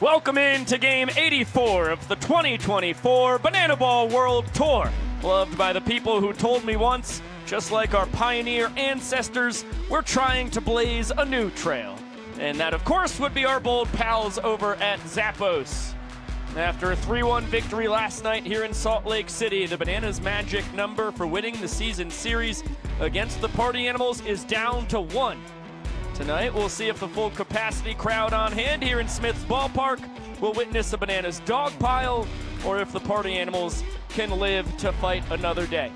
Welcome in to Game 84 of the 2024 Banana Ball World Tour. Loved by the people who told me once, just like our pioneer ancestors, we're trying to blaze a new trail. And that, of course, would be our bold pals over at Zappos. After a 3-1 victory last night here in Salt Lake City, the Bananas' magic number for winning the season series against the Party Animals is down to 1. Tonight, we'll see if the full capacity crowd on hand here in Smith's Ballpark will witness a Bananas dog pile, or if the Party Animals can live to fight another day.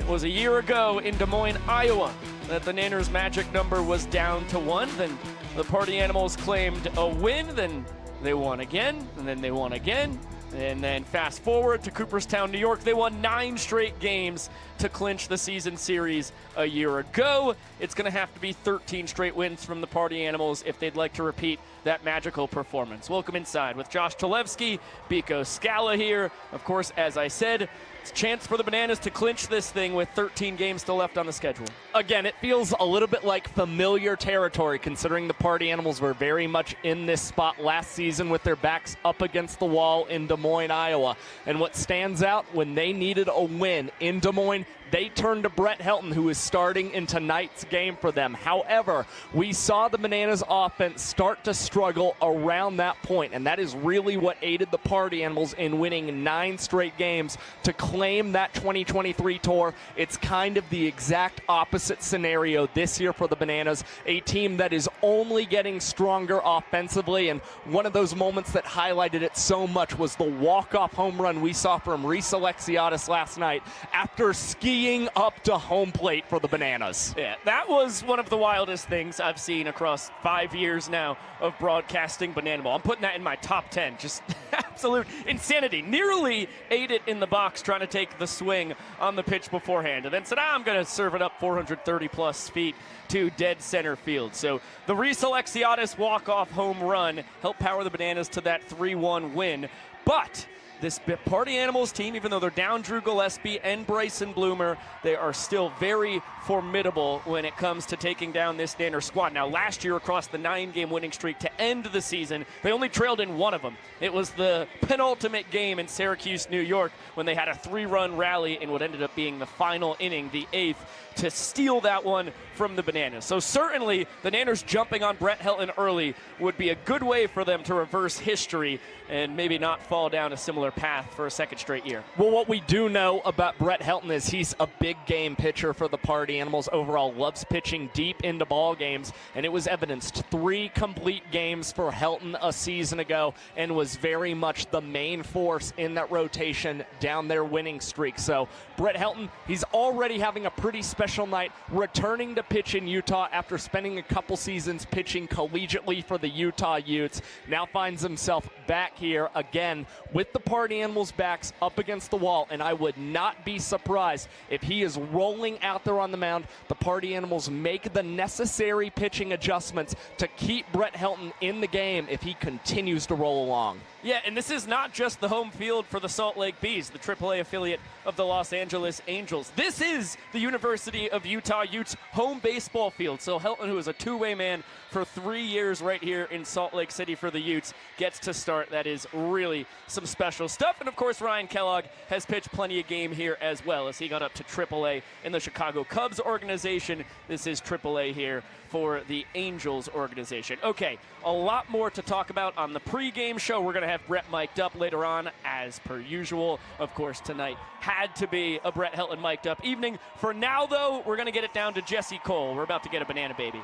It was a year ago in Des Moines, Iowa, that the Nanners' magic number was down to 1. Then the Party Animals claimed a win, then they won again, and then they won again. And then fast forward to Cooperstown, New York, they won 9 straight games to clinch the season series a year ago. It's going to have to be 13 straight wins from the Party Animals if they'd like to repeat that magical performance. Welcome inside with Josh Talevsky, Biko Scala here. Of course, as I said, it's a chance for the Bananas to clinch this thing with 13 games still left on the schedule. Again, it feels a little bit like familiar territory, considering the Party Animals were very much in this spot last season with their backs up against the wall in Des Moines, Iowa. And what stands out, when they needed a win in Des Moines, they turned to Brett Helton, who is starting in tonight's game for them. However, we saw the Bananas offense start to struggle around that point, and that is really what aided the Party Animals in winning 9 straight games to claim that 2023 tour. It's kind of the exact opposite scenario this year for the Bananas, a team that is only getting stronger offensively, and one of those moments that highlighted it so much was the walk-off home run we saw from Reese Alexiadis last night after skiing up to home plate for the Bananas. Yeah, that was one of the wildest things I've seen across 5 years now of broadcasting Banana Ball. I'm putting that in my top 10. Just absolute insanity. Nearly ate it in the box trying to take the swing on the pitch beforehand, and then said, I'm going to serve it up 430-plus feet to dead center field. So the Reese Alexiadis walk-off home run helped power the Bananas to that 3-1 win. But this Party Animals team, even though they're down Drew Gillespie and Bryson Bloomer, they are still very formidable when it comes to taking down this Nanner squad. Now, last year, across the 9-game winning streak to end the season, they only trailed in one of them. It was the penultimate game in Syracuse, New York, when they had a 3-run rally in what ended up being the final inning, the 8th, to steal that one from the Bananas. So certainly, the Nanners jumping on Brett Helton early would be a good way for them to reverse history and maybe not fall down a similar path for a second straight year. Well, what we do know about Brett Helton is he's a big game pitcher for the Party Animals overall, loves pitching deep into ball games, and it was evidenced 3 complete games for Helton a season ago and was very much the main force in that rotation down their winning streak. So Brett Helton, he's already having a pretty special night, returning to pitch in Utah after spending a couple seasons pitching collegiately for the Utah Utes. Now finds himself back here again with the Party Animals backs up against the wall, and I would not be surprised if he is rolling out there on the mound. The Party Animals make the necessary pitching adjustments to keep Brett Helton in the game if he continues to roll along. Yeah, and this is not just the home field for the Salt Lake Bees, the AAA affiliate of the Los Angeles Angels. This is the University of Utah Utes home baseball field. So Helton, who is a two-way man for 3 years right here in Salt Lake City for the Utes, gets to start. That is really some special stuff. And of course, Ryan Kellogg has pitched plenty of game here as well as he got up to AAA in the Chicago Cubs organization. This is AAA here for the Angels organization. Okay, a lot more to talk about on the pregame show. We're going to have Brett mic'd up later on, as per usual. Of course, tonight had to be a Brett Helton mic'd up evening. For now, though, we're going to get it down to Jesse Cole. We're about to get a Banana Baby.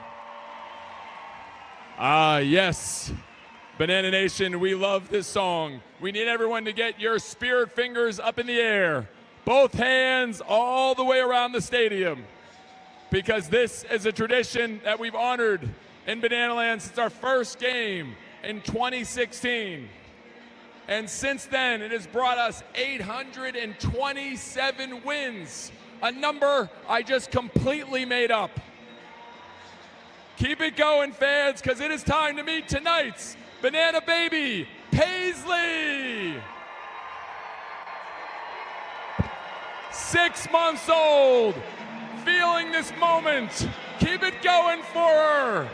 Yes. Banana Nation, we love this song. We need everyone to get your spirit fingers up in the air. Both hands all the way around the stadium. Because this is a tradition that we've honored in Banana Land since our first game in 2016. And since then, it has brought us 827 wins, a number I just completely made up. Keep it going, fans, because it is time to meet tonight's Banana Baby, Paisley. 6 months old. Feeling this moment. Keep it going for her.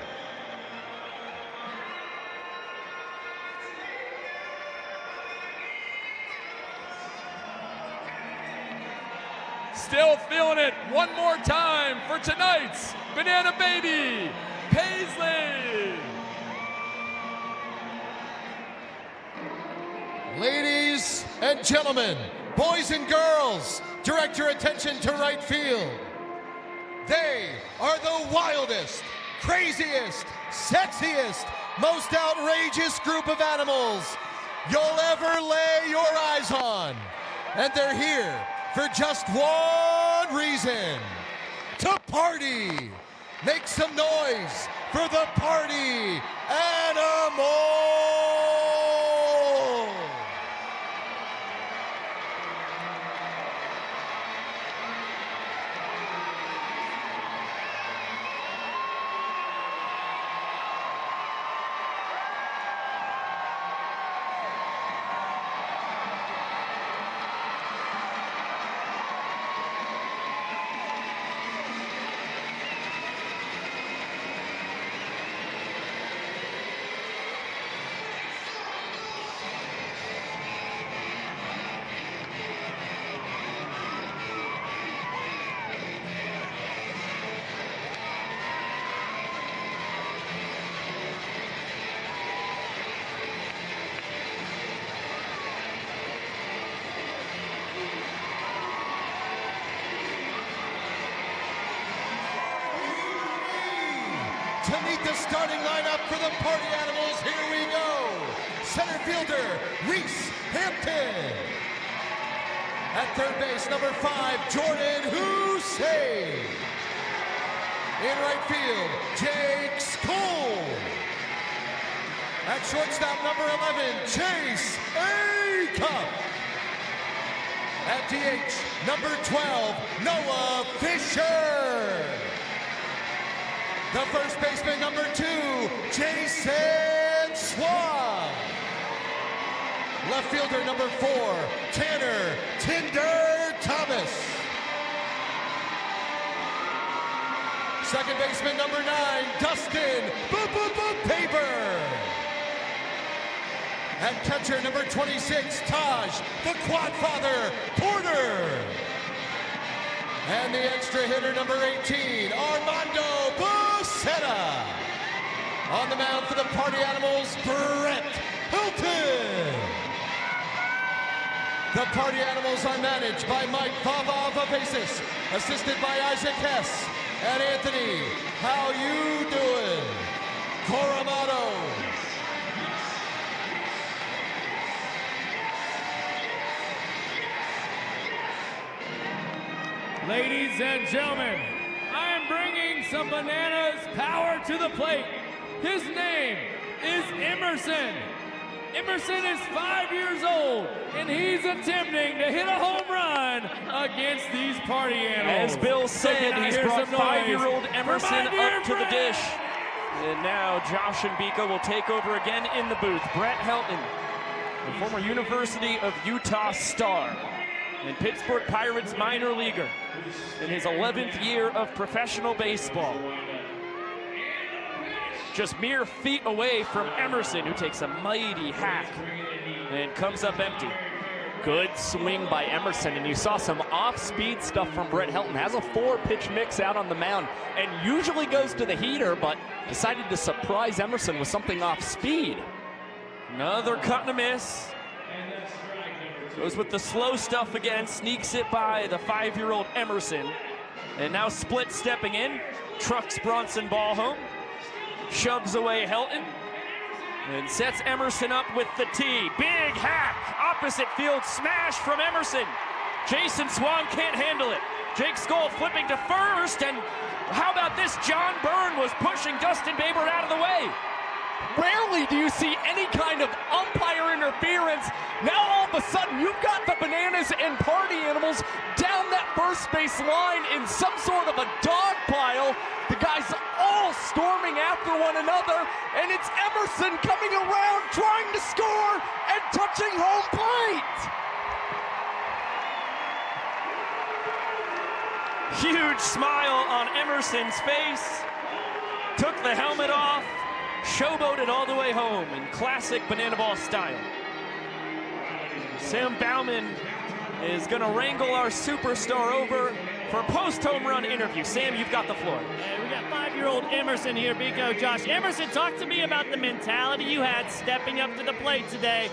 Still feeling it one more time for tonight's Banana Baby, Paisley. Ladies and gentlemen, boys and girls, direct your attention to right field. They are the wildest, craziest, sexiest, most outrageous group of animals you'll ever lay your eyes on. And they're here for just one reason: to party. Make some noise for the party animals. To meet the starting lineup for the party animals, here we go. Center fielder, Reese Hampton. At third base, number 5, Jordan Hussein. In right field, Jake Skoll. At shortstop, number 11, Chase Acuff. At DH, number 12, Noah Fisher. The first baseman, number 2, Jason Swan. Left fielder, number 4, Tanner Tinder Thomas. Second baseman, number 9, Dustin Paper. At catcher, number 26, Taj the Quadfather Porter. And the extra hitter, number 18, Armando Becerra. On the mound for the party animals, Brett Helton. The party animals are managed by Mike Vavasis, assisted by Isaac Hess and Anthony. How you doing? Coramado. Ladies and gentlemen, I am bringing some Bananas power to the plate. His name is Emerson. Emerson is 5 years old, and he's attempting to hit a home run against these party animals. As Bill said, he's brought 5-year-old Emerson up to the dish. And now Josh and Bika will take over again in the booth. Brett Helton, the former University of Utah star and Pittsburgh Pirates minor leaguer in his 11th year of professional baseball. Just mere feet away from Emerson, who takes a mighty hack and comes up empty. Good swing by Emerson, and you saw some off-speed stuff from Brett Helton. Has a 4-pitch mix out on the mound and usually goes to the heater, but decided to surprise Emerson with something off-speed. Another cut and a miss. Goes with the slow stuff again, sneaks it by the 5-year-old Emerson. And now split stepping in, trucks Bronson ball home, shoves away Helton, and sets Emerson up with the tee. Big hack, opposite field smash from Emerson. Jason Swan can't handle it. Jake Skoll flipping to first, and how about this? John Byrne was pushing Dustin Baber out of the way. Rarely do you see any kind of umpire interference. Now all of a sudden you've got the Bananas and party animals down that first base line in some sort of a dog pile. The guys all storming after one another, and it's Emerson coming around trying to score and touching home plate. Huge smile on Emerson's face. Took the helmet off. Showboated all the way home in classic banana ball style. Sam Bauman is going to wrangle our superstar over for a post-home run interview. Sam, you've got the floor. And we got 5-year-old Emerson here, Biko, Josh. Emerson, talk to me about the mentality you had stepping up to the plate today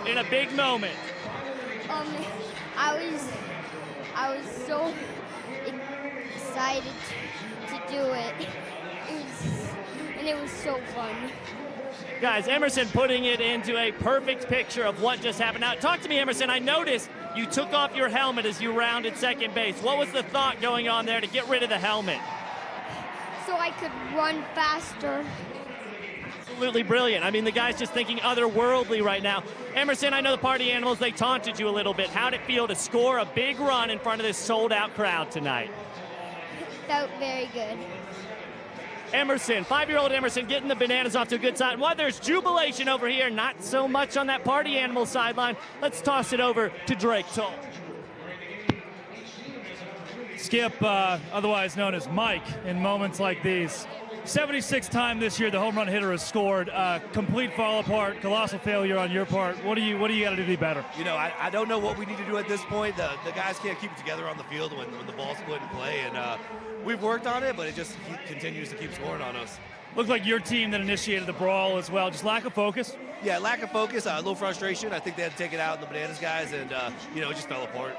in a big moment. I was so excited to do it. It was so fun. Guys, Emerson putting it into a perfect picture of what just happened. Now, talk to me, Emerson. I noticed you took off your helmet as you rounded second base. What was the thought going on there to get rid of the helmet? So I could run faster. Absolutely brilliant. I mean, the guy's just thinking otherworldly right now. Emerson, I know the Party Animals, they taunted you a little bit. How'd it feel to score a big run in front of this sold-out crowd tonight? Felt very good. Emerson, 5-year-old Emerson getting the Bananas off to a good start. And while there's jubilation over here, not so much on that Party Animal sideline, let's toss it over to Drake Toll. Skip, otherwise known as Mike, in moments like these. 76th time this year the home run hitter has scored. Complete fall apart, colossal failure on your part. What do you got to do to be better? You know, I don't know what we need to do at this point. The guys can't keep it together on the field when the ball's split in play, and we've worked on it, but it just continues to keep scoring on us. Looked like your team that initiated the brawl as well. Just lack of focus? Yeah, lack of focus, a little frustration. I think they had to take it out on the Bananas guys, and it just fell apart.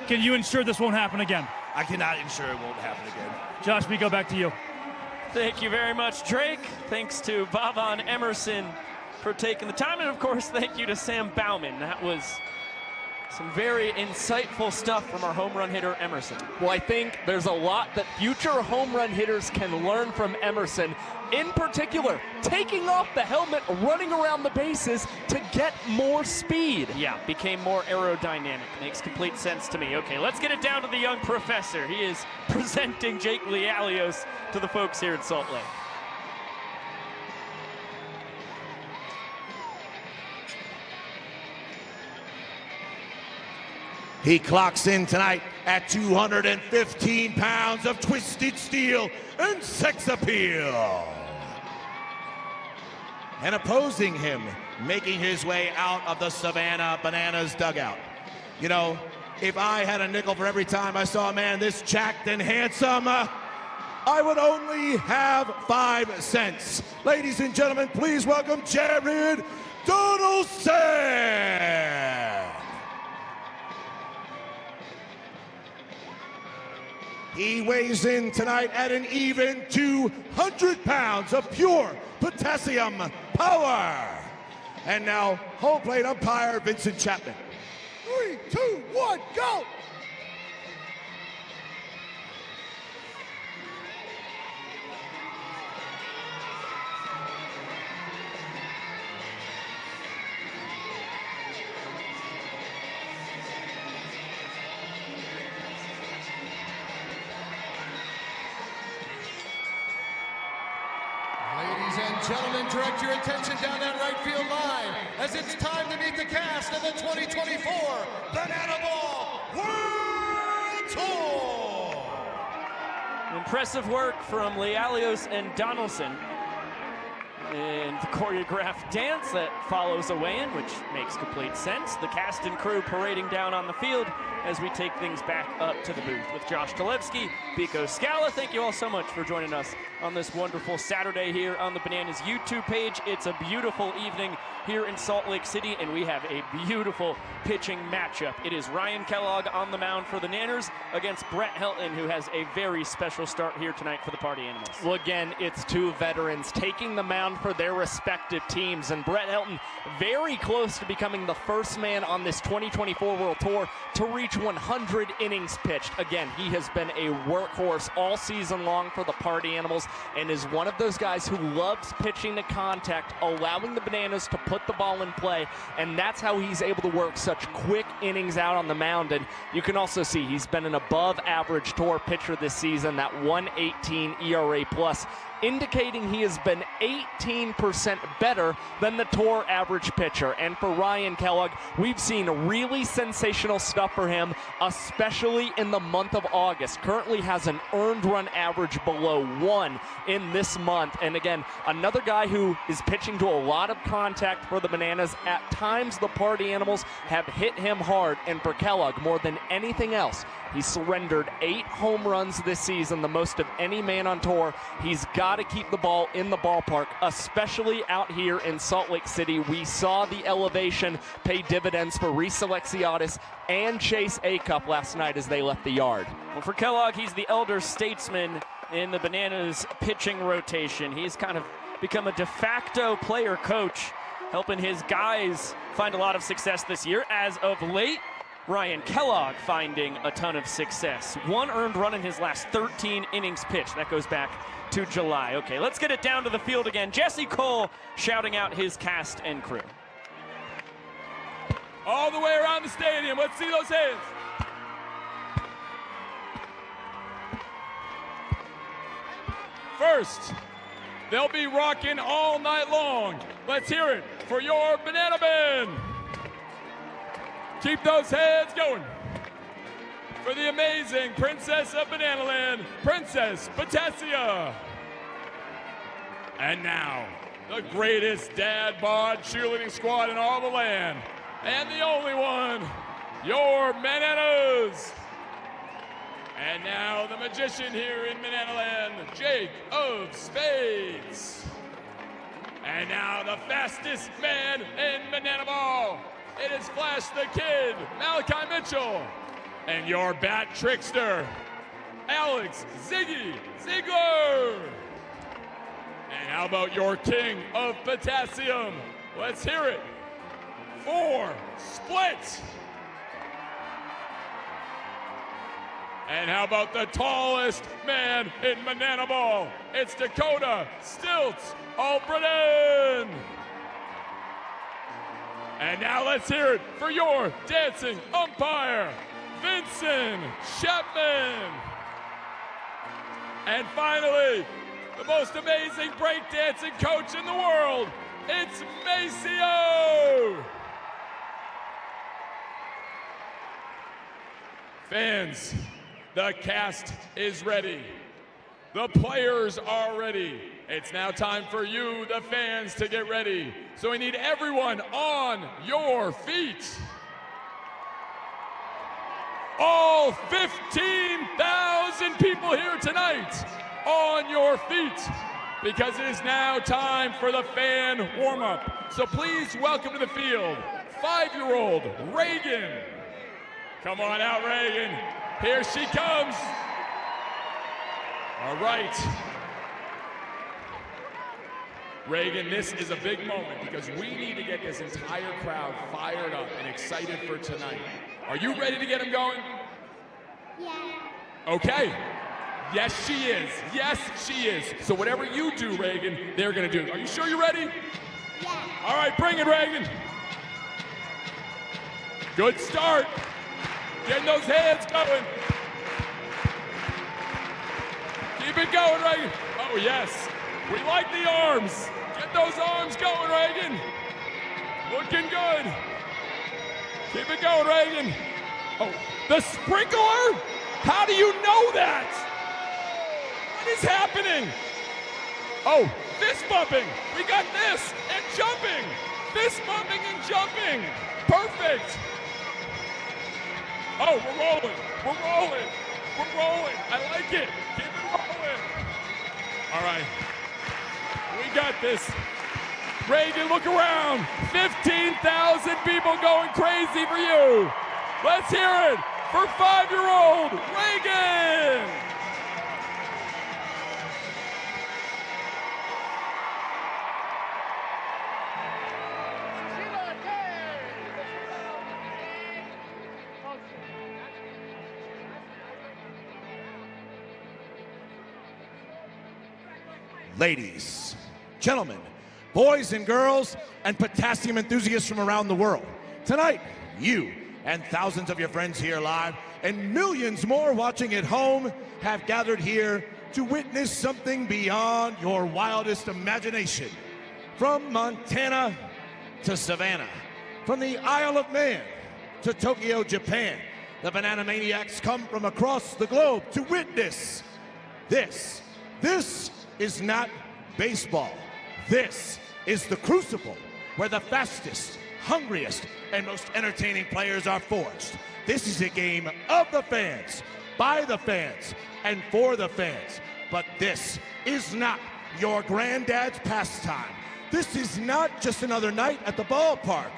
Can you ensure this won't happen again? I cannot ensure it won't happen again. Josh, we go back to you. Thank you very much, Drake. Thanks to Vavan Emerson for taking the time. And, of course, thank you to Sam Bauman. That was some very insightful stuff from our home run hitter, Emerson. Well, I think there's a lot that future home run hitters can learn from Emerson. In particular, taking off the helmet, running around the bases to get more speed. Yeah, became more aerodynamic. Makes complete sense to me. Okay, let's get it down to the young professor. He is presenting Jake Lialios to the folks here in Salt Lake. He clocks in tonight at 215 pounds of twisted steel and sex appeal. And opposing him, making his way out of the Savannah Bananas dugout. You know, if I had a nickel for every time I saw a man this jacked and handsome, I would only have 5 cents. Ladies and gentlemen, please welcome Jared Donaldson. He weighs in tonight at an even 200 pounds of pure potassium power. And now, home plate umpire Vincent Chapman. 3, 2, 1, go! Ladies and gentlemen, direct your attention down that right field line as it's time to meet the cast of the 2024 Banana Ball World Tour. Impressive work from Lialios and Donaldson. And the choreographed dance that follows a weigh-in, which makes complete sense. The cast and crew parading down on the field as we take things back up to the booth with Josh Talevsky, Biko Scala. Thank you all so much for joining us on this wonderful Saturday here on the Bananas YouTube page. It's a beautiful evening here in Salt Lake City, and we have a beautiful pitching matchup. It is Ryan Kellogg on the mound for the Nanners against Brett Helton, who has a very special start here tonight for the Party Animals. Well, again, it's two veterans taking the mound for their respective teams, and Brett Helton very close to becoming the first man on this 2024 World Tour to reach 100 innings pitched. Again, he has been a workhorse all season long for the Party Animals and is one of those guys who loves pitching to contact, allowing the Bananas to put the ball in play, and that's how he's able to work such quick innings out on the mound. And you can also see he's been an above average tour pitcher this season, that 1.18 ERA plus. indicating he has been 18% better than the tour average pitcher. And for Ryan Kellogg, we've seen really sensational stuff for him, especially in the month of August. Currently has an earned run average below 1 in this month. And again, another guy who is pitching to a lot of contact for the Bananas. At times, the Party Animals have hit him hard. And for Kellogg, more than anything else, he surrendered 8 home runs this season, the most of any man on tour. He's got to keep the ball in the ballpark, especially out here in Salt Lake City. We saw the elevation pay dividends for Reese Alexiadis and Chase Acup last night as they left the yard. Well, for Kellogg, he's the elder statesman in the Bananas pitching rotation. He's kind of become a de facto player coach, helping his guys find a lot of success this year. As of late, Ryan Kellogg finding a ton of success. 1 earned run in his last 13 innings pitched. That goes back to July. Okay, let's get it down to the field again. Jesse Cole shouting out his cast and crew. All the way around the stadium. Let's see those hands. First, they'll be rocking all night long. Let's hear it for your Banana Men. Keep those hands going. For the amazing Princess of Banana Land, Princess Batassia. And now, the greatest dad bod cheerleading squad in all the land. And the only one, your Bananas. And now the magician here in Banana Land, Jake of Spades. And now the fastest man in Banana Ball. It is Flash the Kid, Malachi Mitchell. And your bat trickster, Alex Ziggy Ziegler. And how about your king of potassium? Let's hear it for Split. And how about the tallest man in Banana Ball? It's Dakota Stilts Albritton. And now let's hear it for your dancing umpire, Vincent Chapman. And finally, the most amazing breakdancing coach in the world, it's Maceo. Fans, the cast is ready. The players are ready. It's now time for you, the fans, to get ready. So we need everyone on your feet. All 15,000 people here tonight on your feet, because it is now time for the fan warm-up. So please welcome to the field 5-year-old Reagan. Come on out, Reagan. Here she comes. All right. Reagan, this is a big moment because we need to get this entire crowd fired up and excited for tonight. Are you ready to get them going? Yeah. Okay. Yes, she is. Yes, she is. So whatever you do, Reagan, they're going to do. Are you sure you're ready? Yeah. All right, bring it, Reagan. Good start. Getting those hands going. Keep it going, Reagan. Oh, yes. We like the arms. Get those arms going, Reagan. Looking good. Keep it going, Reagan. Oh, the sprinkler? How do you know that? What is happening? Oh, fist bumping. We got this and jumping. Fist bumping and jumping. Perfect. Oh, we're rolling. We're rolling. We're rolling. I like it. Keep it rolling. All right. We got this. Reagan, look around. 15,000 people going crazy for you. Let's hear it for 5-year-old Reagan. Ladies, gentlemen, boys and girls, and potassium enthusiasts from around the world. Tonight, you and thousands of your friends here live and millions more watching at home have gathered here to witness something beyond your wildest imagination. From Montana to Savannah, from the Isle of Man to Tokyo, Japan, the Banana Maniacs come from across the globe to witness this. This is not baseball. This is the crucible where the fastest, hungriest, and most entertaining players are forged. This is a game of the fans, by the fans, and for the fans. But this is not your granddad's pastime. This is not just another night at the ballpark.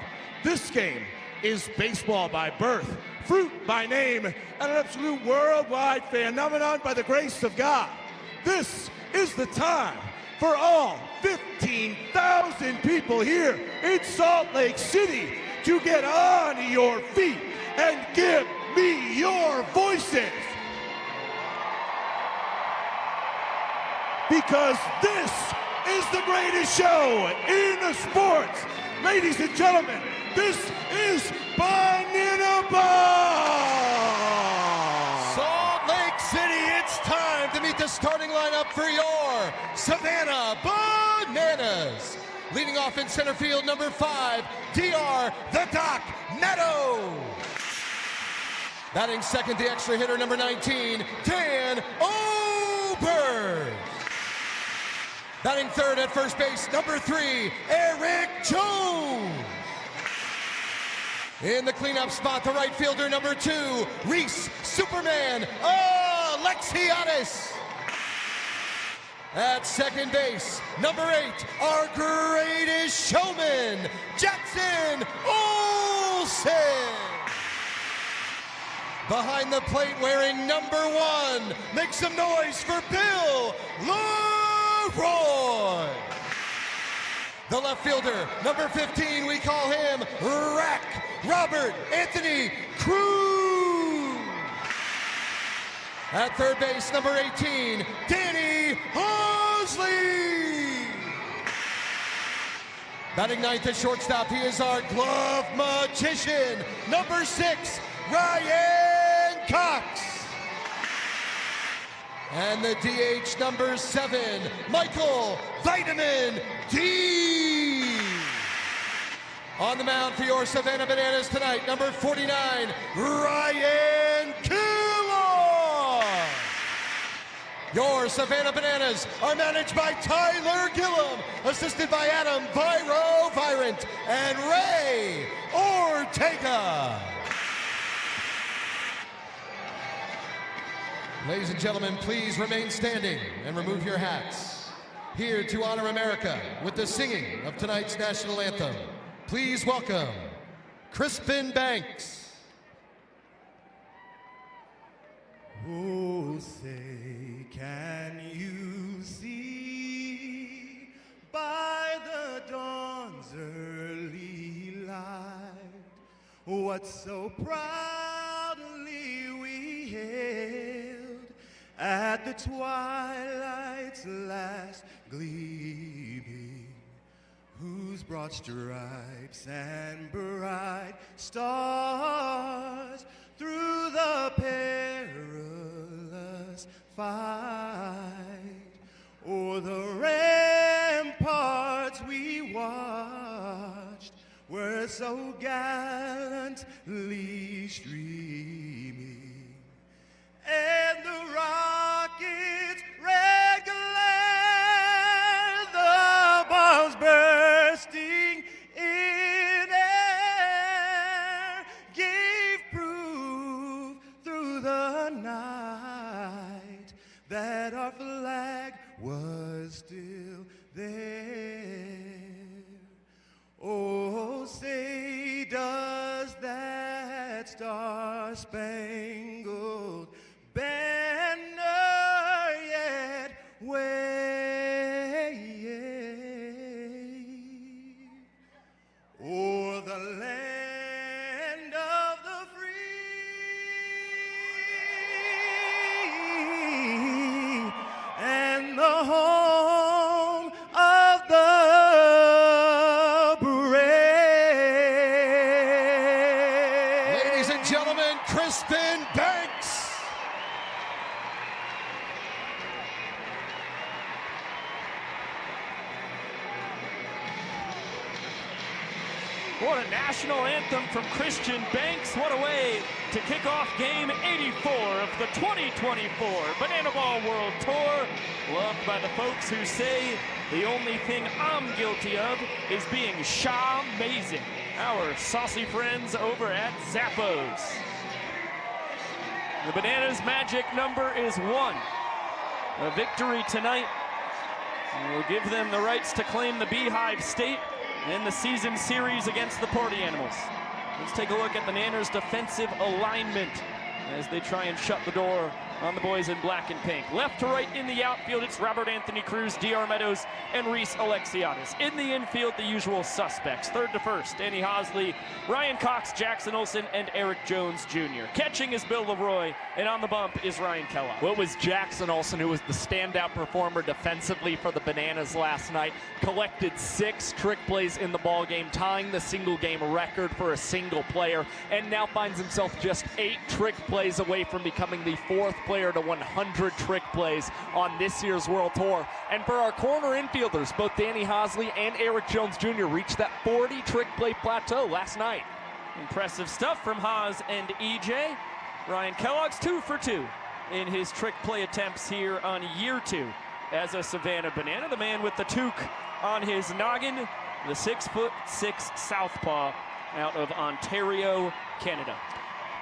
This game is baseball by birth, fruit by name, and an absolute worldwide phenomenon by the grace of God. This is the time for all 15,000 people here in Salt Lake City to get on your feet and give me your voices. Because this is the greatest show in the sports. Ladies and gentlemen, this is Banana Ball! Salt Lake City, it's time to meet the starting lineup for your Savannah Bananas. Leading off in center field, number 5, DR the Doc Neto. Batting second, the extra hitter, number 19, Dan Oberg. Batting third at first base, number 3, Eric Jones. In the cleanup spot, the right fielder, number 2, Reese Superman Alexiadis. At second base, number 8, our greatest showman, Jackson Olsen. Behind the plate, wearing number 1, make some noise for Bill Leroy. The left fielder, number 15, we call him Rack Robert Anthony Cruz. At third base, number 18, Danny Hosley. Batting ninth at shortstop, he is our glove magician, number 6, Ryan Cox. And the DH, number 7, Michael Vitamin D. On the mound for your Savannah Bananas tonight, number 49, Ryan Killor. Your Savannah Bananas are managed by Tyler Gillum, assisted by Adam Virant and Ray Ortega. Ladies and gentlemen, please remain standing and remove your hats. Here to honor America with the singing of tonight's national anthem, please welcome Crispin Banks. Oh, say, can you see by the dawn's early light what so proudly we hailed at the twilight's last gleaming, whose broad stripes and bright stars through the perilous fight o'er the ramparts we watched were so gallantly streaming, and the rocket's red glare, the bombs bursting in air, gave proof through the night that our flag was still there. Oh, say, does that star-spangled banner yet wave o'er the land of the free and the home of the brave? Ladies and gentlemen, Crispin Banks. What a national anthem from Christian Banks. What a way to kick off game 84 of the 2024 Banana Ball World Tour. Loved by the folks who say the only thing I'm guilty of is being amazing. Our saucy friends over at Zappos. The Bananas' magic number is 1. A victory tonight will give them the rights to claim the Beehive State in the season series against the Party Animals. Let's take a look at the Nanners' defensive alignment as they try and shut the door on the boys in black and pink. Left to right in the outfield, it's Robert Anthony Cruz, D.R. Meadows, and Reese Alexiadis. In the infield, the usual suspects. Third to first, Danny Hosley, Ryan Cox, Jackson Olsen, and Eric Jones Jr. Catching is Bill Leroy, and on the bump is Ryan Kellogg. Well, it was Jackson Olsen who was the standout performer defensively for the Bananas last night. Collected 6 trick plays in the ball game, tying the single game record for a single player, and now finds himself just 8 trick plays away from becoming the 4th player to 100 trick plays on this year's World Tour. And for our corner infielders, both Danny Hosley and Eric Jones Jr. reached that 40 trick play plateau last night. Impressive stuff from Haas and EJ. Ryan Kellogg's 2 for 2 in his trick play attempts here on year 2 as a Savannah Banana. The man with the toque on his noggin, the 6'6" southpaw out of Ontario, Canada.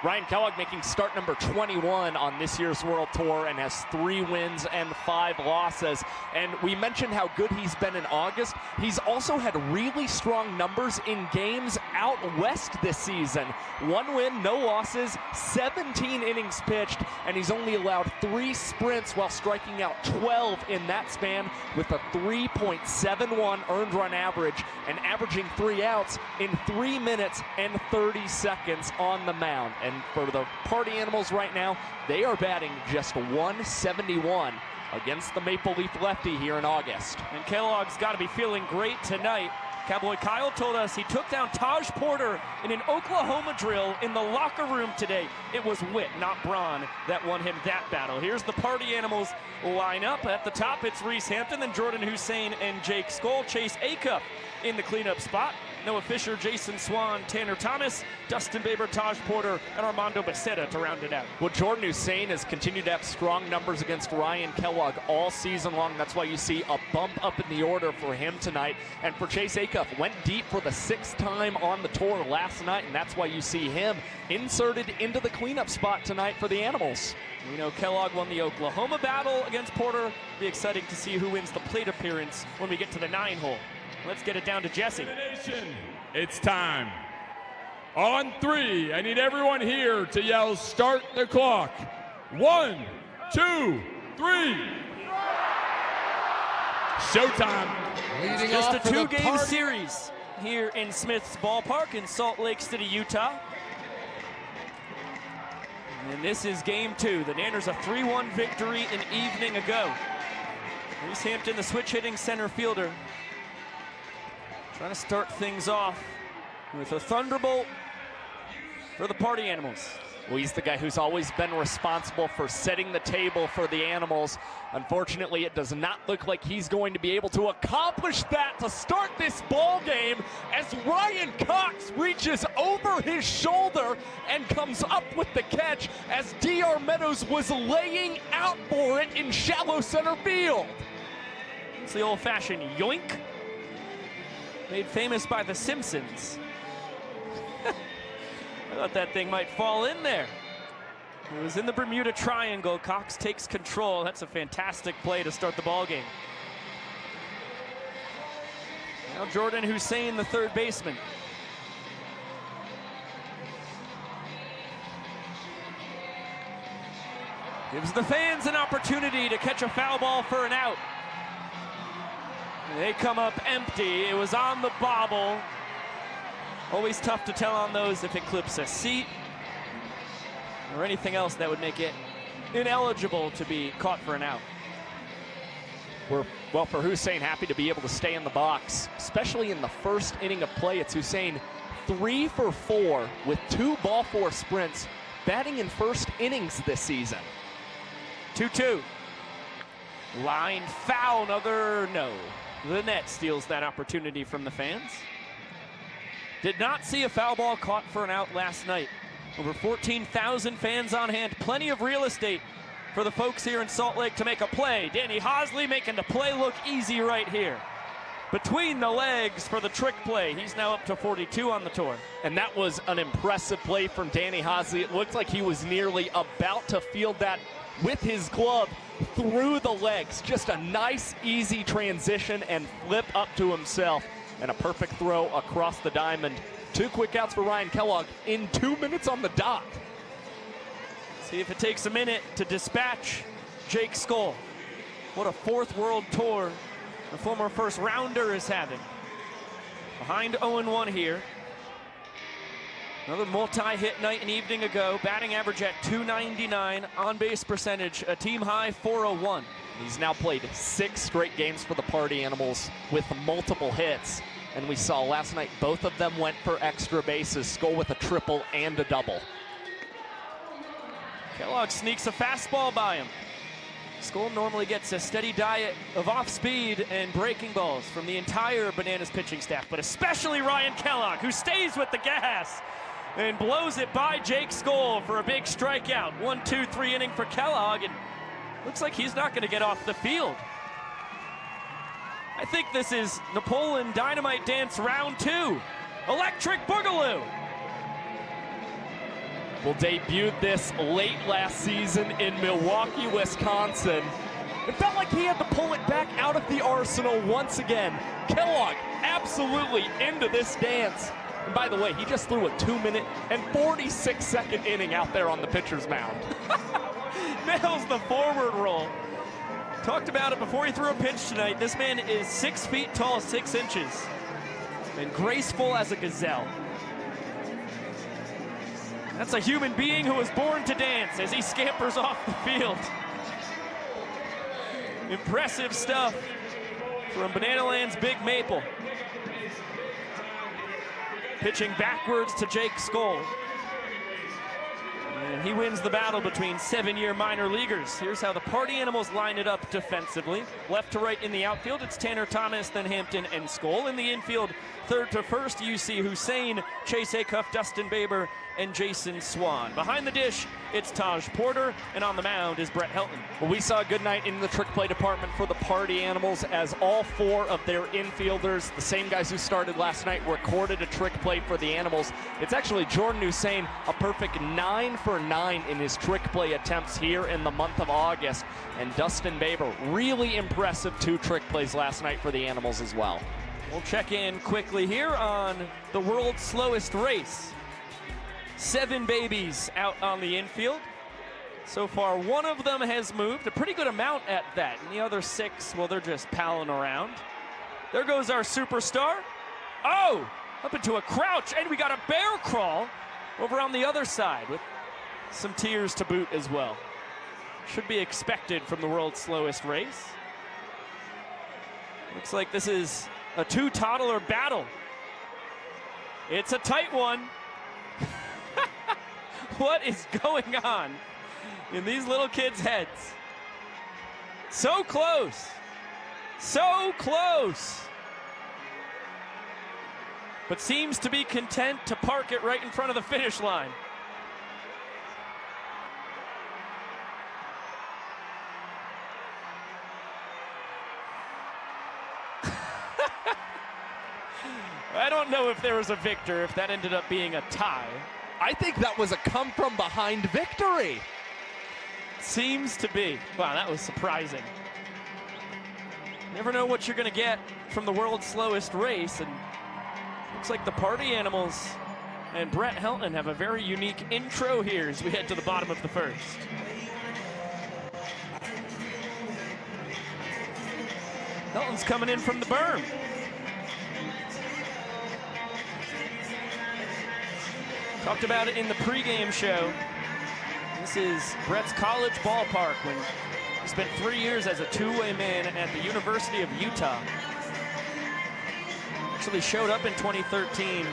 Ryan Kellogg making start number 21 on this year's World Tour and has 3 wins and 5 losses. And we mentioned how good he's been in August. He's also had really strong numbers in games out west this season. 1 win, no losses, 17 innings pitched, and he's only allowed 3 sprints while striking out 12 in that span with a 3.71 earned run average and averaging 3 outs in 3 minutes and 30 seconds on the mound. And for the Party Animals right now, they are batting just 171 against the Maple Leaf lefty here in August. And Kellogg's got to be feeling great tonight. Cowboy Kyle told us he took down Taj Porter in an Oklahoma drill in the locker room today. It was Witt, not Braun, that won him that battle. Here's the Party Animals lineup. At the top, it's Reese Hampton, then Jordan Hussein and Jake Skoll. Chase Acuff in the cleanup spot. Noah Fisher, Jason Swan, Tanner Thomas, Dustin Baber, Taj Porter, and Armando Becerra to round it out. Well, Jordan Hussein has continued to have strong numbers against Ryan Kellogg all season long. That's why you see a bump up in the order for him tonight. And for Chase Acuff, went deep for the 6th time on the tour last night, and that's why you see him inserted into the cleanup spot tonight for the Animals. We know Kellogg won the Oklahoma battle against Porter. Be exciting to see who wins the plate appearance when we get to the 9-hole. Let's get it down to Jesse. It's time. On 3, I need everyone here to yell, start the clock. 1, 2, 3. Showtime. Just a 2-game series here in Smith's Ballpark in Salt Lake City, Utah. And this is game 2. The Nanners a 3-1 victory an evening ago. Reese Hampton, the switch-hitting center fielder, trying to start things off with a thunderbolt for the Party Animals. Well, he's the guy who's always been responsible for setting the table for the Animals. Unfortunately, it does not look like he's going to be able to accomplish that to start this ball game as Ryan Cox reaches over his shoulder and comes up with the catch as D.R. Meadows was laying out for it in shallow center field. It's the old-fashioned yoink, made famous by The Simpsons. I thought that thing might fall in there. It was in the Bermuda Triangle. Cox takes control. That's a fantastic play to start the ball game. Now Jordan Hussein, the third baseman. Gives the fans an opportunity to catch a foul ball for an out. They come up empty. It was on the bobble. Always tough to tell on those if it clips a seat or anything else that would make it ineligible to be caught for an out. Well, for Hussein, happy to be able to stay in the box, especially in the first inning of play. It's Hussein 3 for 4 with 2 ball 4 sprints, batting in first innings this season. 2-2. Line foul, no. The net steals that opportunity from the fans. Did not see a foul ball caught for an out last night. Over 14,000 fans on hand. Plenty of real estate for the folks here in Salt Lake to make a play. Danny Hosley making the play look easy right here. Between the legs for the trick play. He's now up to 42 on the tour. And that was an impressive play from Danny Hosley. It looked like he was nearly about to field that with his glove through the legs. Just a nice, easy transition and flip up to himself. And a perfect throw across the diamond. 2 quick outs for Ryan Kellogg in 2 minutes on the dot. See if it takes a minute to dispatch Jake Skoll. What a 4th World Tour the former first rounder is having. Behind 0-1 here. Another multi-hit night and evening ago. Batting average at .299. On-base percentage, a team high 401. He's now played 6 straight games for the Party Animals with multiple hits. And we saw last night both of them went for extra bases. Skoll with a triple and a double. Kellogg sneaks a fastball by him. Skoll normally gets a steady diet of off-speed and breaking balls from the entire Bananas pitching staff, but especially Ryan Kellogg, who stays with the gas and blows it by Jake Skoll for a big strikeout. 1-2-3 inning for Kellogg, and looks like he's not going to get off the field. I think this is Napoleon Dynamite Dance round 2. Electric Boogaloo. Well, debuted this late last season in Milwaukee, Wisconsin. It felt like he had to pull it back out of the arsenal once again. Kellogg absolutely into this dance. And by the way, he just threw a 2-minute and 46-second inning out there on the pitcher's mound. Nails the forward roll. Talked about it before he threw a pitch tonight. This man is 6 feet tall, 6 inches, and graceful as a gazelle. That's a human being who was born to dance as he scampers off the field. Impressive stuff from Banana Land's Big Maple. Pitching backwards to Jake Skoll. And he wins the battle between 7-year minor leaguers. Here's how the Party Animals line it up defensively. Left to right in the outfield, it's Tanner Thomas, then Hampton and Skoll. In the infield, third to first, UC Hussein, Chase Acuff, Dustin Baber, and Jason Swan. Behind the dish, it's Taj Porter, and on the mound is Brett Helton. Well, we saw a good night in the trick play department for the Party Animals as all 4 of their infielders, the same guys who started last night, recorded a trick play for the Animals. It's actually Jordan Hussein, a perfect 9 for 9 in his trick play attempts here in the month of August. And Dustin Baber, really impressive 2 trick plays last night for the Animals as well. We'll check in quickly here on the world's slowest race. 7 babies out on the infield. So far, 1 of them has moved, a pretty good amount at that. And the other 6, well, they're just palling around. There goes our superstar. Oh, up into a crouch, and we got a bear crawl over on the other side with some tears to boot as well. Should be expected from the world's slowest race. Looks like this is a 2-toddler battle. It's a tight one. What is going on in these little kids' heads? So close. So close. But seems to be content to park it right in front of the finish line. I don't know if there was a victor, if that ended up being a tie. I think that was a come-from-behind victory. Seems to be. Wow, that was surprising. Never know what you're going to get from the world's slowest race, and looks like the Party Animals and Brett Helton have a very unique intro here as we head to the bottom of the first. Helton's coming in from the berm. Talked about it in the pregame show. This is Brett's college ballpark when he spent 3 years as a two-way man at the University of Utah. Actually showed up in 2013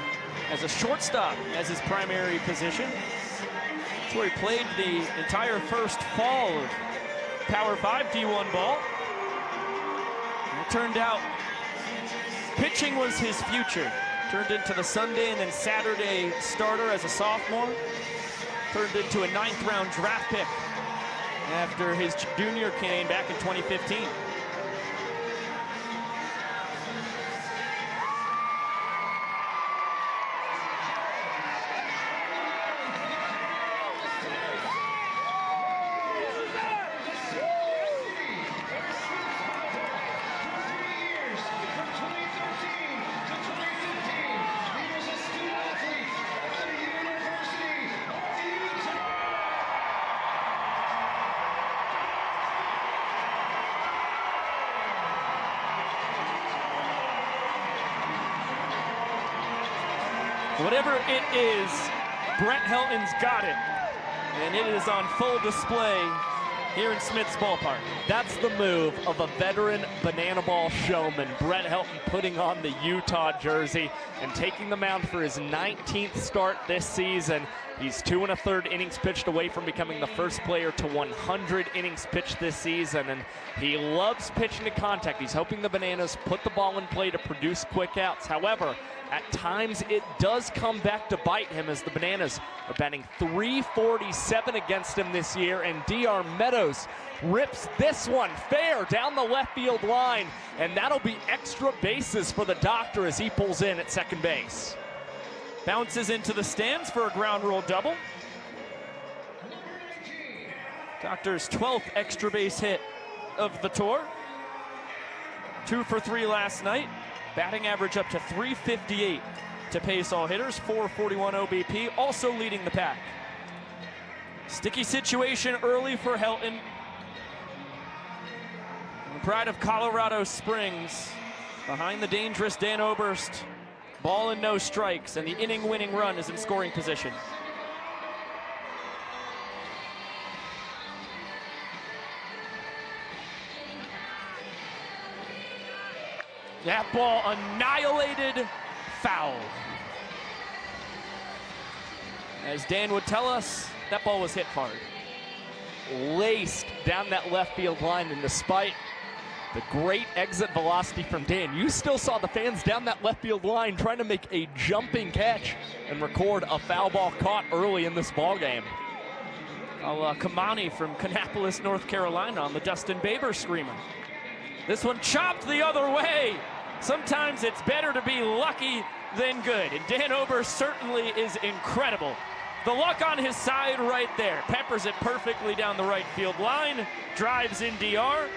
as a shortstop as his primary position. That's where he played the entire first fall of Power 5 D1 ball. And it turned out pitching was his future. Turned into the Sunday and then Saturday starter as a sophomore. Turned into a 9th-round draft pick after his junior campaign back in 2015. Whatever it is, Brett Helton's got it. And it is on full display here in Smith's Ballpark. That's the move of a veteran banana ball showman. Brett Helton putting on the Utah jersey and taking the mound for his 19th start this season. He's 2 1/3 innings pitched away from becoming the first player to 100 innings pitched this season, and he loves pitching to contact. He's hoping the Bananas put the ball in play to produce quick outs. However, at times it does come back to bite him, as the Bananas are batting .347 against him this year, and DR Meadows rips this one fair down the left field line, and that'll be extra bases for the Doctor as he pulls in at second base. Bounces into the stands for a ground rule double. Doctor's 12th extra base hit of the tour. 2 for 3 last night. Batting average up to .358 to pace all hitters. .441 OBP, also leading the pack. Sticky situation early for Helton. The pride of Colorado Springs, behind the dangerous Dan Oberst. Ball and no strikes, and the inning-winning run is in scoring position. That ball annihilated, foul. As Dan would tell us, that ball was hit hard. Laced down that left field line, and despite the great exit velocity from Dan, you still saw the fans down that left field line trying to make a jumping catch and record a foul ball caught early in this ball game. Kamani from Kannapolis, North Carolina on the Dustin Baber screamer. This one chopped the other way. Sometimes it's better to be lucky than good, and Dan Oberst certainly is incredible. The luck on his side right there. Peppers it perfectly down the right field line, drives in DR.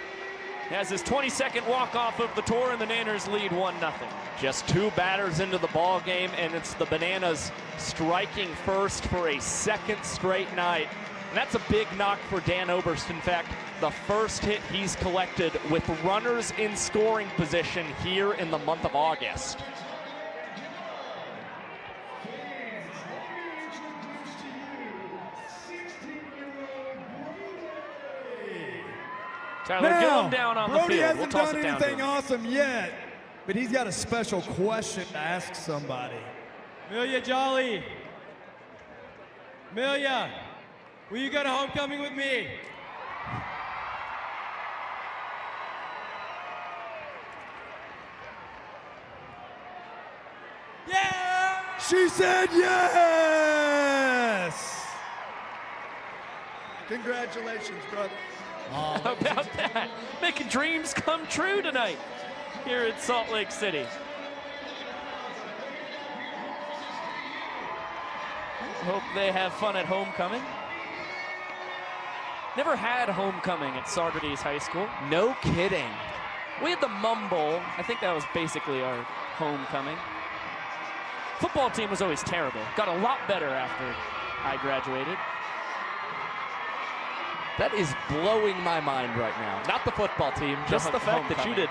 Has his 22nd walk-off of the tour, and the Nanners lead 1-0. Just 2 batters into the ball game, and it's the Bananas striking first for a 2nd straight night. And that's a big knock for Dan Oberst. In fact, the first hit he's collected with runners in scoring position here in the month of August. Tyler, get him down on the Brody field. hasn't We'll toss done it down to anything him. awesome yet, but he's got a special question to ask somebody. Amelia Jolly. Amelia, will you go to homecoming with me? Yeah! She said yes! Congratulations, brother. How about that? Making dreams come true tonight here in Salt Lake City. Hope they have fun at homecoming. Never had homecoming at Saugerties High School. No kidding. We had the Mumble. I think that was basically our homecoming. Football team was always terrible. Got a lot better after I graduated. That is blowing my mind right now. Not the football team, just the fact that you did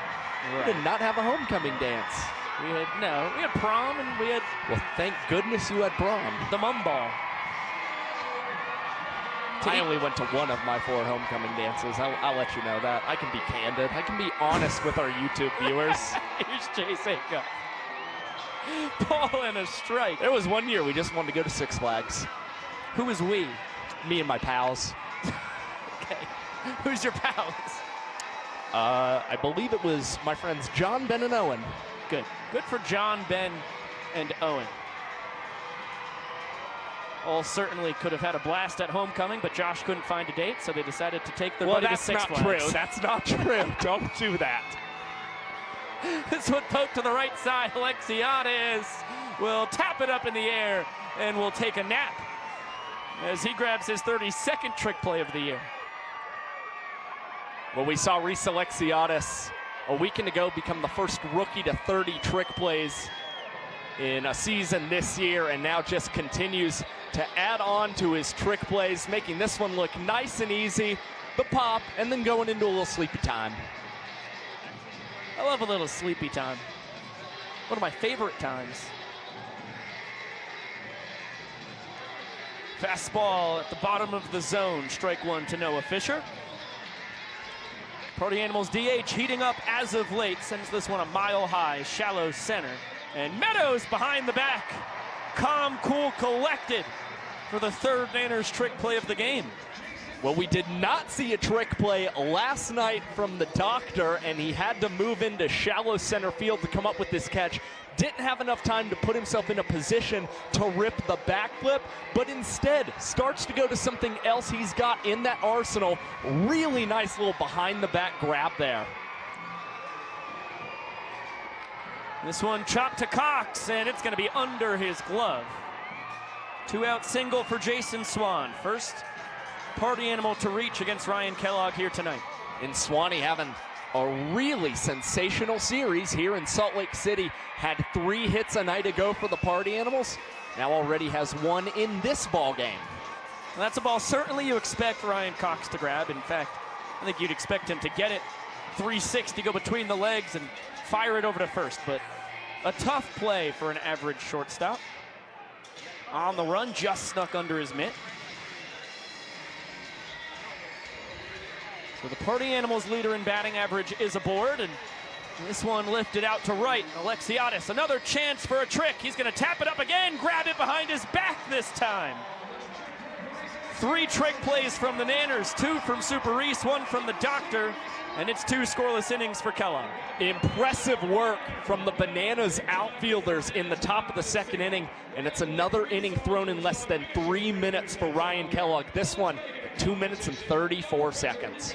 not have a homecoming dance. We had prom, and we had... Well, thank goodness you had prom. The Mumball. I only went to one of my 4 homecoming dances. I'll let you know that. I can be candid. I can be honest with our YouTube viewers. Here's Chase Acuff. Ball and a strike. There was one year we just wanted to go to Six Flags. Who was we? Me and my pals. Okay. Who's your pals? I believe it was my friends John, Ben, and Owen. Good. Good for John, Ben, and Owen. All certainly could have had a blast at homecoming, but Josh couldn't find a date, so they decided to take their buddy to Six Flags. Well, that's not true. That's not true. Don't do that. This one poked to the right side. Alexiades will tap it up in the air and will take a nap as he grabs his 32nd trick play of the year. Well, we saw Reese Alexiades a weekend ago become the first rookie to 30 trick plays in a season this year, and now just continues to add on to his trick plays, making this one look nice and easy, the pop, and then going into a little sleepy time. I love a little sleepy time. One of my favorite times. Fastball at the bottom of the zone. Strike one to Noah Fisher. Party Animals DH heating up as of late. Sends this one a mile high, shallow center. And Meadows behind the back. Calm, cool, collected for the third Nanners trick play of the game. Well, we did not see a trick play last night from the doctor, and he had to move into shallow center field to come up with this catch. Didn't have enough time to put himself in a position to rip the backflip, but instead starts to go to something else he's got in that arsenal. Really nice little behind the back grab there. This one chopped to Cox, and it's going to be under his glove. 2-out single for Jason Swan. First Party Animal to reach against Ryan Kellogg here tonight. And Swanee having a really sensational series here in Salt Lake City. Had 3 hits a night ago for the Party Animals. Now already has 1 in this ball game. And that's a ball certainly you expect Ryan Cox to grab. In fact, I think you'd expect him to get it 360, go between the legs and fire it over to first. But a tough play for an average shortstop. On the run, just snuck under his mitt. So the Party Animals leader in batting average is aboard, and this one lifted out to right. Alexiades, another chance for a trick. He's going to tap it up again, grab it behind his back this time. 3 trick plays from the Nanners, 2 from Super Reese, 1 from the doctor, and it's 2 scoreless innings for Kellogg. Impressive work from the Bananas outfielders in the top of the second inning, and it's another inning thrown in less than 3 minutes for Ryan Kellogg. This one, 2 minutes and 34 seconds.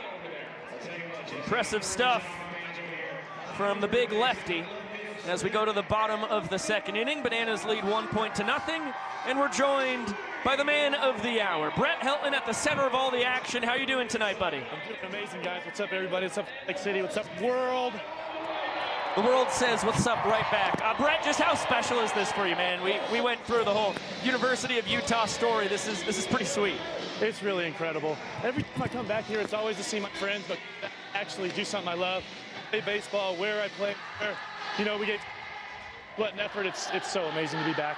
Impressive stuff from the big lefty. As we go to the bottom of the second inning, Bananas lead 1-0, and we're joined by the man of the hour, Brett Helton, at the center of all the action. How you doing tonight, buddy? I'm doing amazing, guys. What's up, everybody? What's up, Lake City? What's up, world? The world says what's up right back. Brett, just how special is this for you, man? We went through the whole University of Utah story. This is pretty sweet. It's really incredible. Every time I come back here, it's always to see my friends, but actually do something I love. Play baseball, where I play, where, you know, we get sweat and effort. It's so amazing to be back.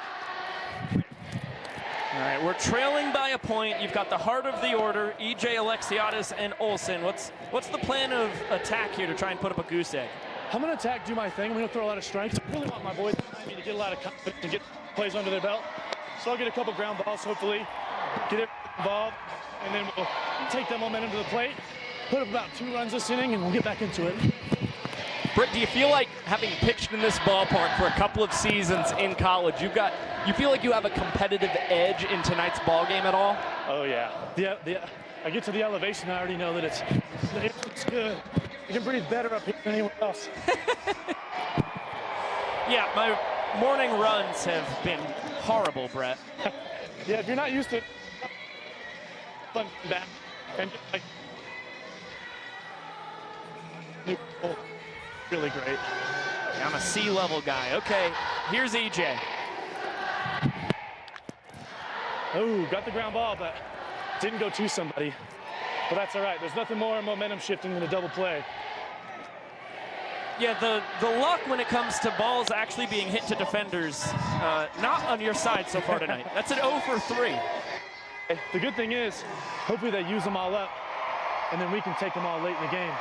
All right, we're trailing by a point. You've got the heart of the order, EJ, Alexiades, and Olsen. What's the plan of attack here to try and put up a goose egg? I'm going to attack, do my thing. I'm going to throw a lot of strikes. I really want my boys behind me to get a lot of confidence and get plays under their belt. So I'll get a couple ground balls, hopefully, get it involved, and then we'll take that momentum to the plate, put up about 2 runs this inning, and we'll get back into it. Britt, do you feel like, having pitched in this ballpark for a couple of seasons in college, you feel like you have a competitive edge in tonight's ball game at all? Oh yeah. I get to the elevation, I already know that it's good. You can breathe better up here than anywhere else. Yeah, my morning runs have been horrible, Brett. Yeah, if you're not used to fun back and like really great. I'm a C-level guy. Okay, here's EJ. Oh, got the ground ball, but didn't go to somebody. But that's all right. There's nothing more momentum shifting than a double play. Yeah, the luck when it comes to balls actually being hit to defenders, not on your side so far tonight. That's an 0 for 3. The good thing is, hopefully they use them all up, and then we can take them all late in the game.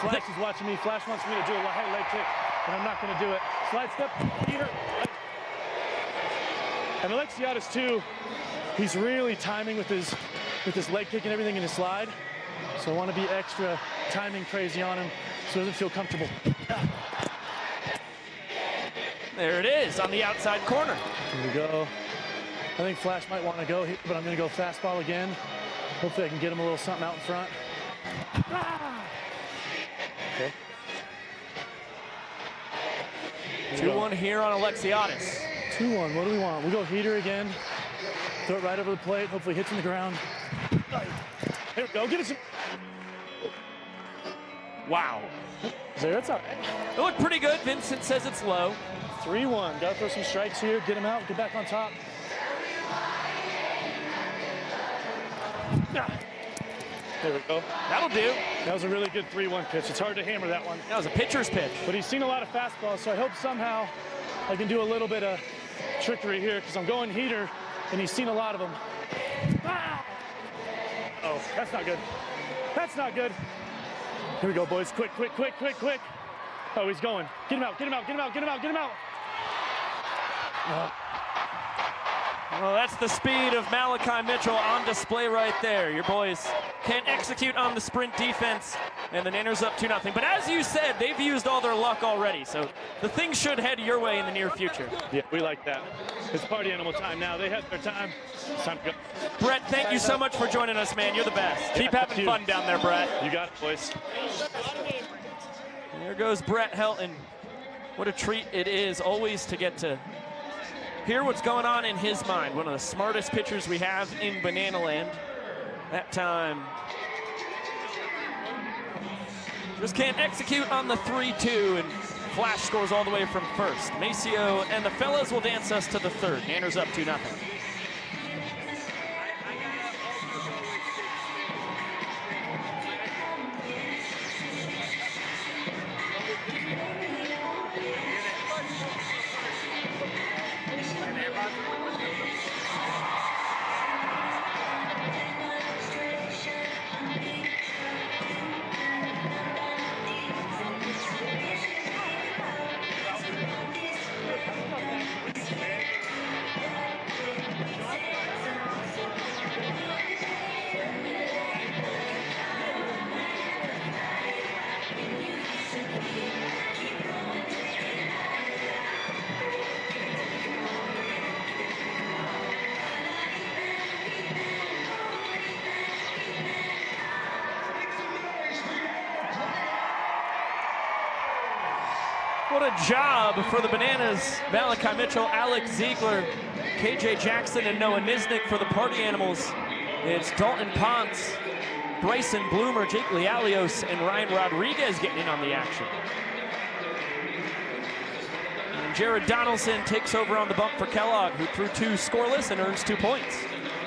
Flash is watching me. Flash wants me to do a high leg kick, and I'm not going to do it. Slide step, Peter. And Alexiades too, he's really timing with his leg kick and everything in his slide. So I want to be extra timing crazy on him so he doesn't feel comfortable. There it is on the outside corner. Here we go. I think Flash might want to go here, but I'm going to go fastball again. Hopefully I can get him a little something out in front. Okay. 2-1 here on Alexiadis. 2-1, what do we want? We'll go heater again. Throw it right over the plate, hopefully hits in the ground. Here we go, give it some. Wow. That's all right. It looked pretty good. Vincent says it's low. 3-1, gotta throw some strikes here, get him out, get back on top. There we go. That'll do. That was a really good 3-1 pitch. It's hard to hammer that one. That was a pitcher's pitch. But he's seen a lot of fastballs, so I hope somehow I can do a little bit of trickery here because I'm going heater, and he's seen a lot of them. Oh, that's not good. That's not good. Here we go, boys. Quick, quick, quick, quick, quick. Oh, he's going. Get him out, get him out, get him out, get him out, get him out. Well, that's the speed of Malachi Mitchell on display right there. Your boys can't execute on the sprint defense, and the Niners up 2-0. But as you said, they've used all their luck already, so the things should head your way in the near future. Yeah, we like that. It's party animal time now. They had their time. It's time to go. Brett, thank you so much for joining us, man. You're the best. Keep having fun down there, Brett. You got it, boys. There goes Brett Helton. What a treat it is always to get to hear what's going on in his mind. One of the smartest pitchers we have in Banana Land. That time just can't execute on the 3-2, and Flash scores all the way from first. Maceo and the fellas will dance us to the third. Niners up 2-0. What a job for the Bananas. Malachi Mitchell, Alex Ziegler, KJ Jackson, and Noah Nisnik for the Party Animals. It's Dalton Ponce, Bryson Bloomer, Jake Lialios, and Ryan Rodriguez getting in on the action. And Jared Donaldson takes over on the bump for Kellogg, who threw 2 scoreless and earns 2 points.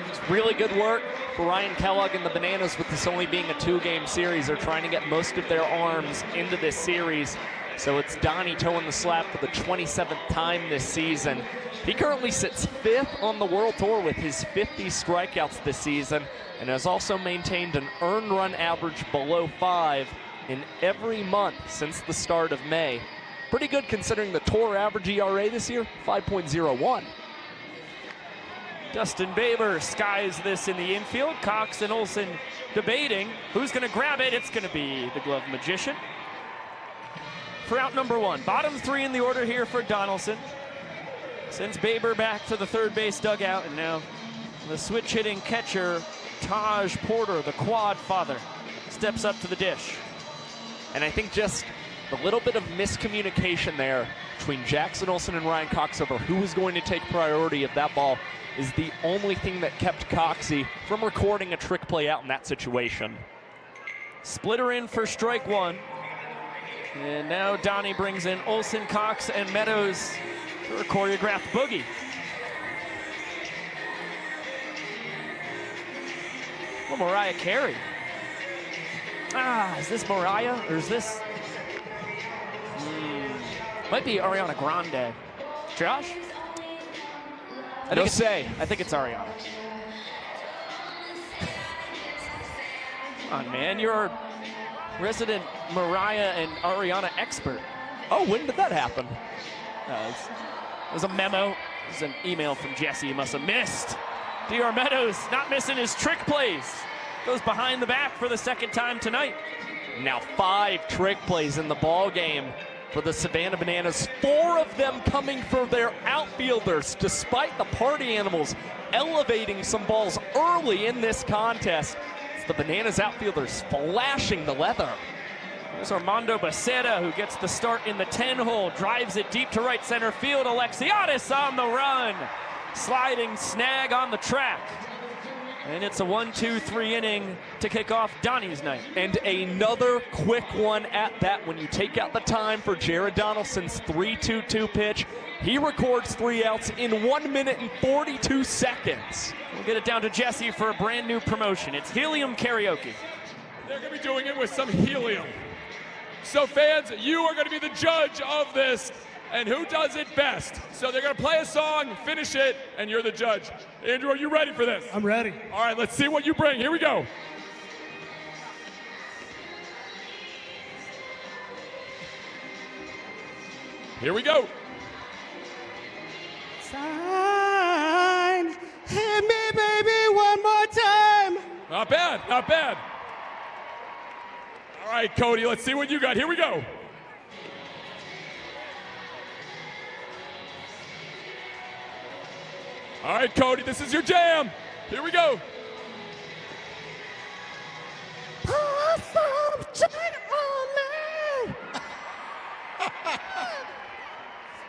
It's really good work for Ryan Kellogg and the Bananas with this only being a 2-game series. They're trying to get most of their arms into this series. So it's Donnie toeing the slab for the 27th time this season. He currently sits 5th on the World Tour with his 50 strikeouts this season, and has also maintained an earned run average below 5 in every month since the start of May. Pretty good considering the Tour average ERA this year, 5.01. Dustin Baber skies this in the infield. Cox and Olsen debating who's going to grab it. It's going to be the glove magician. For out number 1. Bottom 3 in the order here for Donaldson. Sends Baber back to the third base dugout, and now the switch-hitting catcher, Taj Porter, the quad father, steps up to the dish. And I think just a little bit of miscommunication there between Jackson Olsen and Ryan Cox over who was going to take priority of that ball is the only thing that kept Coxie from recording a trick play out in that situation. Splitter in for strike 1. And now Donnie brings in Olsen, Cox, and Meadows for a choreographed boogie. Well, Mariah Carey. Is this Mariah, or is this? Might be Ariana Grande. Josh? I think it's Ariana. Come on, man, you're resident Mariah and Ariana expert. Oh, when did that happen? It was a memo. It was an email from Jesse he must have missed. DR Meadows not missing his trick plays. Goes behind the back for the second time tonight. Now 5 trick plays in the ball game for the Savannah Bananas. 4 of them coming for their outfielders, despite the Party Animals elevating some balls early in this contest. It's the Bananas outfielders flashing the leather. There's Armando Becerra, who gets the start in the 10-hole, drives it deep to right center field. Alexiadis on the run. Sliding snag on the track. And it's a 1-2-3 inning to kick off Donnie's night. And another quick one at that. When you take out the time for Jared Donaldson's 3-2-2 pitch, he records 3 outs in 1 minute and 42 seconds. We'll get it down to Jesse for a brand new promotion. It's Helium Karaoke. They're going to be doing it with some helium. So fans, you are going to be the judge of this and who does it best. So they're going to play a song, finish it, and you're the judge. Andrew, are you ready for this? I'm ready. All right, let's see what you bring. Here we go. Here we go. Sign, hit me, baby, one more time. Not bad, not bad. All right, Cody, let's see what you got. Here we go. All right, Cody, this is your jam. Here we go.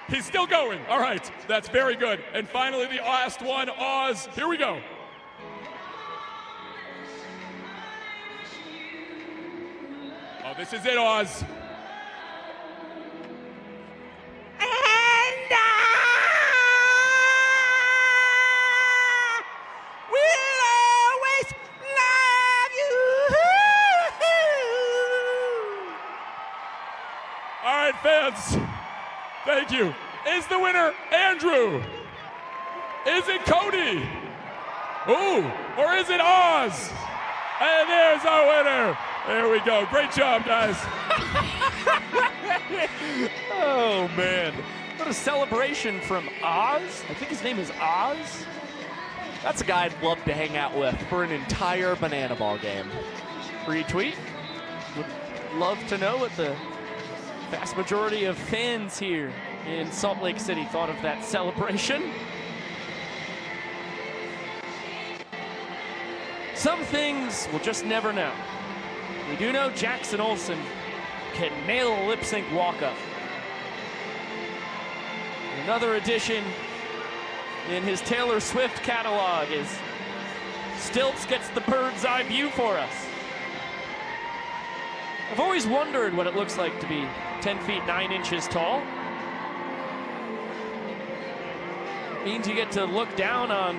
He's still going. All right, that's very good. And finally, the last one, Oz. Here we go. Oh, this is it, Oz. Fans, thank you. Is the winner Andrew? Is it Cody? Ooh, or is it Oz? And there's our winner. There we go. Great job, guys. Oh, man. What a celebration from Oz. I think his name is Oz. That's a guy I'd love to hang out with for an entire banana ball game. Retweet. Would love to know what the vast majority of fans here in Salt Lake City thought of that celebration. Some things we'll just never know. We do know Jackson Olsen can nail a lip sync walk-up. Another addition in his Taylor Swift catalog is Stilts gets the bird's eye view for us. I've always wondered what it looks like to be 10 feet 9 inches tall. It means you get to look down on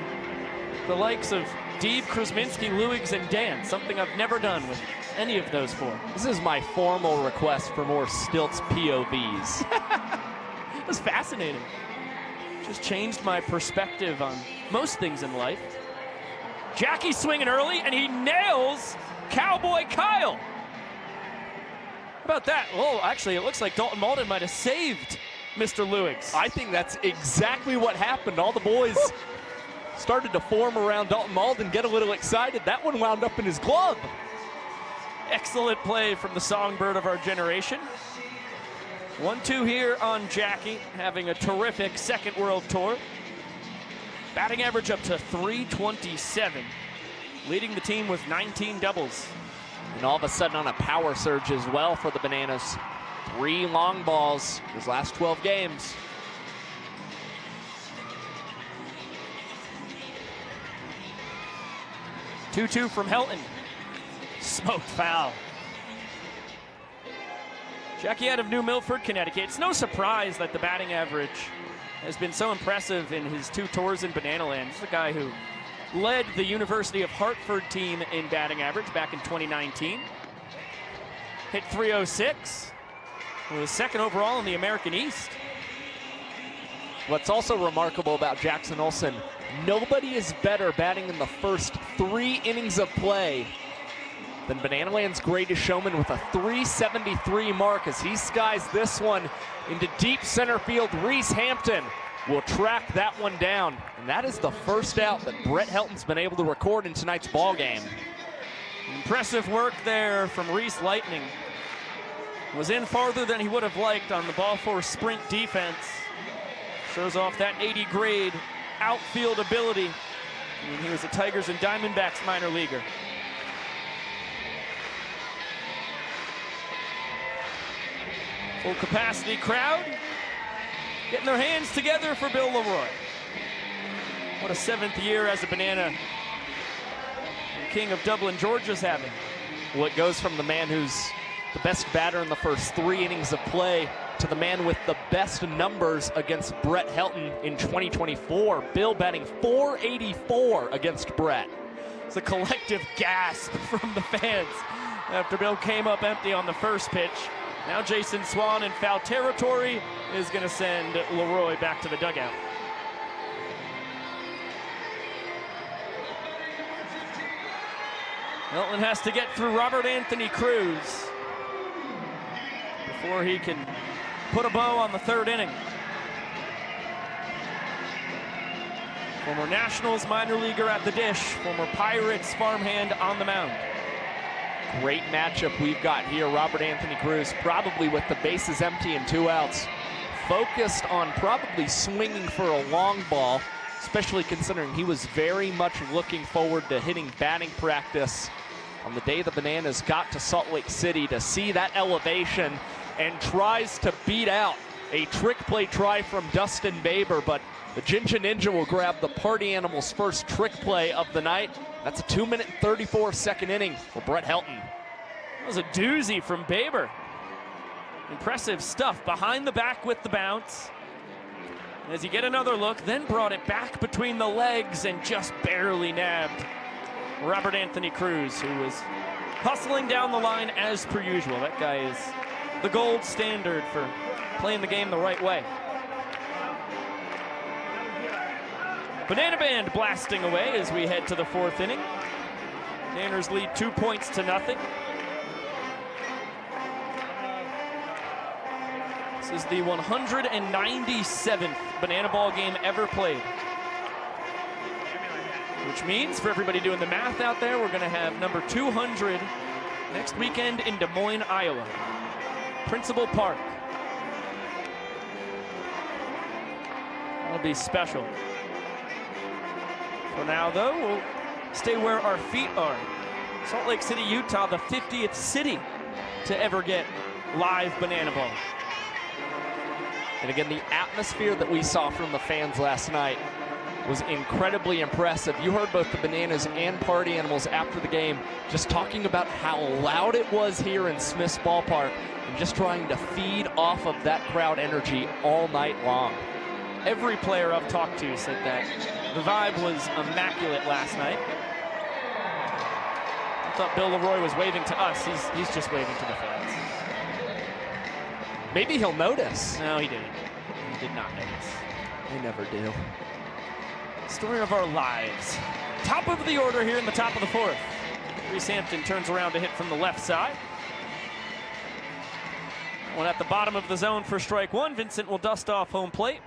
the likes of Deeb, Krusminski, Luigs, and Dan, something I've never done with any of those 4. This is my formal request for more Stilts POVs. It was fascinating. Just changed my perspective on most things in life. Jackie swinging early, and he nails Cowboy Kyle. How about that? Oh, actually, it looks like Dalton Malden might have saved Mr. Luigs. I think that's exactly what happened. All the boys started to form around Dalton Malden, get a little excited. That one wound up in his glove. Excellent play from the songbird of our generation. 1-2 here on Jackie, having a terrific second World Tour. Batting average up to .327, leading the team with 19 doubles. And all of a sudden on a power surge as well for the Bananas. 3 long balls his last 12 games. Two from Helton. Smoked foul. Jackie out of New Milford, Connecticut. It's no surprise that the batting average has been so impressive in his 2 tours in Bananaland. This is a guy who led the University of Hartford team in batting average back in 2019. Hit .306. Was second overall in the American East. What's also remarkable about Jackson Olsen, nobody is better batting in the first 3 innings of play than Bananaland's greatest showman with a .373 mark as he skies this one into deep center field. Reese Hampton will track that one down. And that is the first out that Brett Helton's been able to record in tonight's ball game. Impressive work there from Reese Lightning. Was in farther than he would have liked on the ball for sprint defense. Shows off that 80 grade outfield ability. And he was a Tigers and Diamondbacks minor leaguer. Full capacity crowd getting their hands together for Bill Leroy. What a 7th year as a Banana King of Dublin, Georgia's having. Well, it goes from the man who's the best batter in the first 3 innings of play to the man with the best numbers against Brett Helton in 2024. Bill batting .484 against Brett. It's a collective gasp from the fans after Bill came up empty on the first pitch. Now Jason Swan in foul territory is going to send Leroy back to the dugout. Helton has to get through Robert Anthony Cruz before he can put a bow on the 3rd inning. Former Nationals minor leaguer at the dish, former Pirates farmhand on the mound. Great matchup we've got here. Robert Anthony Cruz, probably with the bases empty and 2 outs, focused on probably swinging for a long ball, especially considering he was very much looking forward to hitting batting practice on the day the Bananas got to Salt Lake City to see that elevation, and tries to beat out a trick play try from Dustin Baber, but the Ginger Ninja will grab the Party Animals' first trick play of the night. That's a 2-minute 34-second inning for Brett Helton. That was a doozy from Baber. Impressive stuff. Behind the back with the bounce. As you get another look, then brought it back between the legs and just barely nabbed Robert Anthony Cruz, who was hustling down the line as per usual. That guy is the gold standard for playing the game the right way. Banana Band blasting away as we head to the 4th inning. Nanners lead 2 points to nothing. This is the 197th Banana Ball game ever played. Which means, for everybody doing the math out there, we're going to have number 200 next weekend in Des Moines, Iowa. Principal Park. That'll be special. For now, though, we'll stay where our feet are. Salt Lake City, Utah, the 50th city to ever get live Banana Ball. And again, the atmosphere that we saw from the fans last night was incredibly impressive. You heard both the Bananas and Party Animals after the game just talking about how loud it was here in Smith's Ballpark and just trying to feed off of that crowd energy all night long. Every player I've talked to said that the vibe was immaculate last night. I thought Bill Leroy was waving to us. He's just waving to the fans. Maybe he'll notice. No, he didn't. He did not notice. They never do. Story of our lives. Top of the order here in the top of the 4th. Reese Hampton turns around to hit from the left side. One at the bottom of the zone for strike 1. Vincent will dust off home plate.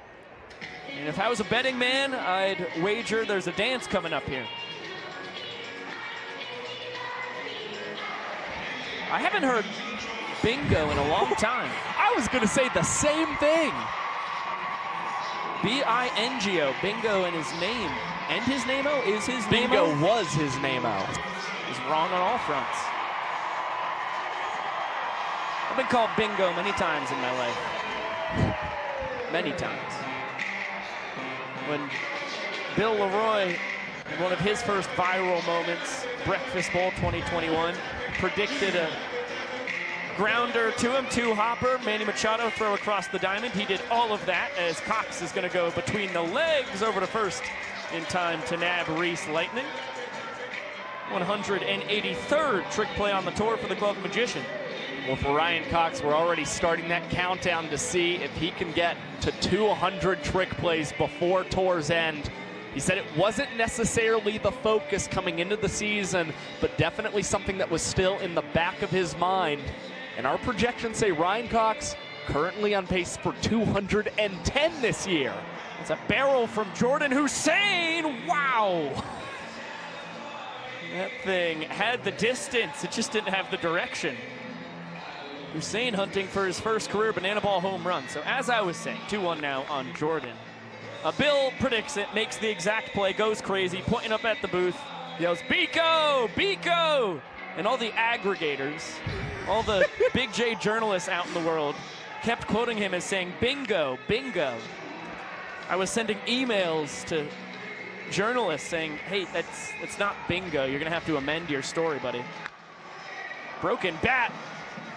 And if I was a betting man, I'd wager there's a dance coming up here. I haven't heard bingo in a long time. I was going to say the same thing. B-I-N-G-O, bingo in his name. And his name-o? Is his Bingo name-o? was his name-o. He's wrong on all fronts. I've been called bingo many times in my life. Many times. When Bill Leroy, in one of his first viral moments, Breakfast Bowl 2021, predicted a grounder to him, 2-hopper, Manny Machado throw across the diamond. He did all of that as Cox is going to go between the legs over to first in time to nab Reese Lightning. 183rd trick play on the tour for the Glove Magician. Well, for Ryan Cox, we're already starting that countdown to see if he can get to 200 trick plays before tour's end. He said it wasn't necessarily the focus coming into the season, but definitely something that was still in the back of his mind. And our projections say Ryan Cox currently on pace for 210 this year. It's a barrel from Jordan Hussein. Wow. That thing had the distance. It just didn't have the direction. Hussein hunting for his first career banana ball home run. So as I was saying, 2-1 now on Jordan. Bill predicts it, makes the exact play, goes crazy, pointing up at the booth, yells, Biko, Biko! And all the aggregators, all the Big J journalists out in the world kept quoting him as saying, bingo, bingo. I was sending emails to journalists saying, hey, that's not bingo. You're gonna have to amend your story, buddy. Broken bat.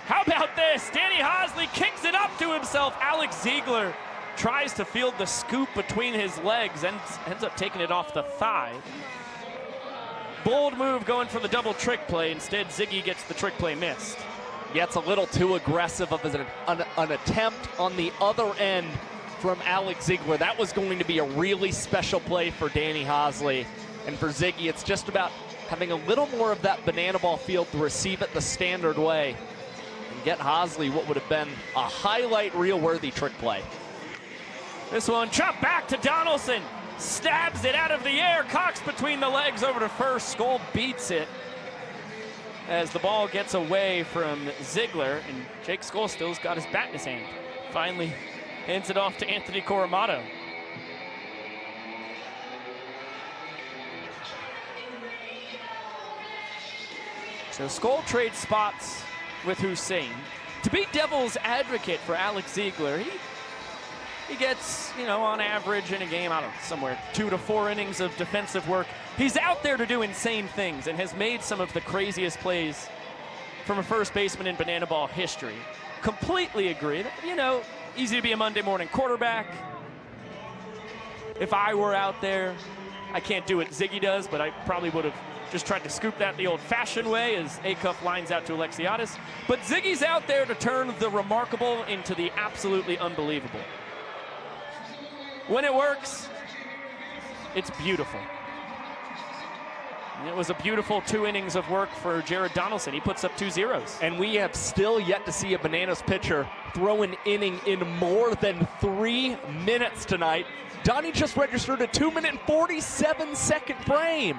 How about this? Danny Hosley kicks it up to himself. Alex Ziegler tries to field the scoop between his legs and ends up taking it off the thigh. Bold move going for the double trick play. Instead, Ziggy gets the trick play missed. Gets a little too aggressive of an attempt on the other end from Alex Ziegler. That was going to be a really special play for Danny Hosley. And for Ziggy, it's just about having a little more of that banana ball field to receive it the standard way and get Hosley what would have been a highlight reel-worthy trick play. This one chopped back to Donaldson. Stabs it out of the air. Cox between the legs over to first. Skoll beats it as the ball gets away from Ziegler, and Jake Skoll still's got his bat in his hand. Finally hands it off to Anthony Coromato. So Skoll trades spots with Hussein. To be devil's advocate for Alex Ziegler, he gets, you know, on average in a game, I don't know, somewhere 2 to 4 innings of defensive work. He's out there to do insane things and has made some of the craziest plays from a first baseman in banana ball history. Completely agree. You know, easy to be a Monday morning quarterback. If I were out there, I can't do what Ziggy does, but I probably would have just tried to scoop that the old-fashioned way as Acuff lines out to Alexiadis. But Ziggy's out there to turn the remarkable into the absolutely unbelievable. When it works, it's beautiful. And it was a beautiful 2 innings of work for Jared Donaldson. He puts up 2 zeros. And we have still yet to see a Bananas pitcher throw an inning in more than 3 minutes tonight. Donnie just registered a 2-minute and 47-second frame.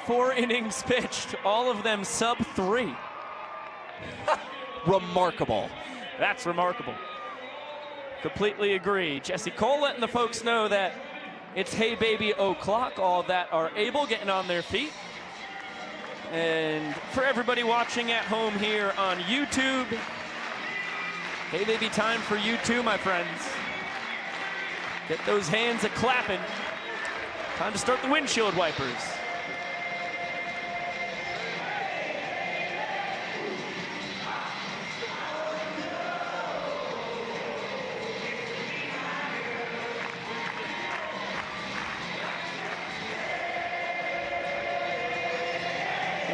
4 innings pitched, all of them sub 3. Remarkable. That's remarkable. Completely agree. Jesse Cole letting the folks know that it's Hey Baby O'Clock, all that are able, getting on their feet. And for everybody watching at home here on YouTube, Hey Baby time for you too, my friends. Get those hands a-clapping. Time to start the windshield wipers.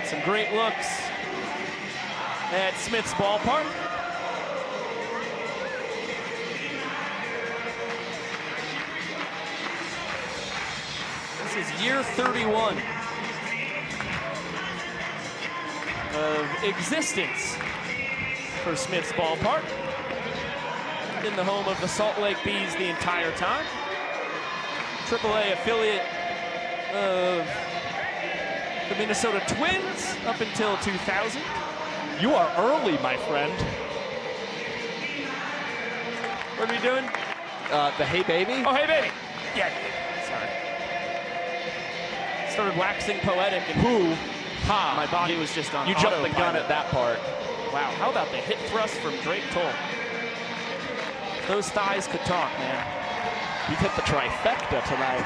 Some great looks at Smith's ballpark. This is year 31 of existence for Smith's ballpark. In the home of the Salt Lake Bees the entire time. AAA affiliate of the Minnesota Twins up until 2000. You are early, my friend. What are we doing? The Hey Baby? Oh, Hey Baby. Yeah, sorry. Started waxing poetic and my body was just on You jumped the autopilot. gun at that part. Wow, how about the hit thrust from Drake Toll? Those thighs could talk, man. You've hit the trifecta tonight.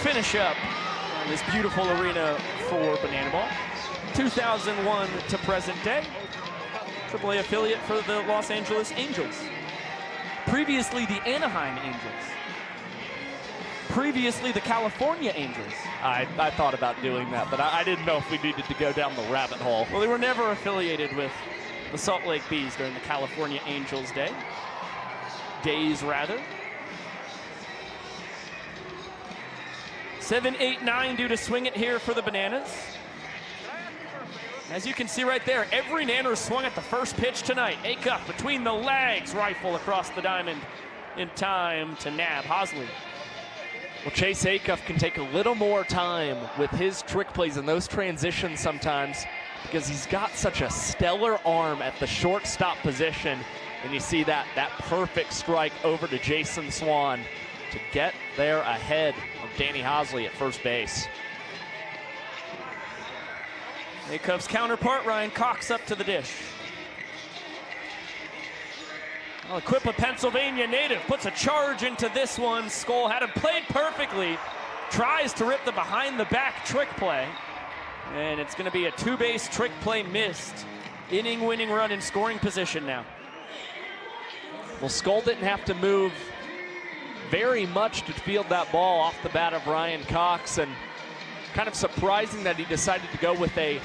Finish up on this beautiful arena for banana ball. 2001 to present day. AAA affiliate for the Los Angeles Angels. Previously the Anaheim Angels. Previously the California Angels. I thought about doing that, but I didn't know if we needed to go down the rabbit hole. Well, they were never affiliated with the Salt Lake Bees during the California Angels days rather. 7, 8, 9 due to swing it here for the Bananas. As you can see right there, every Nanner swung at the first pitch tonight. Acuff between the legs, rifle across the diamond in time to nab Hosley. Well, Chase Acuff can take a little more time with his trick plays and those transitions sometimes because he's got such a stellar arm at the shortstop position. And you see that perfect strike over to Jason Swan to get there ahead of Danny Hosley at first base. Acuff's counterpart, Ryan Cox, up to the dish. Well, Equippa, Pennsylvania native puts a charge into this one. Skoll had him played perfectly. Tries to rip the behind-the-back trick play. And it's going to be a two-base trick play missed. Inning-winning run in scoring position now. Well, Skoll didn't have to move very much to field that ball off the bat of Ryan Cox. And kind of surprising that he decided to go with a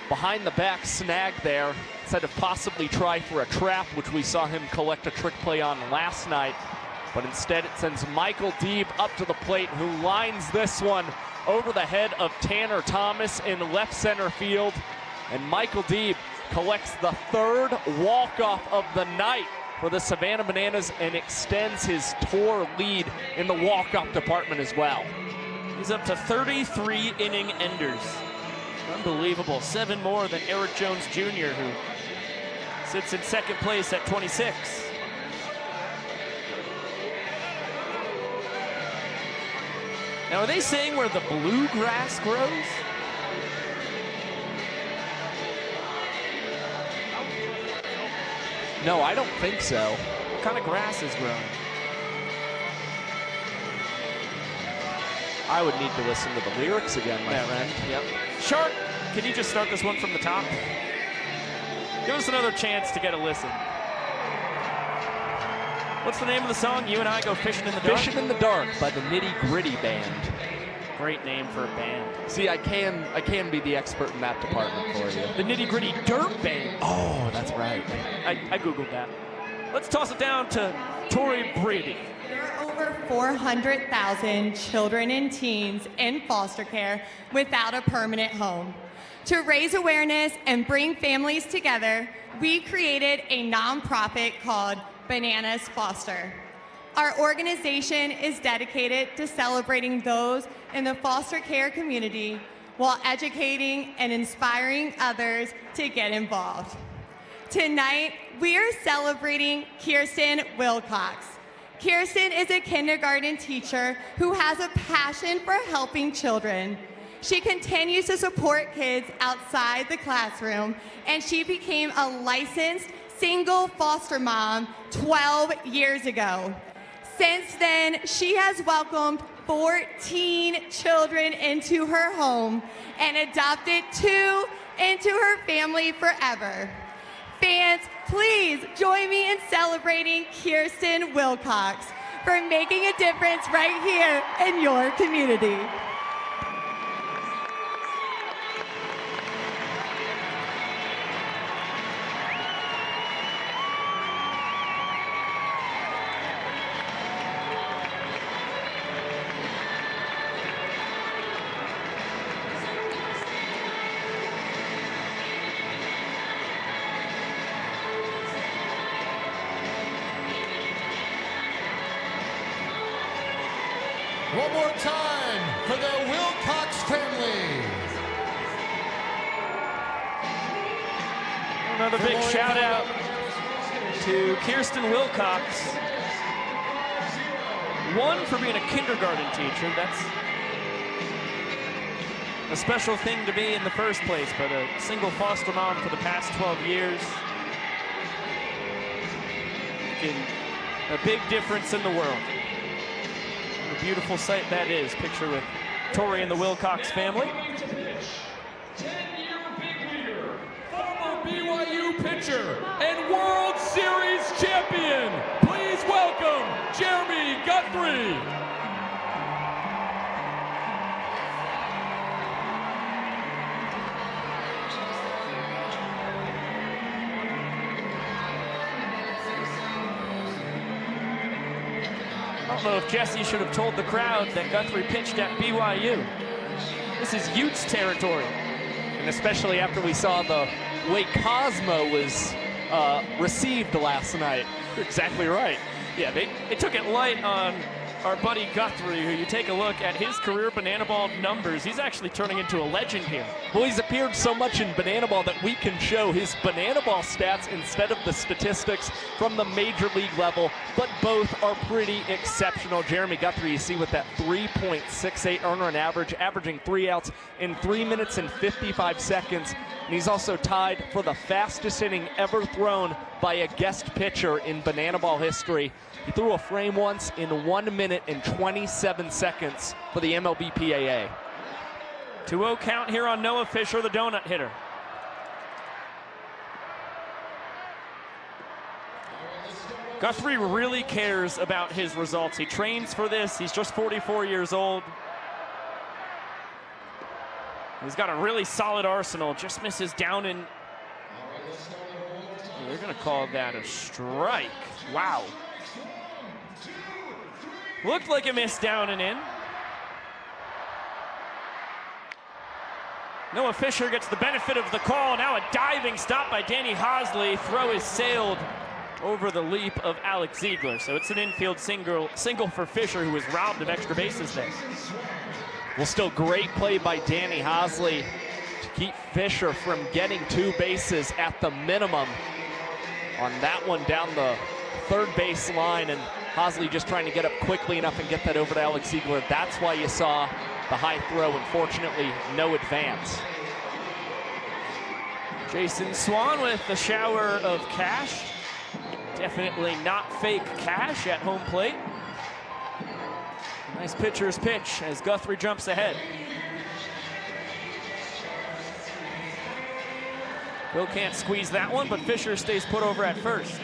behind-the-back snag there instead of possibly try for a trap, which we saw him collect a trick play on last night. But instead it sends Michael Deeb up to the plate, who lines this one over the head of Tanner Thomas in left center field. And Michael Deeb collects the third walk-off of the night for the Savannah Bananas and extends his tour lead in the walk-off department as well. He's up to 33 inning enders. Unbelievable. 7 more than Eric Jones Jr., who sits in second place at 26. Now, are they saying where the bluegrass grows? No, I don't think so. What kind of grass is growing? I would need to listen to the lyrics again, my friend. Yep. Shark, can you just start this one from the top? Give us another chance to get a listen. What's the name of the song? You and I Go Fishing in the Dark? Fishing in the Dark by the Nitty Gritty Band. Great name for a band. See, I can be the expert in that department for you. The Nitty Gritty Dirt Band. Oh, that's right. I Googled that. Let's toss it down to Tori Brady. There are over 400,000 children and teens in foster care without a permanent home. To raise awareness and bring families together, we created a nonprofit called Bananas Foster. Our organization is dedicated to celebrating those in the foster care community while educating and inspiring others to get involved. Tonight, we are celebrating Kirsten Wilcox. Kirsten is a kindergarten teacher who has a passion for helping children. She continues to support kids outside the classroom, and she became a licensed single foster mom 12 years ago. Since then, she has welcomed 14 children into her home and adopted 2 into her family forever. Fans, please join me in celebrating Kirsten Wilcox for making a difference right here in your community. One more time for the Wilcox family. Another big shout out to Kirsten Wilcox. 1 for being a kindergarten teacher. That's a special thing to be in the first place, but a single foster mom for the past 12 years. Making a big difference in the world. What a beautiful sight that is. Picture with Tori and the Wilcox family. 10-year big leaguer, former BYU pitcher, and World Series champion. Please welcome Jeremy Guthrie. I don't know if Jesse should have told the crowd that Guthrie pitched at BYU. This is Utes territory. And especially after we saw the way Cosmo was received last night. You're exactly right. Yeah, they took it light on our buddy Guthrie, who you take a look at his career banana ball numbers, he's actually turning into a legend here. Well, he's appeared so much in banana ball that we can show his banana ball stats instead of the statistics from the major league level, but both are pretty exceptional. Jeremy Guthrie, you see with that 3.68 earner on average, averaging 3 outs in 3 minutes and 55 seconds. And he's also tied for the fastest inning ever thrown by a guest pitcher in banana ball history. He threw a frame once in 1 minute and 27 seconds for the MLBPAA. 2-0 count here on Noah Fisher, the donut hitter. Guthrie really cares about his results. He trains for this. He's just 44 years old. He's got a really solid arsenal. Just misses down in. They're going to call that a strike. Wow. Looked like a miss down and in. Noah Fisher gets the benefit of the call. Now a diving stop by Danny Hosley. Throw is sailed over the leap of Alex Ziegler. So it's an infield single for Fisher, who was robbed of extra bases there. Well, still great play by Danny Hosley to keep Fisher from getting 2 bases at the minimum on that one down the third base line, and Hosley just trying to get up quickly enough and get that over to Alex Ziegler. That's why you saw the high throw. Unfortunately, no advance. Jason Swan with the shower of cash. Definitely not fake cash at home plate. Nice pitcher's pitch as Guthrie jumps ahead. Bill can't squeeze that one, but Fisher stays put over at first.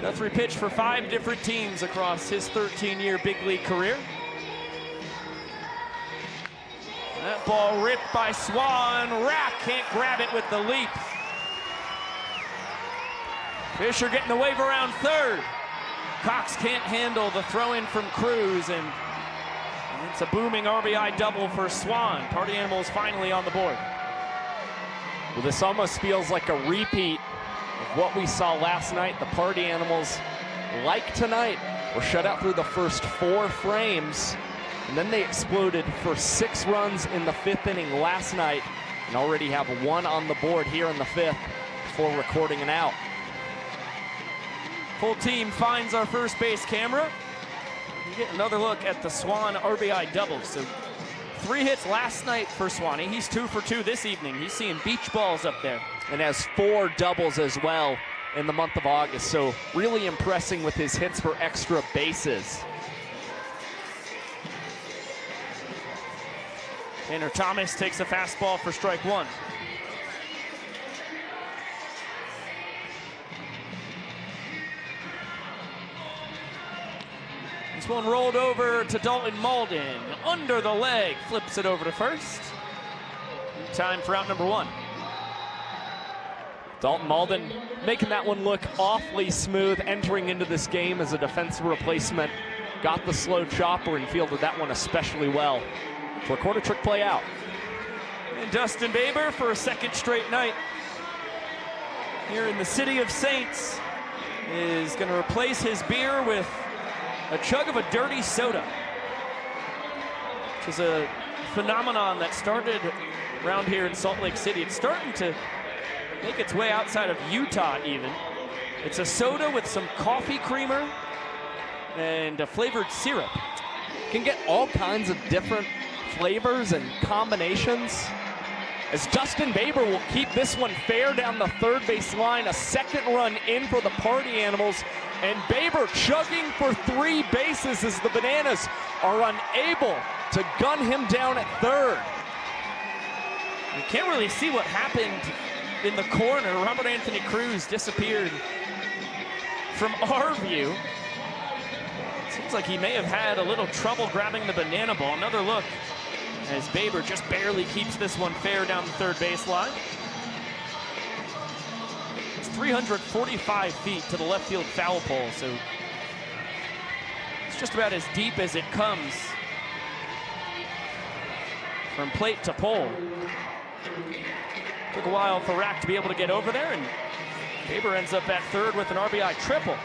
Guthrie pitched for 5 different teams across his 13-year big league career. That ball ripped by Swan. Rack can't grab it with the leap. Fisher getting the wave around third. Cox can't handle the throw-in from Cruz, and it's a booming RBI double for Swan. Party Animals finally on the board. Well, this almost feels like a repeat of what we saw last night. The Party Animals, like tonight, were shut out through the first 4 frames, and then they exploded for 6 runs in the 5th inning last night, and already have 1 on the board here in the 5th before recording an out. Full team finds our first base camera. You get another look at the Swan RBI doubles. So 3 hits last night for Swanee. He's 2 for 2 this evening. He's seeing beach balls up there. And has 4 doubles as well in the month of August. So really impressing with his hits for extra bases. Tanner Thomas takes a fastball for strike 1. This one rolled over to Dalton Malden. Under the leg, flips it over to first. Time for out number 1. Dalton Malden making that one look awfully smooth, entering into this game as a defensive replacement. Got the slow chopper and fielded that one especially well for a quarter trick play out. And Dustin Baber for a 2nd straight night here in the city of Saints is going to replace his beer with a chug of a dirty soda, which is a phenomenon that started around here in Salt Lake City. It's starting to make its way outside of Utah even. It's a soda with some coffee creamer and a flavored syrup. Can get all kinds of different flavors and combinations. As Dustin Baber will keep this one fair down the third base line. A 2nd run in for the Party Animals. And Baber chugging for 3 bases as the Bananas are unable to gun him down at third. You can't really see what happened in the corner. Robert Anthony Cruz disappeared from our view. Seems like he may have had a little trouble grabbing the banana ball. Another look as Baber just barely keeps this one fair down the third baseline. It's 345 feet to the left field foul pole, so it's just about as deep as it comes from plate to pole. Took a while for Rack to be able to get over there, and Baber ends up at third with an RBI triple.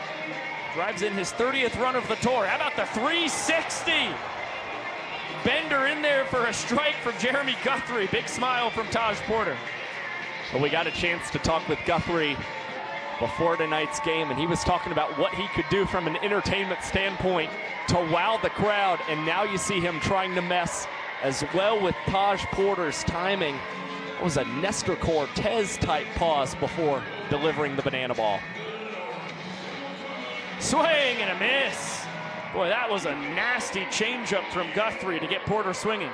drives in his 30th run of the tour. How about the 360? Bender in there for a strike from Jeremy Guthrie. Big smile from Taj Porter. Well, we got a chance to talk with Guthrie before tonight's game, and he was talking about what he could do from an entertainment standpoint to wow the crowd, and now you see him trying to mess as well with Taj Porter's timing. It was a Nestor Cortez type pause before delivering the banana ball. Swing and a miss. Boy, that was a nasty changeup from Guthrie to get Porter swinging.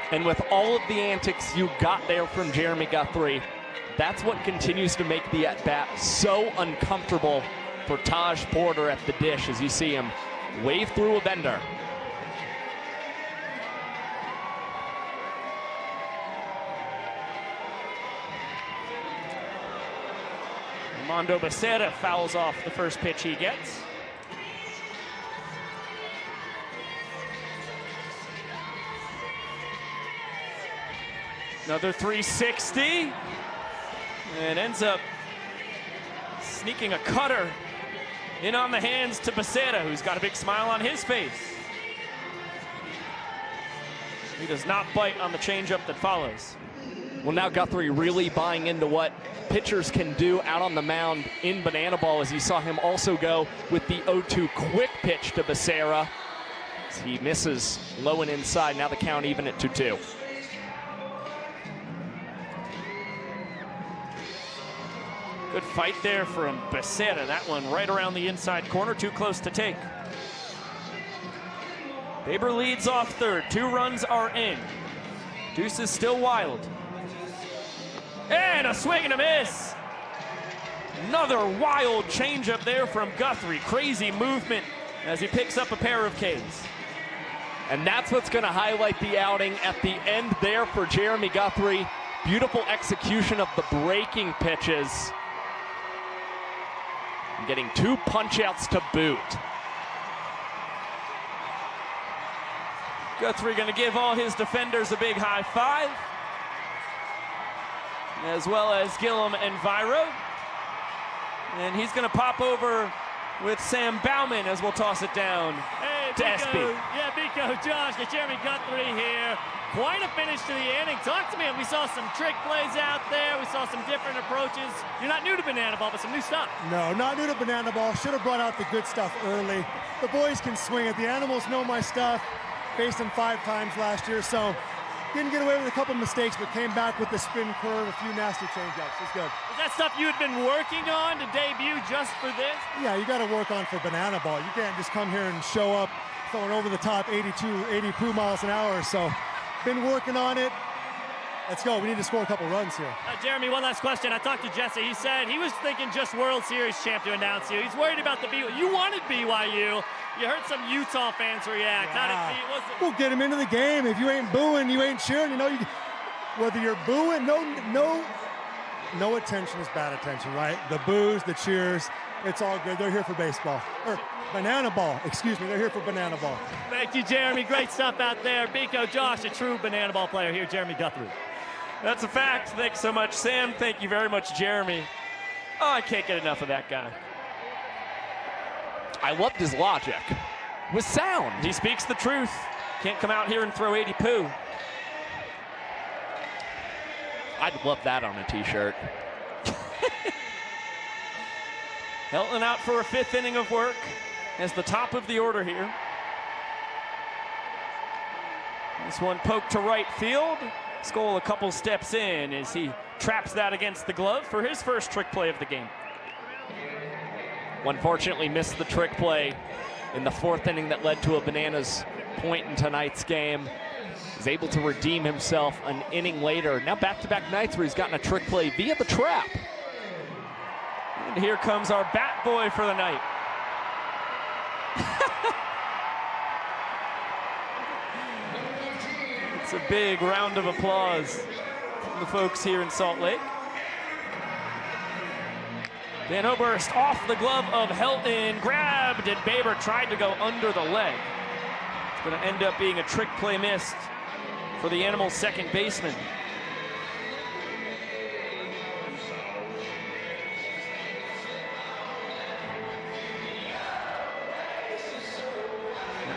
And with all of the antics you got there from Jeremy Guthrie, that's what continues to make the at-bat so uncomfortable for Taj Porter at the dish, as you see him wave through a bender. Armando Becerra fouls off the first pitch he gets. Another 360, and ends up sneaking a cutter in on the hands to Becerra, who's got a big smile on his face. He does not bite on the changeup that follows. Well, now Guthrie really buying into what pitchers can do out on the mound in banana ball, as you saw him also go with the 0-2 quick pitch to Becerra. He misses low and inside. Now the count even at 2-2. Good fight there from Becerra. That one right around the inside corner, too close to take. Baber leads off third. 2 runs are in. Deuce is still wild. And a swing and a miss. Another wild changeup there from Guthrie. Crazy movement as he picks up a pair of Ks. And that's what's going to highlight the outing at the end there for Jeremy Guthrie. Beautiful execution of the breaking pitches. Getting 2 punch-outs to boot. Guthrie going to give all his defenders a big high five, as well as Gillum and Viro. And he's going to pop over with Sam Bauman as we'll toss it down to SB. Yeah, Biko, Josh, get Jeremy Guthrie here. Quite a finish to the inning. Talk to me. We saw some trick plays out there. We saw some different approaches. You're not new to banana ball, but some new stuff. No, not new to banana ball. Should have brought out the good stuff early. The boys can swing it. The animals know my stuff. Faced them 5 times last year, so didn't get away with a couple mistakes, but came back with the spin curve, a few nasty changeups. It's good. Is that stuff you had been working on to debut just for this? Yeah, you got to work on for banana ball. You can't just come here and show up throwing over the top 82 miles an hour. So been working on it. Let's go. We need to score a couple runs here. Jeremy, one last question. I talked to Jesse. He said he was thinking just World Series champ to announce you. He's worried about the BYU. You wanted BYU. You heard some Utah fans react. Yeah. We'll get him into the game. If you ain't booing, you ain't cheering. You know, whether you're booing, no attention is bad attention, right? The boos, the cheers, it's all good. They're here for baseball. Or banana ball, excuse me. They're here for banana ball. Thank you, Jeremy. Great stuff out there. Biko, Josh, a true banana ball player here, Jeremy Guthrie. That's a fact. Thanks so much, Sam. Thank you very much, Jeremy. Oh, I can't get enough of that guy. I loved his logic. With sound. He speaks the truth. Can't come out here and throw 80 poo. I'd love that on a t-shirt. Helton out for a 5th inning of work as the top of the order here. This one poked to right field. Skoll a couple steps in as he traps that against the glove for his first trick play of the game. Unfortunately missed the trick play in the 4th inning that led to a bananas point in tonight's game. He's able to redeem himself an inning later. Now back-to-back nights where he's gotten a trick play via the trap. And here comes our bat boy for the night. It's a big round of applause from the folks here in Salt Lake. Dan Oberst off the glove of Helton, grabbed, and Baber tried to go under the leg. It's going to end up being a trick play missed for the Animals' second baseman.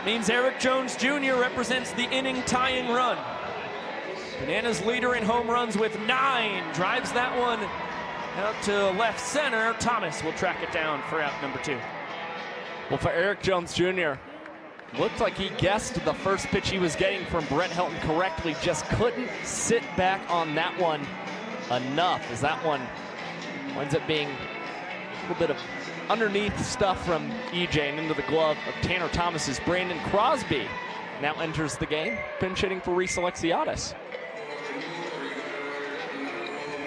Means Eric Jones Jr. represents the inning tying run. Bananas leader in home runs with 9. Drives that one out to left center. Thomas will track it down for out number 2. Well, for Eric Jones Jr., looked like he guessed the first pitch he was getting from Brett Helton correctly. Just couldn't sit back on that one enough, as that one winds up being a little bit of underneath stuff from EJ and into the glove of Tanner Thomas's Brandon Crosby now enters the game, pinch hitting for Reese Alexiadis.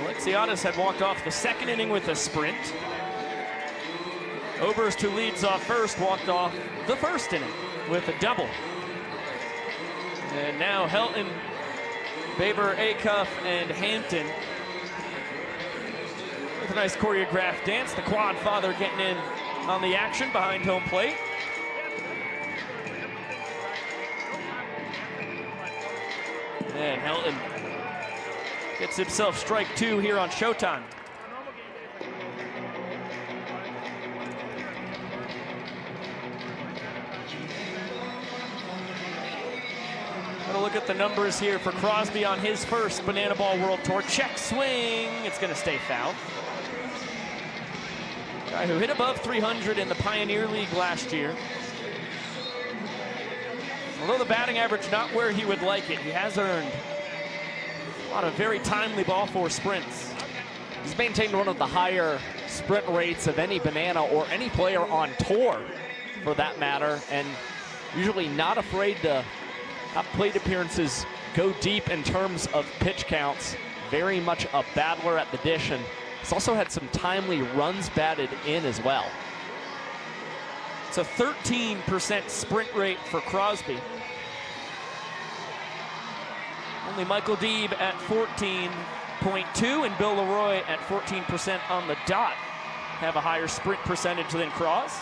Alexiadis had walked off the second inning with a sprint. Oberst, who leads off first, walked off the first inning with a double. And now Helton, Baber, Acuff, and Hampton with a nice choreographed dance. The quad father getting in on the action behind home plate. And Helton gets himself strike 2 here on Showtime. Got to look at the numbers here for Crosby on his first Banana Ball World Tour. Check swing, it's going to stay foul. Guy who hit above 300 in the Pioneer League last year. Although the batting average not where he would like it, he has earned a lot of very timely ball four sprints. He's maintained one of the higher sprint rates of any Banana or any player on tour, for that matter, and usually not afraid to have plate appearances go deep in terms of pitch counts. Very much a battler at the dish, and he's also had some timely runs batted in as well. It's a 13% sprint rate for Crosby. Only Michael Deeb at 14.2 and Bill Leroy at 14% on the dot have a higher sprint percentage than Cross.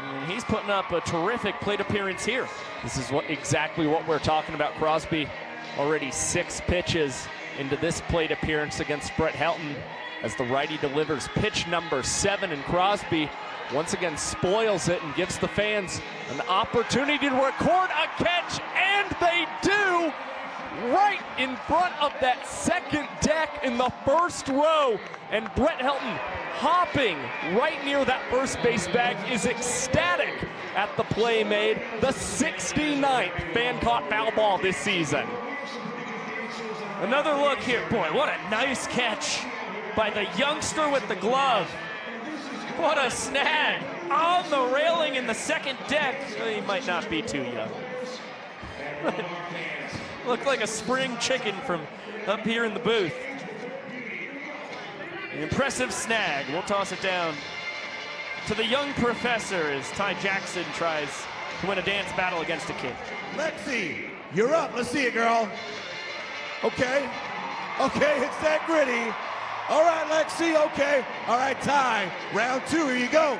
And he's putting up a terrific plate appearance here. This is exactly what we're talking about. Crosby already 6 pitches into this plate appearance against Brett Helton as the righty delivers pitch number 7, and Crosby once again spoils it and gives the fans an opportunity to record a catch, and they do, right in front of that second deck in the first row. And Brett Helton, hopping right near that first base bag, is ecstatic at the play made. The 69th fan-caught foul ball this season. Another look here. Boy, what a nice catch by the youngster with the glove. What a snag on the railing in the second deck. Well, he might not be too young. Looked like a spring chicken from up here in the booth. An impressive snag. We'll toss it down to the young professor as Ty Jackson tries to win a dance battle against a kid. Lexi, you're up. Let's see it, girl. Okay. Okay, it's that gritty. All right, Lexi, okay. All right, Ty, round 2, here you go.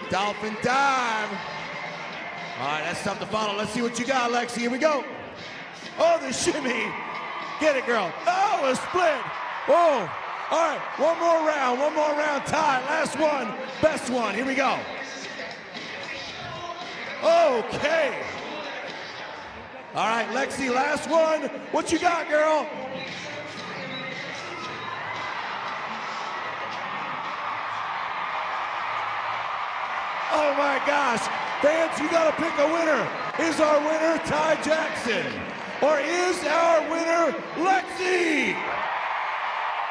Dolphin dive. All right, that's tough to follow. Let's see what you got, Lexi. Here we go. Oh, the shimmy. Get it, girl. Oh, a split. Oh, all right, one more round, Ty, last one, best one. Here we go. Okay. All right, Lexi, last one. What you got, girl? Oh my gosh. Fans, you gotta pick a winner. Is our winner Ty Jackson? Or is our winner Lexi?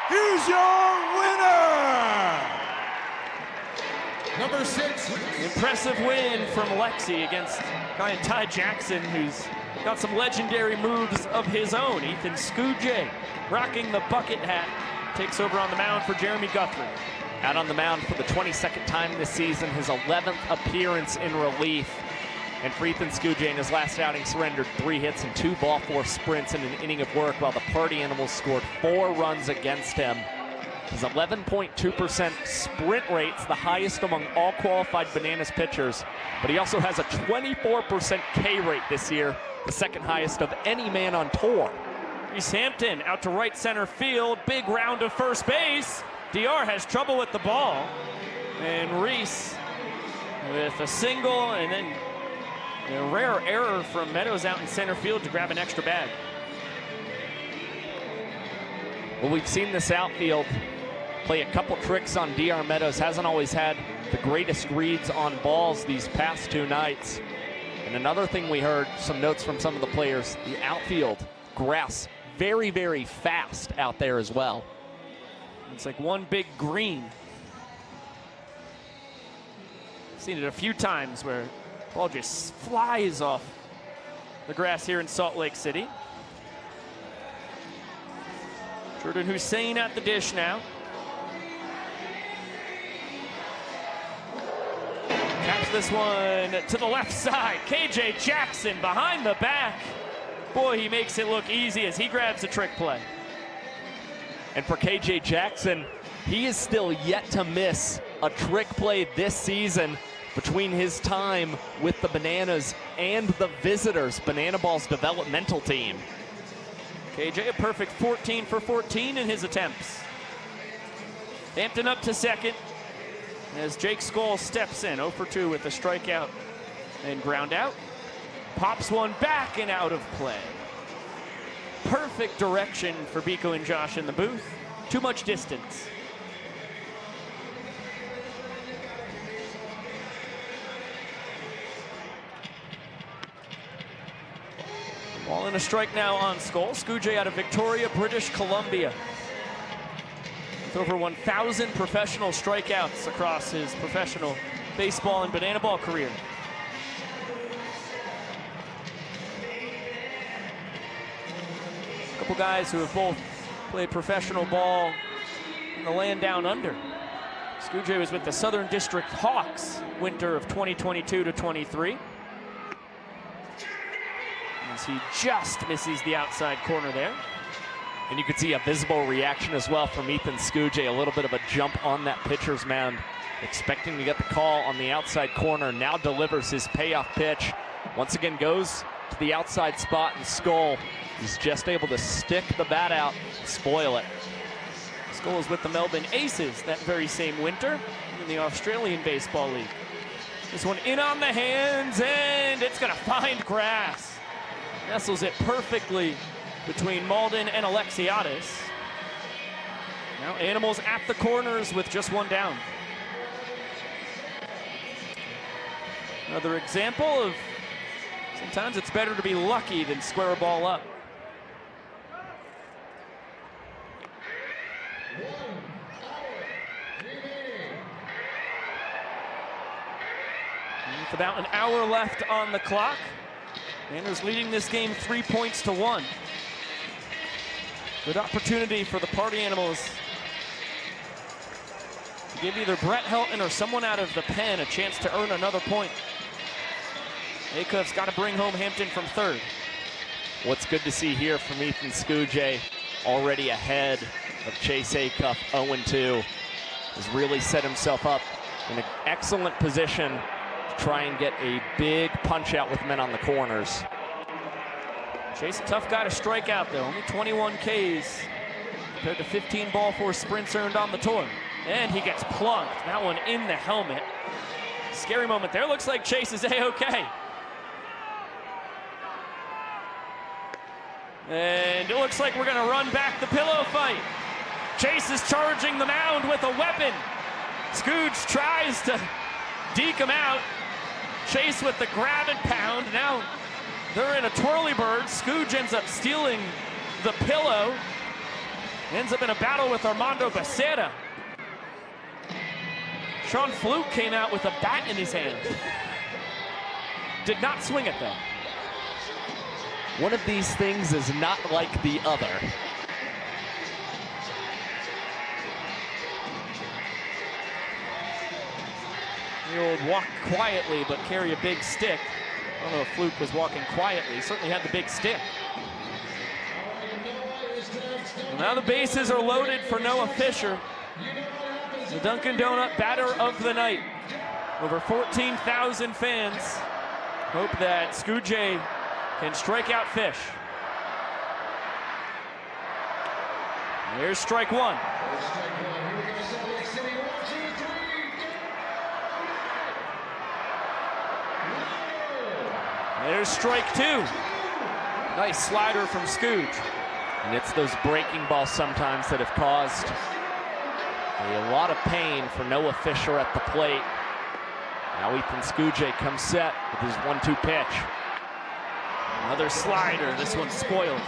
Here's your winner! Number 6. Impressive win from Lexi against guy Ty Jackson, who's got some legendary moves of his own. Ethan Scujay, rocking the bucket hat, takes over on the mound for Jeremy Guthrie. Out on the mound for the 22nd time this season, his 11th appearance in relief. And for Ethan Scujay in his last outing surrendered 3 hits and 2 ball four sprints in an inning of work, while the Party Animals scored 4 runs against him. His 11.2% sprint rate's the highest among all qualified Bananas pitchers, but he also has a 24% K rate this year, the second highest of any man on tour. Reese Hampton out to right center field. Big round of first base. DR has trouble with the ball. And Reese with a single, and then a rare error from Meadows out in center field to grab an extra bag. Well, we've seen this outfield play a couple tricks on DR Meadows. Hasn't always had the greatest reads on balls these past 2 nights. And another thing we heard, some notes from some of the players, the outfield grass very, very fast out there as well. It's like one big green. Seen it a few times where the ball just flies off the grass here in Salt Lake City. Jordan Hussein at the dish now. Taps this one to the left side. KJ Jackson behind the back. Boy, he makes it look easy as he grabs a trick play. And for KJ Jackson, he is still yet to miss a trick play this season between his time with the Bananas and the Visitors, Banana Ball's developmental team. KJ a perfect 14 for 14 in his attempts. Hampton up to second as Jake Skoll steps in, 0 for 2 with a strikeout and ground out. Pops one back and out of play. Perfect direction for Biko and Josh in the booth. Too much distance. Ball and a strike now on Skoll. Skujay out of Victoria, British Columbia. With over 1,000 professional strikeouts across his professional baseball and banana ball career. A couple guys who have both played professional ball in the land down under. Skujay was with the Southern District Hawks winter of 2022 to 23. As he just misses the outside corner there. And you could see a visible reaction as well from Ethan Skujay, a little bit of a jump on that pitcher's mound, expecting to get the call on the outside corner. Now delivers his payoff pitch. Once again goes to the outside spot, and Skoll is just able to stick the bat out, spoil it. Skoll is with the Melbourne Aces that very same winter in the Australian Baseball League. This one in on the hands, and it's gonna find grass. Nestles it perfectly between Malden and Alexiadis. Now Animals at the corners with just one down. Another example of sometimes it's better to be lucky than square a ball up. With about an hour left on the clock, Manners leading this game 3 points to 1. Good opportunity for the Party Animals to give either Brett Helton or someone out of the pen a chance to earn another point. Acuff's got to bring home Hampton from third. What's good to see here from Ethan Skujay, already ahead of Chase Acuff, 0-2, has really set himself up in an excellent position to try and get a big punch out with men on the corners. Chase, a tough guy to strike out though, only 21 Ks compared to 15 ball four sprints earned on the tour. And he gets plunked, that one in the helmet. Scary moment there, looks like Chase is A-okay. And it looks like we're gonna run back the pillow fight. Chase is charging the mound with a weapon. Scooge tries to deke him out. Chase with the grab and pound. Now they're in a twirly bird. Scooge ends up stealing the pillow. Ends up in a battle with Armando Becerra. Sean Fluke came out with a bat in his hand. Did not swing it though. One of these things is not like the other. The old walk quietly but carry a big stick. I don't know if Fluke was walking quietly. He certainly had the big stick. And now the bases are loaded for Noah Fisher, the Dunkin' Donut batter of the night. Over 14,000 fans hope that Skujay can strike out Fish. Here's strike one. There's strike 2. Nice slider from Scooge. And it's those breaking balls sometimes that have caused a lot of pain for Noah Fisher at the plate. Now Ethan Scooge comes set with his 1-2 pitch. Another slider, this one's spoiled.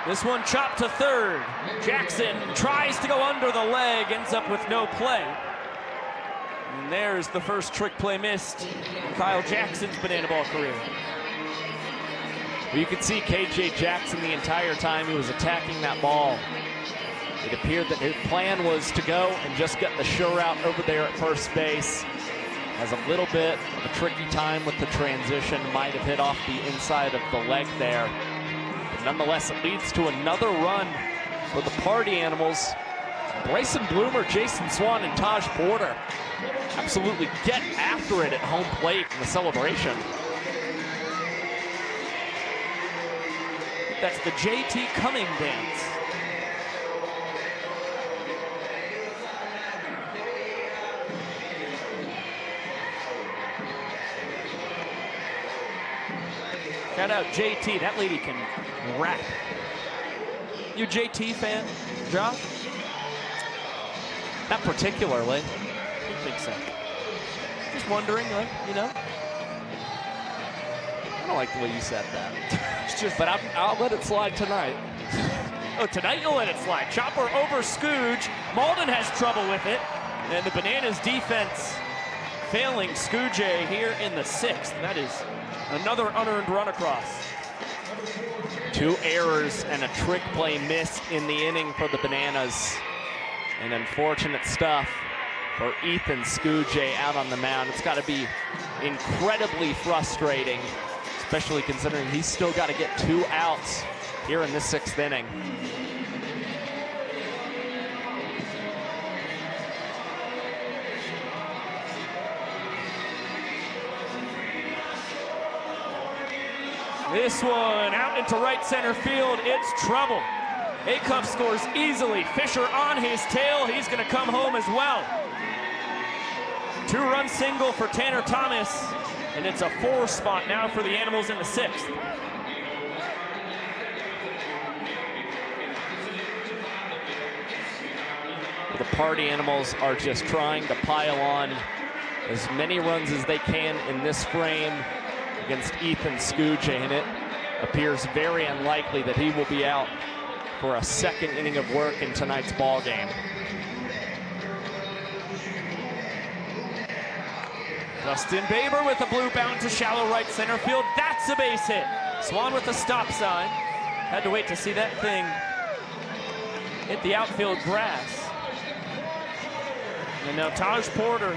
This one chopped to third. Jackson tries to go under the leg, ends up with no play. And there's the first trick play missed in Kyle Jackson's banana ball career. Well, you could see KJ Jackson the entire time he was attacking that ball. It appeared that his plan was to go and just get the sure out over there at first base. Has a little bit of a tricky time with the transition, might have hit off the inside of the leg there. But nonetheless, it leads to another run for the Party Animals. Bryson Bloomer, Jason Swan, and Taj Porter absolutely get after it at home plate in the celebration. That's the JT Cumming dance. Shout out JT, that lady can rap. You a JT fan, Josh? Not particularly. I don't think so. Just wondering, you know? I don't like the way you said that. But I'll let it slide tonight. Oh, tonight you'll let it slide. Chopper over Scooge. Malden has trouble with it. And the Bananas defense failing Scooge here in the 6th. That is another unearned run across. 2 errors and a trick play missed in the inning for the Bananas. And unfortunate stuff for Ethan Scooge out on the mound. It's got to be incredibly frustrating, especially considering he's still got to get 2 outs here in this 6th inning. This one out into right center field. It's trouble. Acuff scores easily. Fisher on his tail. He's going to come home as well. 2-run single for Tanner Thomas. And it's a 4 spot now for the Animals in the 6th. The Party Animals are just trying to pile on as many runs as they can in this frame against Ethan Scooge, and it appears very unlikely that he will be out for a 2nd inning of work in tonight's ball game. Dustin Baber with a blue bound to shallow right center field. That's a base hit. Swan with a stop sign. Had to wait to see that thing hit the outfield grass. And now Taj Porter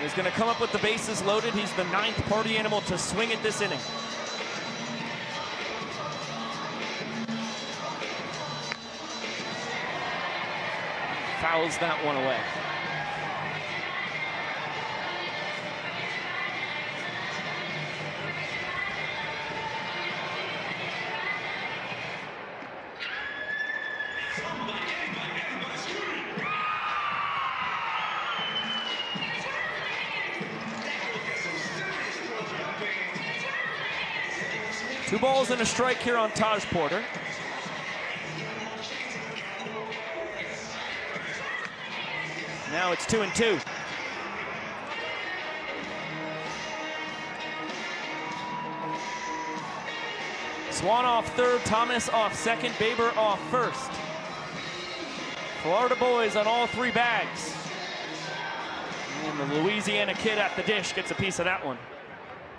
is going to come up with the bases loaded. He's the 9th Party Animal to swing at this inning. Fouls that one away. Two balls and a strike here on Taj Porter. Now it's 2-2. Swan off third, Thomas off second, Baber off first. Florida boys on all 3 bags. And the Louisiana kid at the dish gets a piece of that one.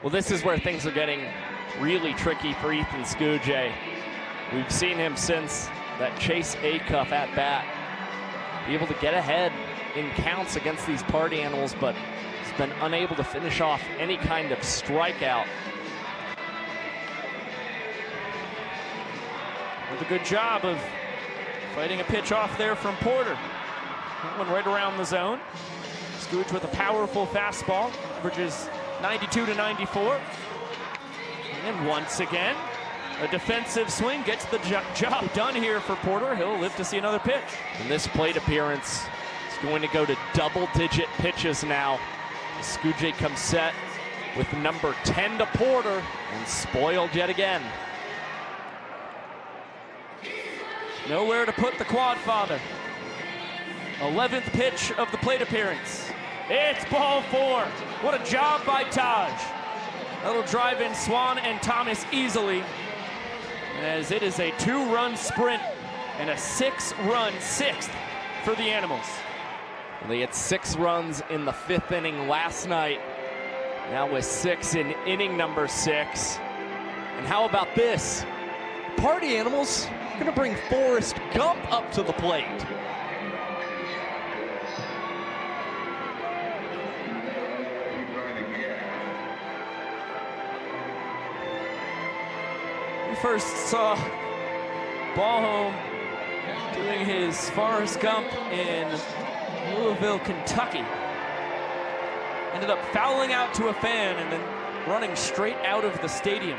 Well, this is where things are getting really tricky for Ethan Scooge. We've seen him since that Chase Acuff at bat be able to get ahead in counts against these Party Animals, but he's been unable to finish off any kind of strikeout. With a good job of fighting a pitch off there from Porter. That one right around the zone. Scooge with a powerful fastball, averages 92 to 94. And once again, A defensive swing gets the job done here for Porter. He'll live to see another pitch. And this plate appearance is going to go to double-digit pitches now. Skujay comes set with number 10 to Porter and spoiled yet again. Nowhere to put the quad father. 11th pitch of the plate appearance. It's ball 4. What a job by Taj. That'll drive in Swan and Thomas easily, as it is a 2-run sprint and a 6-run 6th for the Animals. They had 6 runs in the 5th inning last night. Now with 6 in inning number 6. And how about this? Party Animals are going to bring Forrest Gump up to the plate. We first saw Ballhome doing his Forrest Gump in Louisville, Kentucky. Ended up fouling out to a fan and then running straight out of the stadium.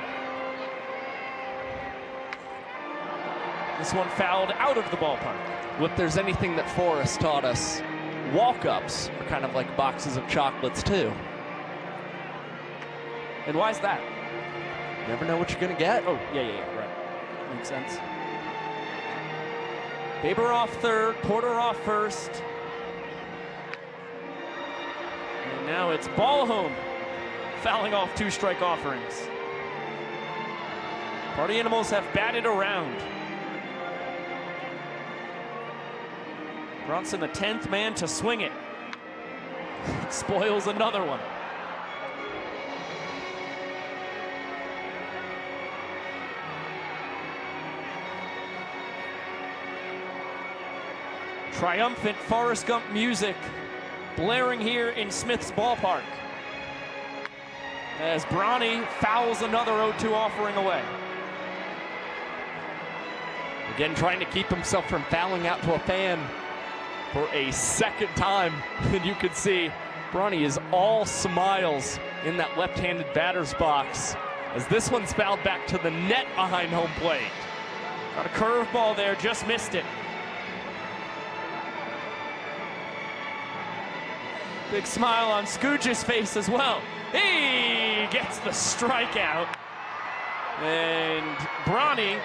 This one fouled out of the ballpark. Well, if there's anything that Forrest taught us, walk-ups are kind of like boxes of chocolates too. And why is that? You never know what you're gonna get. Oh, yeah, right. Makes sense. Baber off third, Porter off first. And now it's Ballhome fouling off 2 strike offerings. Party Animals have batted around. Bronson, the 10th man to swing it. Spoils another one. Triumphant Forrest Gump music blaring here in Smith's ballpark as Bronny fouls another 0-2 offering away. Again, trying to keep himself from fouling out to a fan for a second time. And you can see Bronny is all smiles in that left-handed batter's box as this one's fouled back to the net behind home plate. Got a curveball there, just missed it. Big smile on Scooch's face as well. He gets the strikeout. And Bronny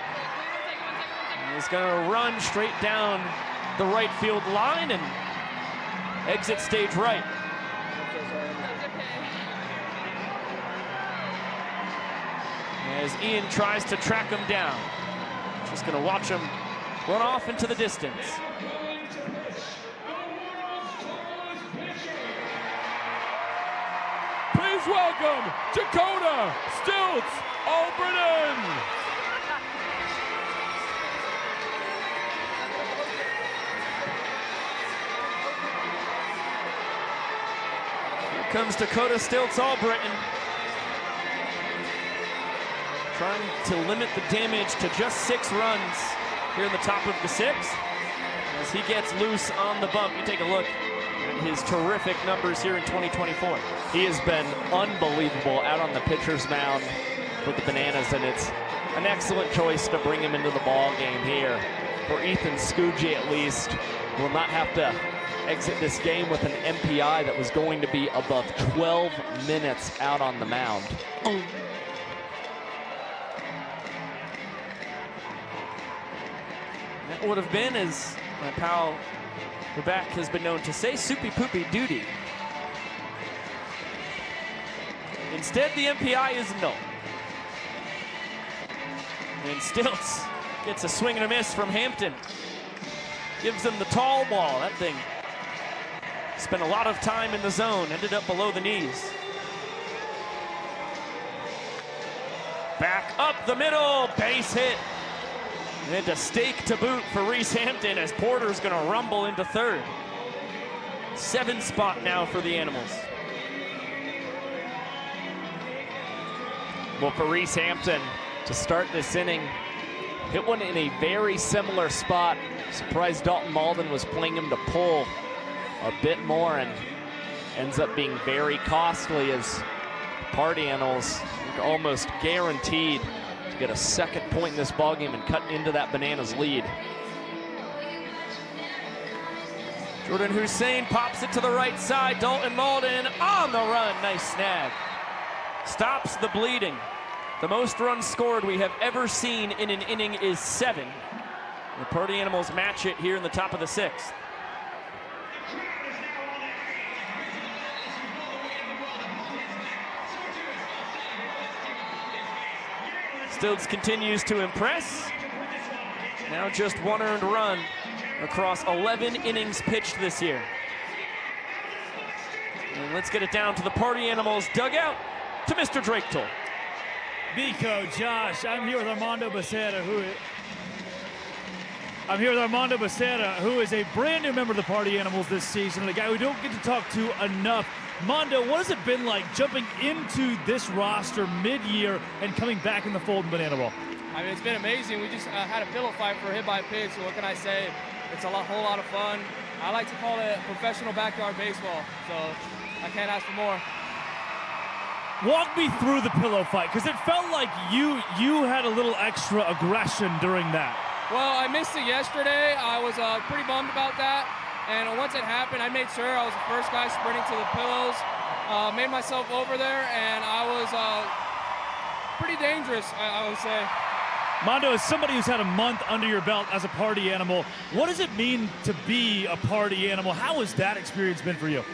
is gonna run straight down the right field line and exit stage right. As Ian tries to track him down. Just gonna watch him run off into the distance. Please welcome Dakota Stilts, Albritton. Here comes Dakota Stilts, Albritton. Trying to limit the damage to just 6 runs here in the top of the 6th. As he gets loose on the bump, you take a look at his terrific numbers here in 2024. He has been unbelievable out on the pitcher's mound with the Bananas, and it's an excellent choice to bring him into the ball game here. For Ethan Scujay, at least, will not have to exit this game with an MPI that was going to be above 12 minutes out on the mound. That would have been, as my pal Rebecca has been known to say, soupy poopy duty. Instead, the MPI is null. And Stilts gets a swing and a miss from Hampton. Gives him the tall ball. That thing spent a lot of time in the zone, ended up below the knees. Back up the middle, base hit. And a stake to boot for Reese Hampton as Porter's gonna rumble into third. 7th spot now for the Animals. Well, for Reese Hampton to start this inning, hit one in a very similar spot. Surprised Dalton Malden was playing him to pull a bit more, and ends up being very costly as Party Animals almost guaranteed to to get a second point in this ballgame and cut into that Bananas lead. Jordan Hussein pops it to the right side. Dalton Malden on the run. Nice snag. Stops the bleeding. The most runs scored we have ever seen in an inning is 7. The Party Animals match it here in the top of the 6th. Stilts continues to impress. Now just 1 earned run across 11 innings pitched this year. And let's get it down to the Party Animals dugout to Mr. Draketoll. Nico, Josh, I'm here with Armando Becerra, who is a brand new member of the Party Animals this season, and a guy we don't get to talk to enough. Mondo, what has it been like jumping into this roster mid-year and coming back in the fold in Banana Ball? I mean, it's been amazing. We just had a pillow fight for a hit by pitch, so what can I say? It's a whole lot of fun. I like to call it professional backyard baseball, so I can't ask for more. Walk me through the pillow fight, because it felt like you had a little extra aggression during that. Well, I missed it yesterday. I was pretty bummed about that. And once it happened, I made sure I was the first guy sprinting to the pillows. Made myself over there, and I was pretty dangerous, I would say. Mondo, as somebody who's had a month under your belt as a Party Animal, what does it mean to be a Party Animal? How has that experience been for you?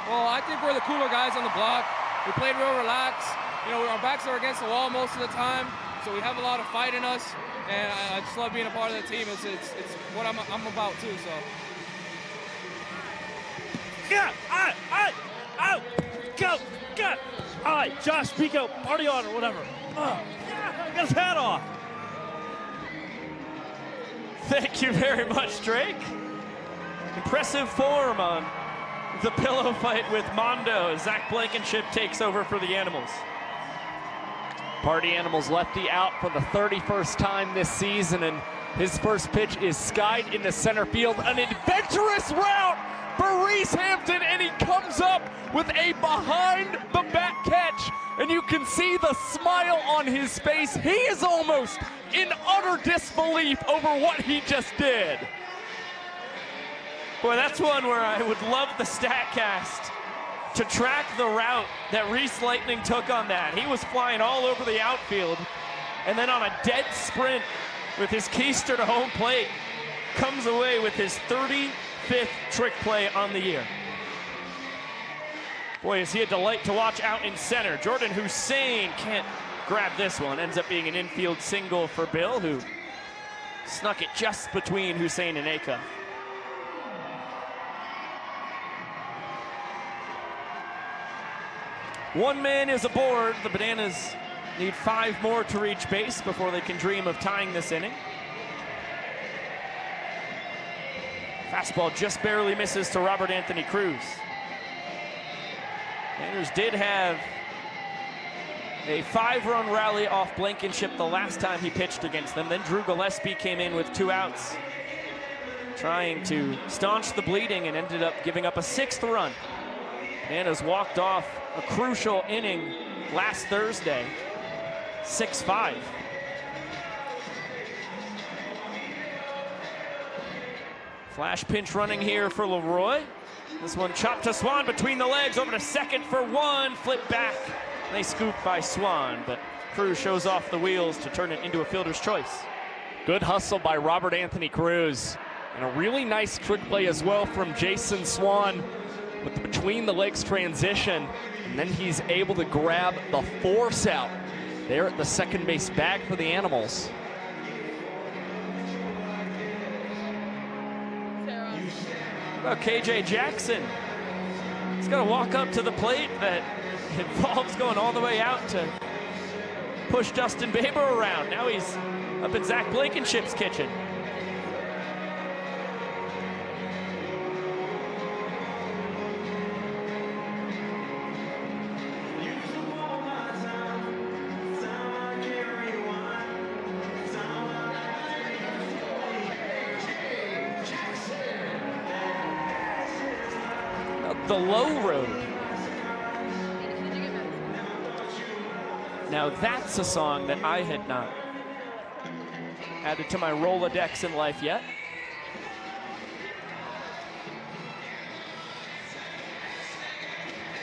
Well, I think we're the cooler guys on the block. We played real relaxed. You know, our backs are against the wall most of the time, so we have a lot of fight in us, and I just love being a part of the team. It's what I'm about too. So. Yeah, go. All right, Josh, Pico, party on or whatever. Got his hat off. Thank you very much, Drake. Impressive form on the pillow fight with Mondo. Zach Blankenship takes over for the Animals. Party Animals lefty out for the 31st time this season, and his first pitch is skied into center field. An adventurous route for Reese Hampton, and he comes up with a behind-the-bat catch, and you can see the smile on his face. He is almost in utter disbelief over what he just did. Boy, that's one where I would love the StatCast to track the route that Reese Lightning took on that. He was flying all over the outfield, and then on a dead sprint with his keister to home plate, comes away with his 35th trick play on the year. Boy, is he a delight to watch out in center. Jordan Hussein can't grab this one. Ends up being an infield single for Bill, who snuck it just between Hussein and Acuff. One man is aboard. The Bananas need 5 more to reach base before they can dream of tying this inning. Fastball just barely misses to Robert Anthony Cruz. Banners did have a 5-run rally off Blankenship the last time he pitched against them. Then Drew Gillespie came in with 2 outs, trying to staunch the bleeding, and ended up giving up a 6th run. Bananas walked off a crucial inning last Thursday, 6-5. Flash pinch running here for Leroy. This one chopped to Swan between the legs, over to second for 1, flip back. They scoop by Swan, but Cruz shows off the wheels to turn it into a fielder's choice. Good hustle by Robert Anthony Cruz, and a really nice trick play as well from Jason Swan with the between the legs transition, and then he's able to grab the force out there at the second base bag for the Animals. About KJ Jackson. He's got to walk up to the plate that involves going all the way out to push Dustin Baber around. Now he's up in Zach Blankenship's kitchen. The low road. Now that's a song that I had not added to my Rolodex in life yet.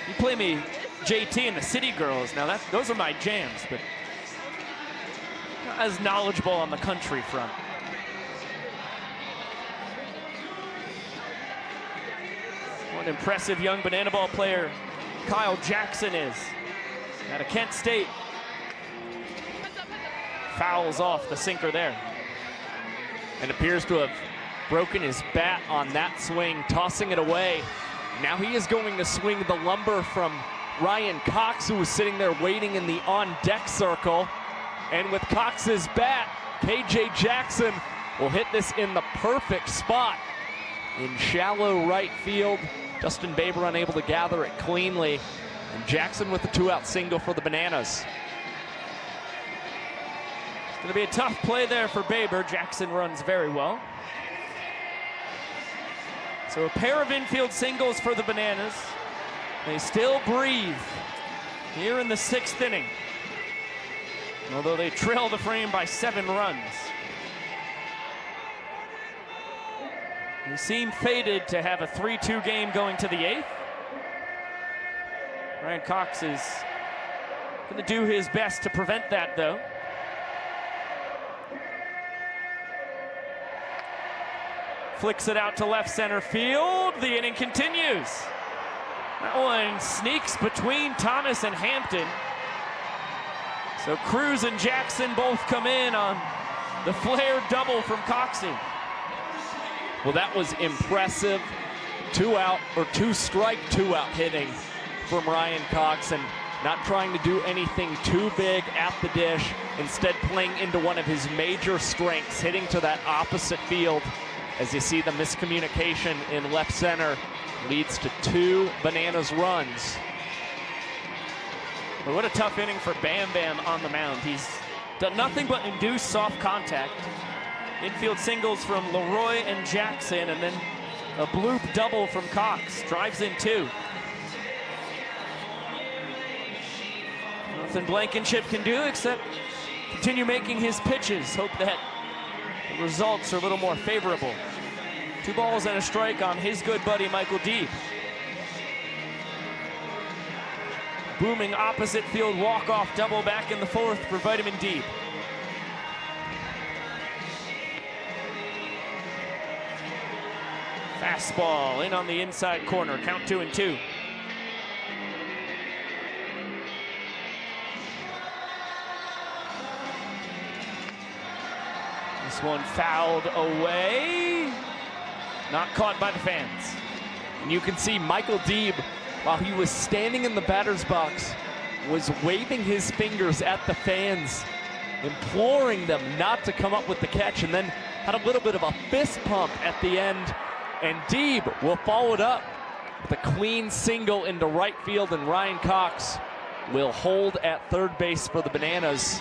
You play me JT and the City Girls. Now those are my jams, but not as knowledgeable on the country front. What an impressive young banana ball player Kyle Jackson is out of Kent State. Fouls off the sinker there. And appears to have broken his bat on that swing, tossing it away. Now he is going to swing the lumber from Ryan Cox, who was sitting there waiting in the on-deck circle. And with Cox's bat, KJ Jackson will hit this in the perfect spot in shallow right field. Justin Baber unable to gather it cleanly. And Jackson with the 2-out single for the Bananas. It's going to be a tough play there for Baber. Jackson runs very well. So a pair of infield singles for the Bananas. They still breathe here in the 6th inning, although they trail the frame by 7 runs. They seem fated to have a 3-2 game going to the 8th. Ryan Cox is going to do his best to prevent that, though. Flicks it out to left center field. The inning continues. That one sneaks between Thomas and Hampton. So Cruz and Jackson both come in on the flared double from Coxie. Well, that was impressive. 2-out or 2-strike, 2-out hitting from Ryan Cox, and not trying to do anything too big at the dish. Instead, playing into one of his major strengths, hitting to that opposite field. As you see, the miscommunication in left center leads to 2 Bananas runs. But what a tough inning for Bam Bam on the mound. He's done nothing but induce soft contact. Infield singles from Leroy and Jackson, and then a bloop double from Cox. Drives in 2. Nothing Blankenship can do except continue making his pitches. Hope that the results are a little more favorable. 2 balls and a strike on his good buddy Michael Deeb. Booming opposite field walk-off double back in the 4th for Vitamin D. Fastball in on the inside corner. Count 2-2. This one fouled away. Not caught by the fans. And you can see Michael Deeb, while he was standing in the batter's box, was waving his fingers at the fans, imploring them not to come up with the catch, and then had a little bit of a fist pump at the end. And Deeb will follow it up with a clean single into right field, and Ryan Cox will hold at third base for the Bananas.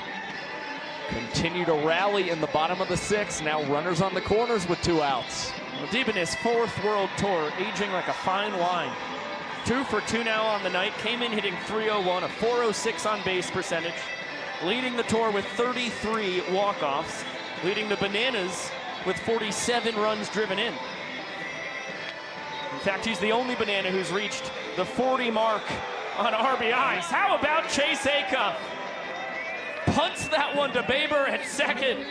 Continue to rally in the bottom of the 6th. Now runners on the corners with 2 outs. Well, Deeb in his 4th World Tour, aging like a fine wine. 2 for 2 now on the night. Came in hitting .301, a .406 on base percentage. Leading the tour with 33 walk-offs. Leading the Bananas with 47 runs driven in. In fact, he's the only Banana who's reached the 40 mark on RBIs. How about Chase Acuff? Punts that one to Baber at second.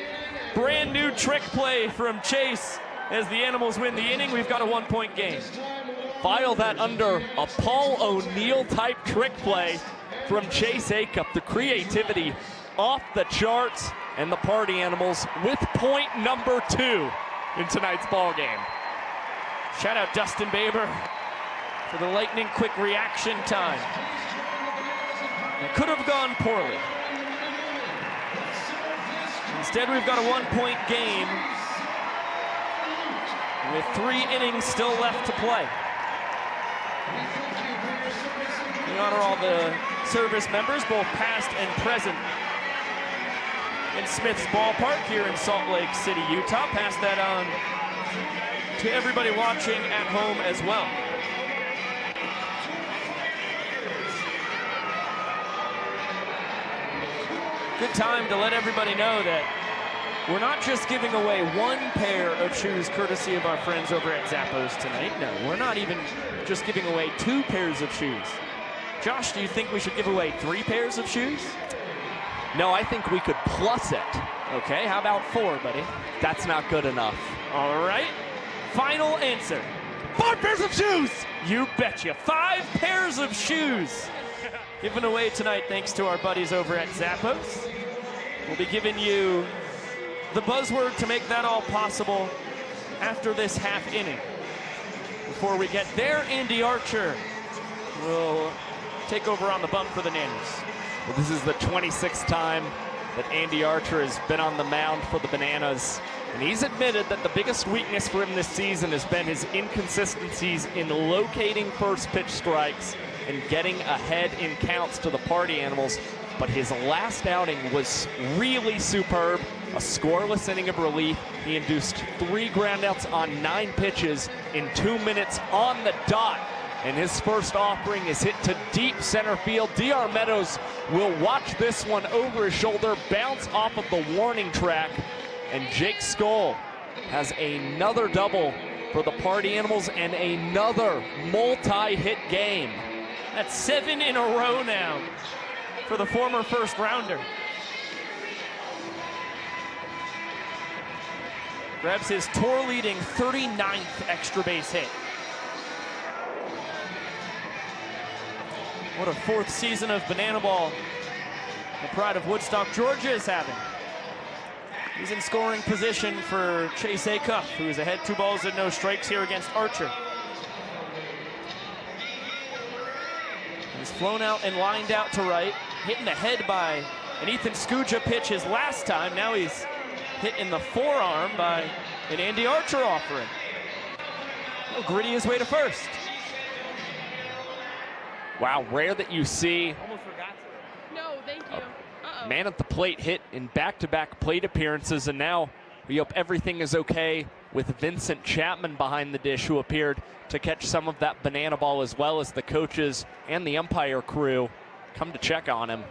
Brand new trick play from Chase as the Animals win the inning. We've got a 1-point game. File that under a Paul O'Neill type trick play from Chase Acuff. The creativity off the charts, and the Party Animals with point number 2 in tonight's ball game. Shout out Dustin Baber for the lightning quick reaction time. It could have gone poorly. Instead, we've got a 1-point game with 3 innings still left to play. We honor all the service members, both past and present, in Smith's Ballpark here in Salt Lake City, Utah. Pass that on to everybody watching at home as well. Good time to let everybody know that we're not just giving away one pair of shoes courtesy of our friends over at Zappos tonight. No, we're not even just giving away 2 pairs of shoes. Josh, do you think we should give away 3 pairs of shoes? No, I think we could plus it. Okay, how about 4, buddy? That's not good enough. All right, final answer. 5 pairs of shoes! You betcha, 5 pairs of shoes. Given away tonight thanks to our buddies over at Zappos. We'll be giving you the buzzword to make that all possible after this half inning. Before we get there, Andy Archer will take over on the bump for the Nanners. Well, this is the 26th time that Andy Archer has been on the mound for the Bananas. And he's admitted that the biggest weakness for him this season has been his inconsistencies in locating first pitch strikes and getting ahead in counts to the Party Animals. But his last outing was really superb. A scoreless inning of relief. He induced 3 groundouts on 9 pitches in 2 minutes on the dot. And his first offering is hit to deep center field. DR Meadows will watch this one over his shoulder, bounce off of the warning track. And Jake Skoll has another double for the Party Animals and another multi-hit game. That's 7 in a row now for the former first rounder. Grabs his tour-leading 39th extra base hit. What a 4th season of Banana Ball the pride of Woodstock, Georgia is having. He's in scoring position for Chase Acuff, who's ahead 2 balls and no strikes here against Archer. He's flown out and lined out to right, hit in the head by an Ethan Skuja pitch his last time. Now he's hit in the forearm by an Andy Archer offering. He'll gritty his way to first. Wow, rare that you see Almost forgot to. No, thank you. Uh-oh. man at the plate hit in back-to-back plate appearances, and now we hope everything is okay with Vincent Chapman behind the dish, who appeared to catch some of that banana ball, as well as the coaches and the umpire crew come to check on him.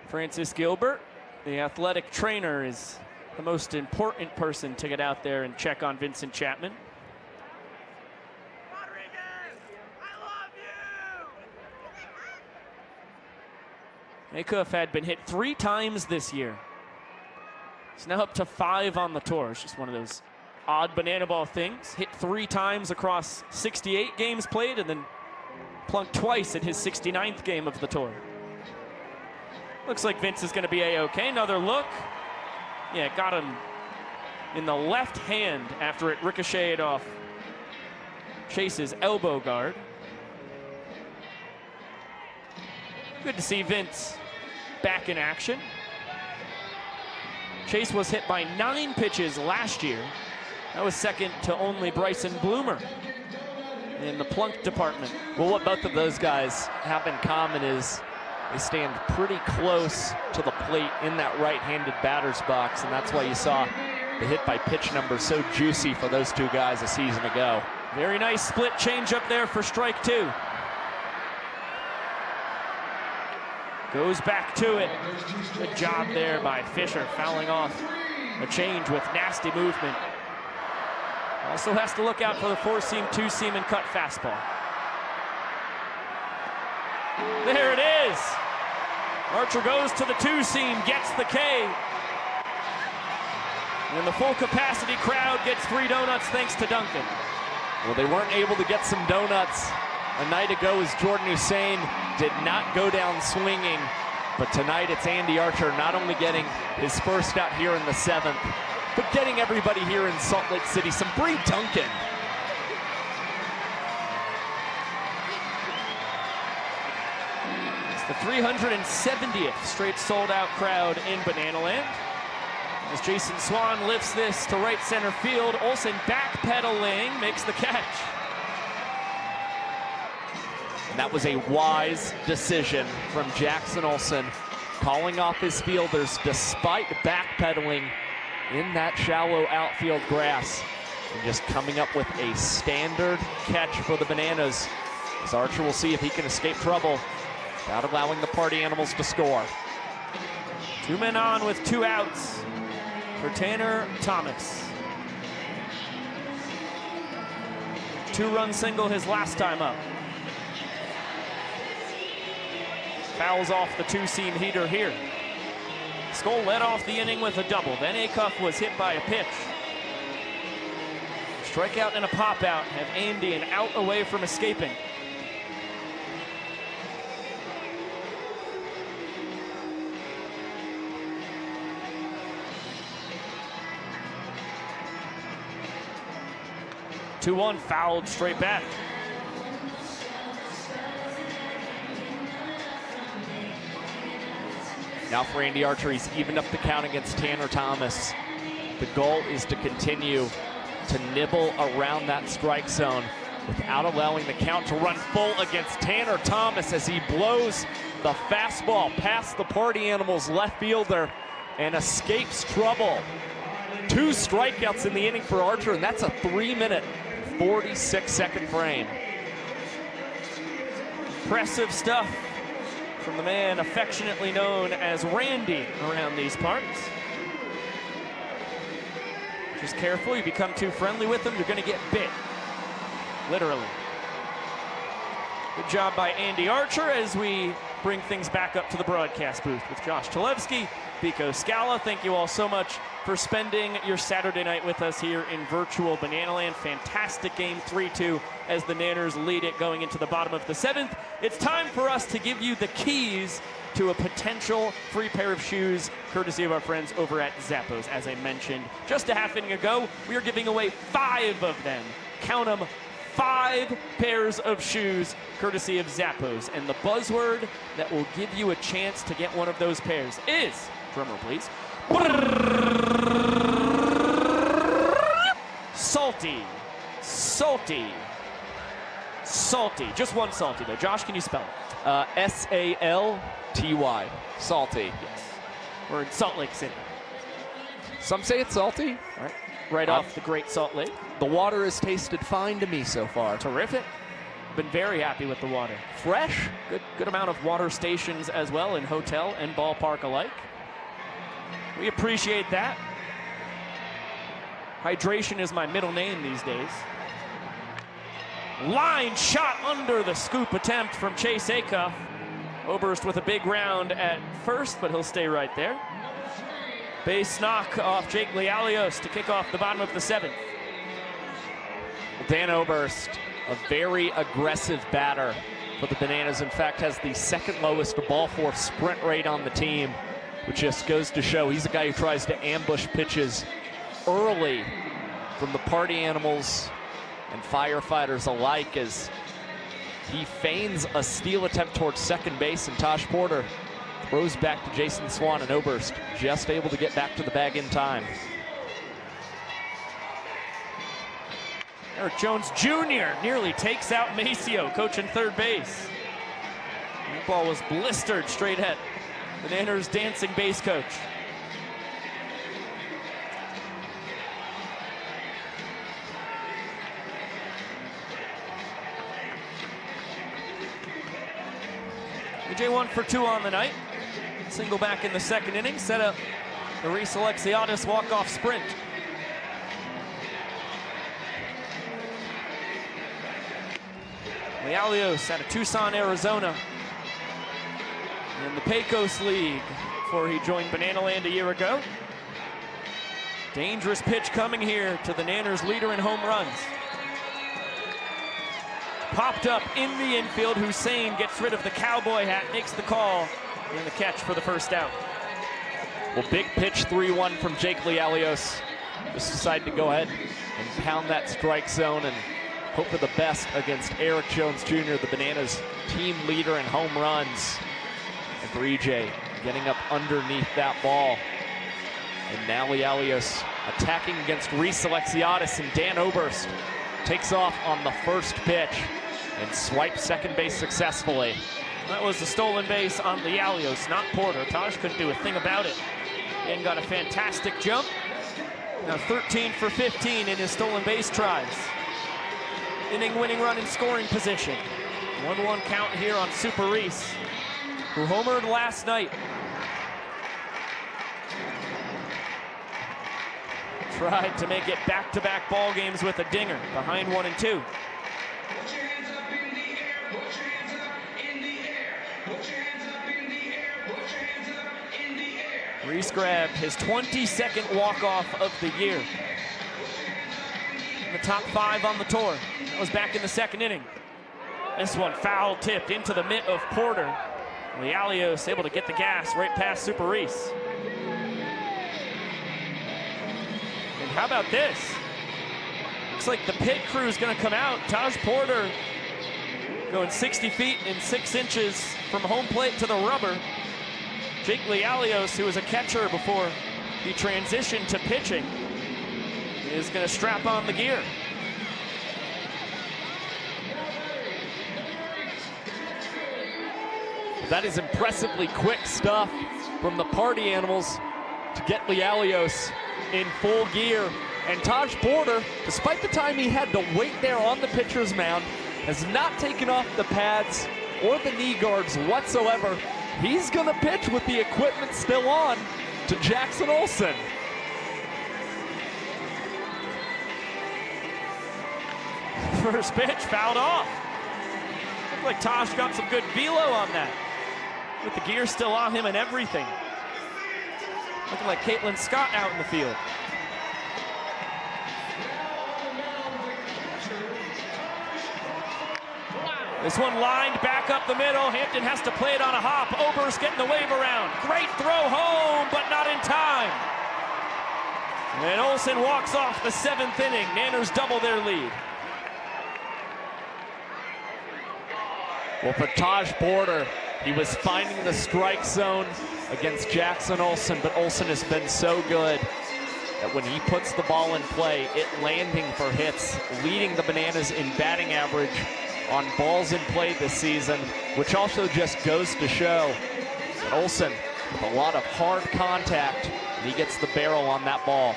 Francis Gilbert, the athletic trainer, is the most important person to get out there and check on Vincent Chapman. Acuff had been hit 3 times this year. He's now up to 5 on the tour. It's just one of those odd banana ball things. Hit 3 times across 68 games played and then plunked twice in his 69th game of the tour. Looks like Vince is going to be A-okay. Another look. Yeah, got him in the left hand after it ricocheted off Chase's elbow guard. Good to see Vince back in action. Chase was hit by 9 pitches last year. That was second to only Bryson Bloomer in the plunk department. Well, what both of those guys have in common is they stand pretty close to the plate in that right-handed batter's box, and that's why you saw the hit by pitch number so juicy for those 2 guys a season ago. Very nice split change up there for strike 2. Goes back to it. Good job there by Fisher, fouling off a change with nasty movement. Also has to look out for the 4-seam, 2-seam, and cut fastball. There it is. Archer goes to the 2-seam, gets the K. And the full capacity crowd gets 3 donuts thanks to Duncan. Well, they weren't able to get some donuts a night ago as Jordan Hussein did not go down swinging. But tonight it's Andy Archer not only getting his first out here in the 7th, but getting everybody here in Salt Lake City some free Duncan. It's the 370th straight sold-out crowd in Banana Land. As Jason Swan lifts this to right center field, Olsen backpedaling, makes the catch. And that was a wise decision from Jackson Olsen, calling off his fielders despite backpedaling in that shallow outfield grass, and just coming up with a standard catch for the Bananas, as Archer will see if he can escape trouble without allowing the Party Animals to score. 2 men on with 2 outs for Tanner Thomas. 2-run single his last time up. Fouls off the 2-seam heater here. Skoll led off the inning with a double. Then Acuff was hit by a pitch. Strikeout and a pop-out have Andy an out away from escaping. Two-one fouled straight back. Now for Andy Archer, he's evened up the count against Tanner Thomas. The goal is to continue to nibble around that strike zone without allowing the count to run full against Tanner Thomas as he blows the fastball past the Party Animals left fielder and escapes trouble. 2 strikeouts in the inning for Archer, and that's a 3-minute, 46-second frame. Impressive stuff from the man affectionately known as Randy around these parts. Just careful, you become too friendly with them, you're gonna get bit. Literally. Good job by Andy Archer as we bring things back up to the broadcast booth with Josh Chalevsky, Pico Scala. Thank you all so much for spending your Saturday night with us here in virtual Bananaland. Fantastic game, 3-2, as the Nanners lead it going into the bottom of the 7th. It's time for us to give you the keys to a potential free pair of shoes, courtesy of our friends over at Zappos. As I mentioned just a half inning ago, we are giving away 5 of them. Count them, 5 pairs of shoes, courtesy of Zappos. And the buzzword that will give you a chance to get one of those pairs is, drumroll please, salty, salty, salty. Just one salty though. Josh, can you spell it? S-A-L-T-Y, salty. Yes. We're in Salt Lake City. Some say it's salty. Right off the Great Salt Lake. The water has tasted fine to me so far. Terrific. Been very happy with the water. Fresh. Good amount of water stations as well in hotel and ballpark alike. We appreciate that. Hydration is my middle name these days. Line shot under the scoop attempt from Chase Acuff. Oberst with a big round at first, but he'll stay right there. Base knock off Jake Lialios to kick off the bottom of the 7th. Dan Oberst, a very aggressive batter for the Bananas. In fact, has the 2nd lowest ball force sprint rate on the team, which just goes to show he's a guy who tries to ambush pitches early from the Party Animals and firefighters alike, as he feigns a steal attempt towards second base, and Tosh Porter throws back to Jason Swan, and Oberst just able to get back to the bag in time. Eric Jones Jr. nearly takes out Maceo, coaching third base. That ball was blistered straight at the Nanners' dancing base coach. AJ 1 for 2 on the night. Single back in the 2nd inning, set up the Reese Alexiadis walk-off sprint. Lialios out of Tucson, Arizona, in the Pecos League before he joined Bananaland a year ago. Dangerous pitch coming here to the Nanners' leader in home runs. Popped up in the infield. Hussein gets rid of the cowboy hat, makes the call, and the catch for the first out. Well, big pitch, 3-1 from Jake Lialios. Just decided to go ahead and pound that strike zone and hope for the best against Eric Jones Jr., the Bananas team leader in home runs. And for EJ, getting up underneath that ball. And now Lialios attacking against Reese Alexiadis, and Dan Oberst takes off on the first pitch and swipes second base successfully. That was the stolen base on Lialios, not Porter. Tosh couldn't do a thing about it. And got a fantastic jump. Now 13 for 15 in his stolen base tries. Inning-winning run in scoring position. 1-1 count here on Super Reese, who homered last night. tried to make it back-to-back ball games with a dinger, behind 1-2. Reese grabbed his 22nd walk-off of the year. In the top 5 on the tour. That was back in the 2nd inning. This one foul tipped into the mitt of Porter. Lialios able to get the gas right past Super Reese. And how about this? Looks like the pit crew is going to come out. Taj Porter going 60 feet and 6 inches from home plate to the rubber. Jake Lialios, who was a catcher before he transitioned to pitching, is going to strap on the gear. That is impressively quick stuff from the Party Animals to get Lialios in full gear. And Taj Porter, despite the time he had to wait there on the pitcher's mound, has not taken off the pads or the knee guards whatsoever. He's gonna pitch with the equipment still on to Jackson Olsen. First pitch fouled off. Looked like Taj got some good velo on that, with the gear still on him and everything. Looking like Caitlin Scott out in the field. This one lined back up the middle. Hampton has to play it on a hop. Oberst getting the wave around. Great throw home, but not in time. And Olsen walks off the 7th inning. Nanners double their lead. Well, for Taj Porter, he was finding the strike zone against Jackson Olsen, but Olsen has been so good that when he puts the ball in play, it landing for hits, leading the Bananas in batting average on balls in play this season, which also just goes to show that Olsen, with a lot of hard contact, and he gets the barrel on that ball.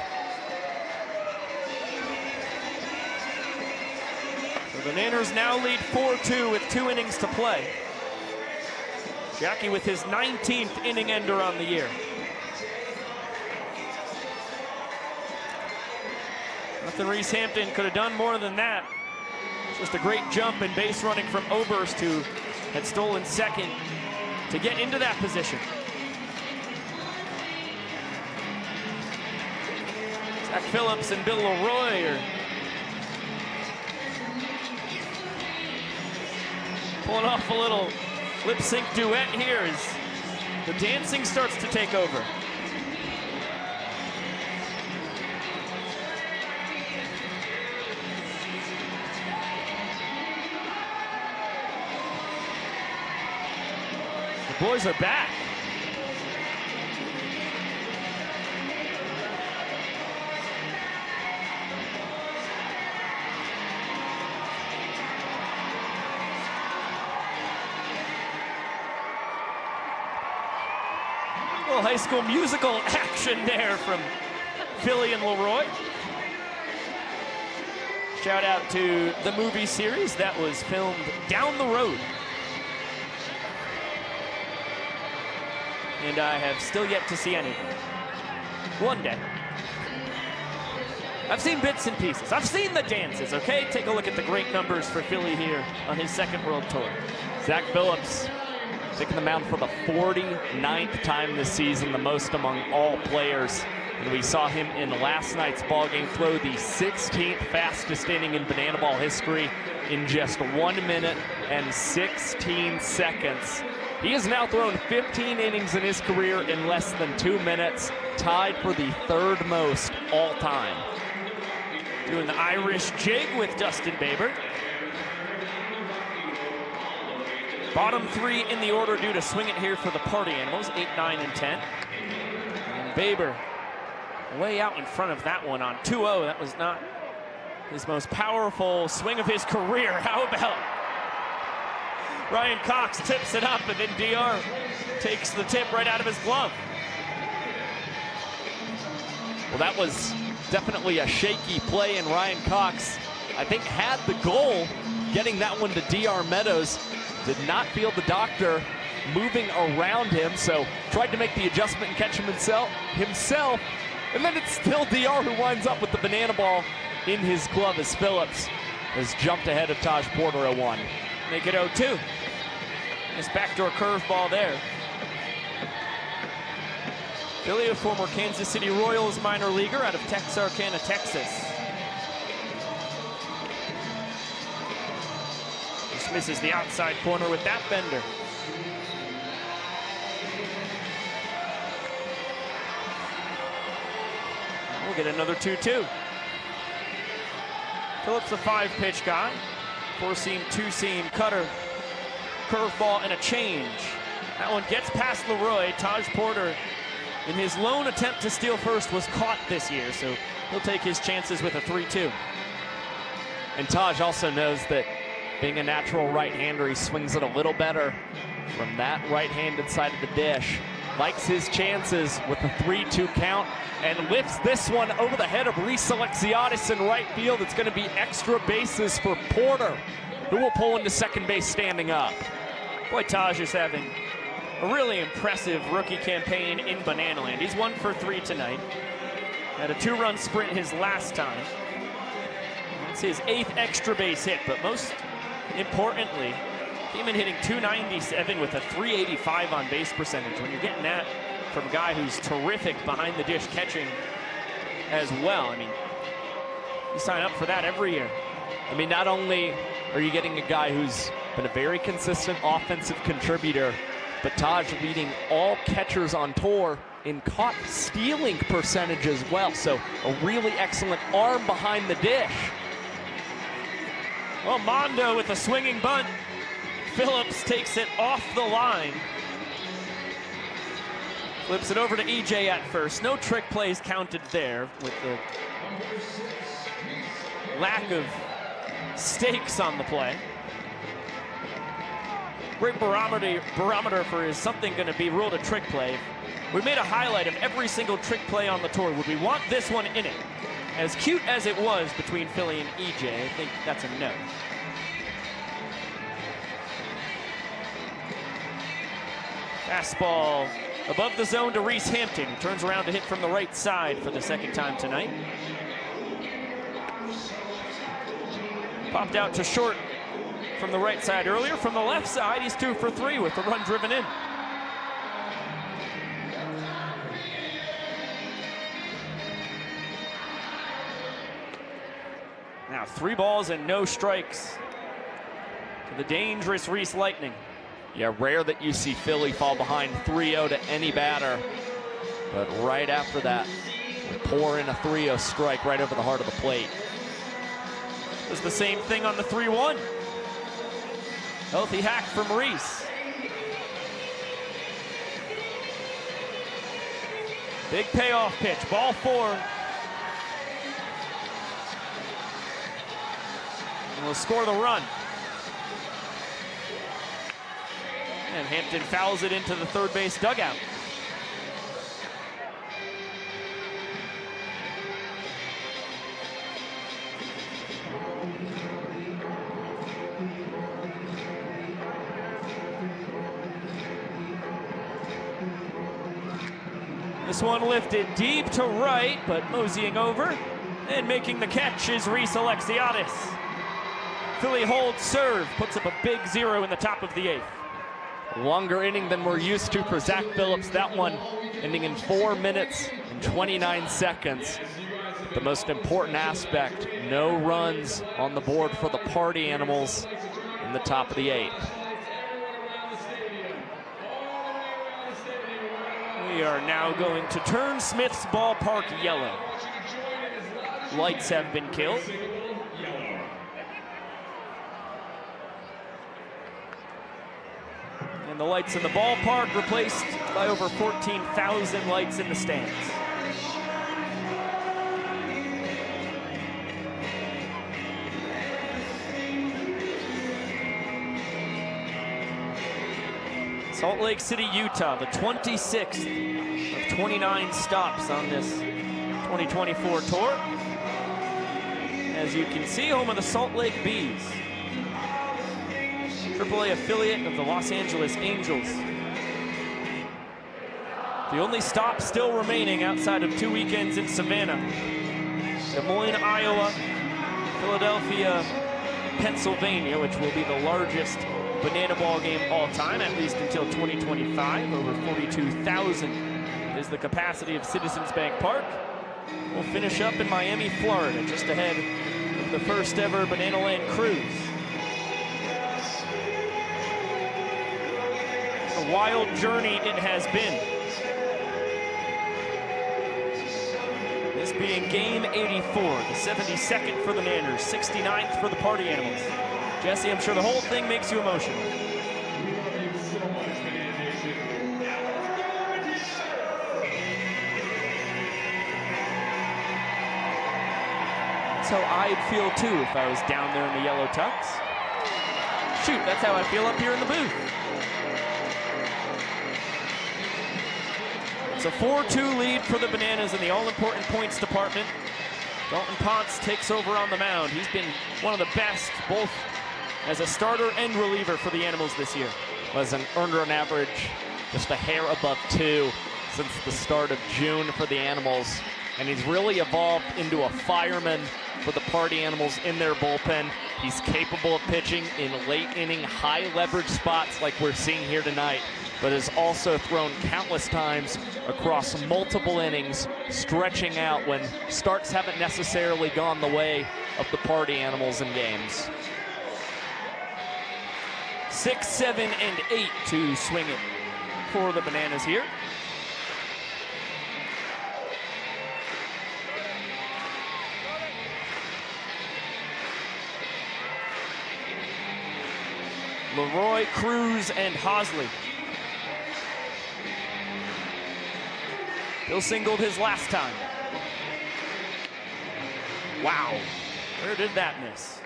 The Nanners now lead 4-2 with 2 innings to play. Jackie with his 19th inning ender on the year. Nothing Reese Hampton could have done more than that. Just a great jump and base running from Oberst, who had stolen second to get into that position. Zach Phillips and Bill Leroy are pulling off a little lip sync duet here as the dancing starts to take over. The boys are back. Little High School Musical action there from Philly and Leroy. Shout out to the movie series that was filmed down the road. And I have still yet to see anything. One day. I've seen bits and pieces. I've seen the dances, okay? Take a look at the great numbers for Philly here on his 2nd World Tour. Zach Phillips taking the mound for the 49th time this season, the most among all players. And we saw him in last night's ball game throw the 16th fastest inning in Banana Ball history in just 1 minute and 16 seconds. He has now thrown 15 innings in his career in less than 2 minutes, tied for the 3rd most all time. Doing the Irish jig with Dustin Baber. Bottom 3 in the order due to swing it here for the Party Animals, 8, 9, and 10. And Baber way out in front of that one on 2-0. That was not his most powerful swing of his career. How about Ryan Cox tips it up, and then DR takes the tip right out of his glove. Well, that was definitely a shaky play, and Ryan Cox, I think, had the goal getting that one to DR Meadows. Did not feel the doctor moving around him, so tried to make the adjustment and catch him himself, And then it's still DR who winds up with the banana ball in his glove as Phillips has jumped ahead of Taj Porter 0-1. Make it 0-2. Nice backdoor curveball there. Philly, a former Kansas City Royals minor leaguer out of Texarkana, Texas. Just misses the outside corner with that bender. We'll get another 2-2. Phillips, a 5-pitch guy. 4-seam, 2-seam, cutter, curveball, and a change. That one gets past Leroy. Taj Porter, in his lone attempt to steal first, was caught this year, so he'll take his chances with a 3-2. And Taj also knows that being a natural right-hander, he swings it a little better from that right-handed side of the dish. Likes his chances with a 3-2 count and lifts this one over the head of Reese Alexiadis in right field. It's going to be extra bases for Porter, who will pull into second base standing up. Boy, Taj is having a really impressive rookie campaign in Banana Land. He's 1 for 3 tonight. Had a 2-run sprint his last time. That's his 8th extra base hit, but most importantly, came in hitting .297 with a .385 on base percentage. When you're getting that from a guy who's terrific behind the dish catching as well, I mean, you sign up for that every year. I mean, not only are you getting a guy who's been a very consistent offensive contributor, but Taj leading all catchers on tour in caught stealing percentage as well. So a really excellent arm behind the dish. Well, Mondo with a swinging bunt. Phillips takes it off the line. Flips it over to EJ at first. No trick plays counted there with the lack of stakes on the play. Great barometer for is something going to be ruled a trick play. We made a highlight of every single trick play on the tour. Would we want this one in it? As cute as it was between Philly and EJ, I think that's a no. Fastball above the zone to Reese Hampton. Turns around to hit from the right side for the second time tonight. Popped out to short from the right side earlier. From the left side, he's 2 for 3 with the run driven in. Now 3 balls and no strikes to the dangerous Reese Lightning. Yeah, rare that you see Philly fall behind 3-0 to any batter. But right after that, pour in a 3-0 strike right over the heart of the plate. It was the same thing on the 3-1. Healthy hack from Reese. Big payoff pitch, ball 4. And we'll score the run. And Hampton fouls it into the third base dugout. This one lifted deep to right, but moseying over and making the catch is Reese Alexiadis. Philly holds serve, puts up a big 0 in the top of the 8th. Longer inning than we're used to for Zach Phillips. That one ending in 4 minutes and 29 seconds. The most important aspect, no runs on the board for the Party Animals in the top of the 8th. We are now going to turn Smith's ballpark yellow. Lights have been killed. And the lights in the ballpark replaced by over 14,000 lights in the stands. Salt Lake City, Utah, the 26th of 29 stops on this 2024 tour. As you can see, home of the Salt Lake Bees. AAA affiliate of the Los Angeles Angels. The only stop still remaining outside of 2 weekends in Savannah. Des Moines, Iowa, Philadelphia, Pennsylvania, which will be the largest banana ball game all time, at least until 2025. Over 42,000 is the capacity of Citizens Bank Park. We'll finish up in Miami, Florida, just ahead of the first ever Banana Land cruise. A wild journey it has been. This being game 84, the 72nd for the Nanners, 69th for the Party Animals. Jesse, I'm sure the whole thing makes you emotional. That's how I'd feel too if I was down there in the yellow tux. Shoot, that's how I feel up here in the booth. It's a 4-2 lead for the Bananas in the all-important points department. Dalton Ponce takes over on the mound. He's been one of the best, both as a starter and reliever for the Animals this year. Was an earned run average just a hair above 2 since the start of June for the Animals. And he's really evolved into a fireman for the Party Animals in their bullpen. He's capable of pitching in late inning, high leverage spots like we're seeing here tonight, but has also thrown countless times across multiple innings, stretching out when starts haven't necessarily gone the way of the Party Animals in games. 6, 7, and 8 to swing it for the Bananas here. Leroy, Cruz, and Hosley. Bill singled his last time. Wow, where did that miss?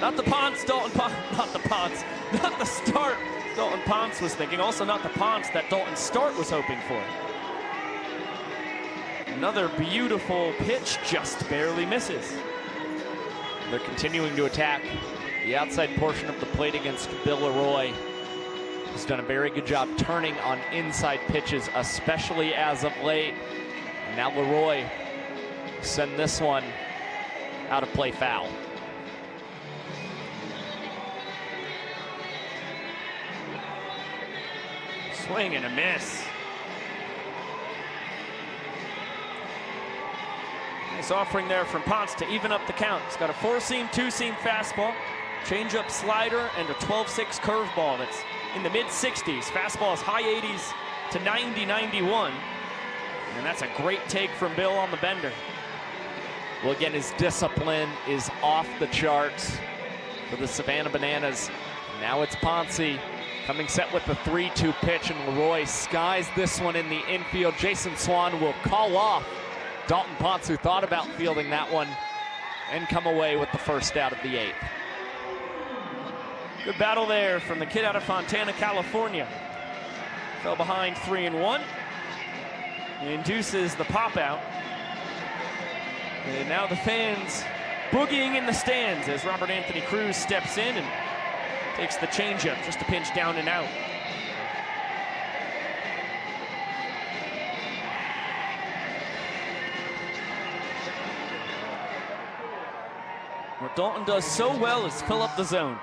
Not the Ponce, Dalton Ponce, not the Ponce, not the start Dalton Ponce was thinking. Also not the Ponce that Dalton Start was hoping for. Another beautiful pitch, just barely misses. They're continuing to attack the outside portion of the plate against Bill Leroy. He's done a very good job turning on inside pitches, especially as of late. And now Leroy send this one out of play foul. Swing and a miss. Nice offering there from Ponce to even up the count. He's got a 4-seam, 2-seam fastball, changeup slider, and a 12-6 curveball that's in the mid-60s. Fastball is high 80s to 90, 91. And that's a great take from Bill on the bender. Well, again, his discipline is off the charts for the Savannah Bananas. Now it's Ponce coming set with the 3-2 pitch, and Leroy skies this one in the infield. Jason Swan will call off Dalton Ponce, who thought about fielding that one, and come away with the first out of the 8th. Good battle there from the kid out of Fontana, California. Fell behind 3-1. He induces the pop out. And now the fans boogieing in the stands as Robert Anthony Cruz steps in and takes the changeup just to pinch down and out. What Dalton does so well is fill up the zone.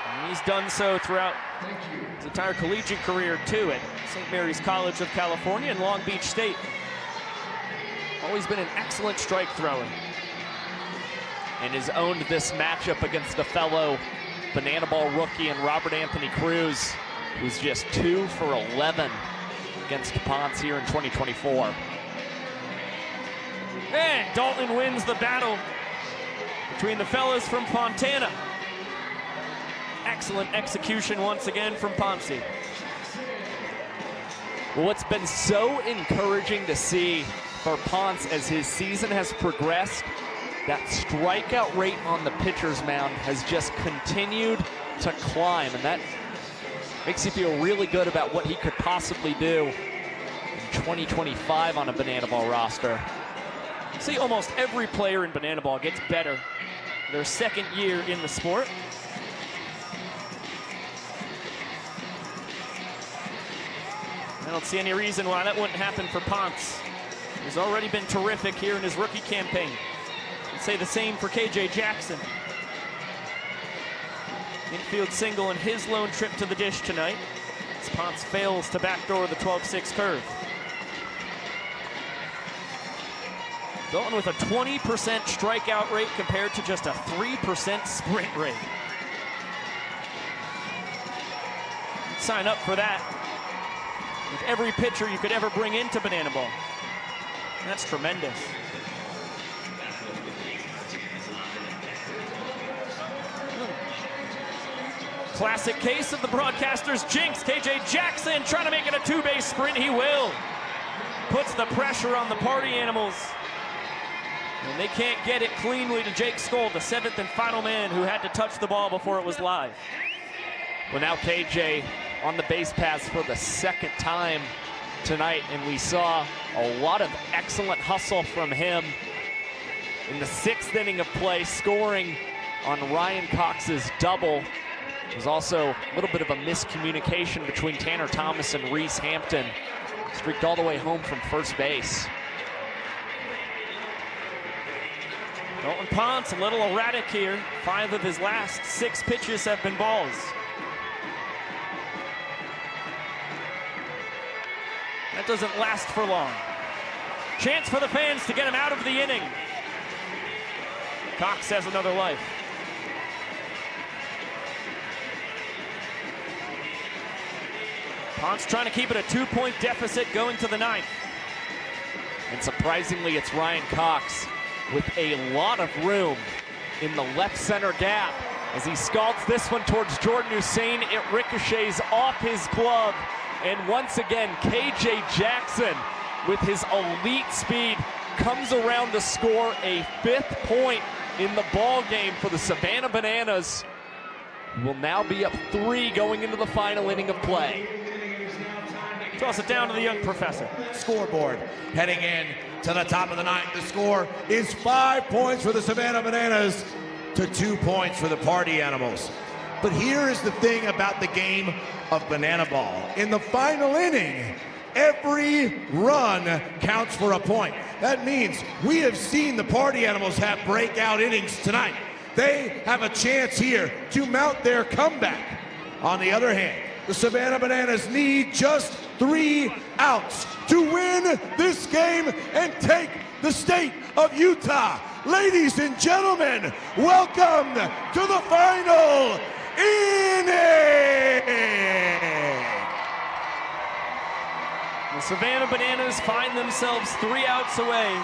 And he's done so throughout his entire collegiate career too at St. Mary's College of California and Long Beach State. Always been an excellent strike thrower. And has owned this matchup against a fellow banana ball rookie and Robert Anthony Cruz, who's just 2 for 11 against Ponce here in 2024. And Dalton wins the battle between the fellas from Fontana. Excellent execution once again from Ponce. Well, what's been so encouraging to see for Ponce as his season has progressed, that strikeout rate on the pitcher's mound has just continued to climb, and that makes you feel really good about what he could possibly do in 2025 on a banana ball roster. See, almost every player in banana ball gets better their second year in the sport. don't see any reason why that wouldn't happen for Ponce. He's already been terrific here in his rookie campaign. I'd say the same for KJ Jackson. Infield single in his lone trip to the dish tonight, as Ponce fails to backdoor the 12-6 curve. Going with a 20% strikeout rate compared to just a 3% sprint rate. Sign up for that with every pitcher you could ever bring into Banana Ball. That's tremendous. Classic case of the broadcaster's jinx. KJ Jackson trying to make it a two-base sprint. He will. Puts the pressure on the Party Animals. And they can't get it cleanly to Jake Skoll, the 7th and final man who had to touch the ball before it was live. Well, now KJ on the base paths for the 2nd time tonight, and we saw a lot of excellent hustle from him in the 6th inning of play, scoring on Ryan Cox's double. There's also a little bit of a miscommunication between Tanner Thomas and Reese Hampton. Streaked all the way home from first base. Dalton Ponce a little erratic here. 5 of his last 6 pitches have been balls. That doesn't last for long. Chance for the fans to get him out of the inning. Cox has another life. Ponce trying to keep it a 2-point deficit going to the 9th. And surprisingly, it's Ryan Cox with a lot of room in the left center gap. As he scalds this one towards Jordan Hussein, it ricochets off his glove. And once again, KJ Jackson, with his elite speed, comes around to score a 5th point in the ball game for the Savannah Bananas. Will now be up 3 going into the final inning of play. Toss it down to the young professor. Scoreboard heading in to the top of the 9th. The score is 5 points for the Savannah Bananas to 2 points for the Party Animals. But here is the thing about the game of Banana Ball. In the final inning, every run counts for a point. That means we have seen the Party Animals have breakout innings tonight. They have a chance here to mount their comeback. On the other hand, the Savannah Bananas need just 3 outs to win this game and take the state of Utah. Ladies and gentlemen, welcome to the final inning. The Savannah Bananas find themselves 3 outs away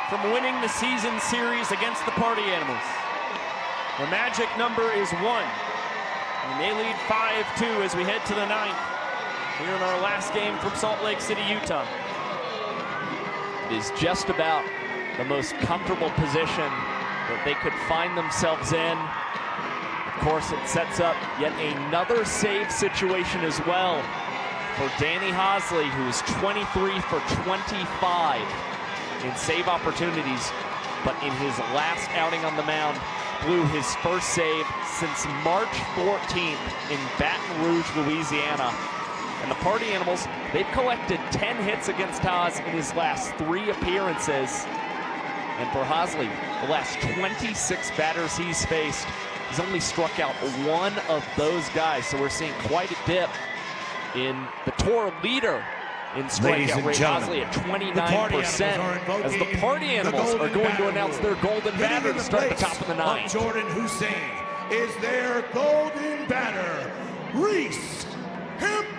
from winning the season series against the Party Animals. The magic number is 1. And they lead 5-2 as we head to the 9th here in our last game from Salt Lake City, Utah. It is just about the most comfortable position that they could find themselves in. Of course, it sets up yet another save situation as well for Danny Hosley, who's 23 for 25 in save opportunities, but in his last outing on the mound, blew his first save since March 14th in Baton Rouge, Louisiana. And the Party Animals, they've collected 10 hits against Haas in his last 3 appearances. And for Hosley, the last 26 batters he's faced, he's only struck out 1 of those guys. So we're seeing quite a dip in the tour leader in strikeout rate. Hosley at 29%, as the Party Animals are going to announce their golden batter to start the top of the 9th. Jordan Hussein is their golden batter, Reese Hampton.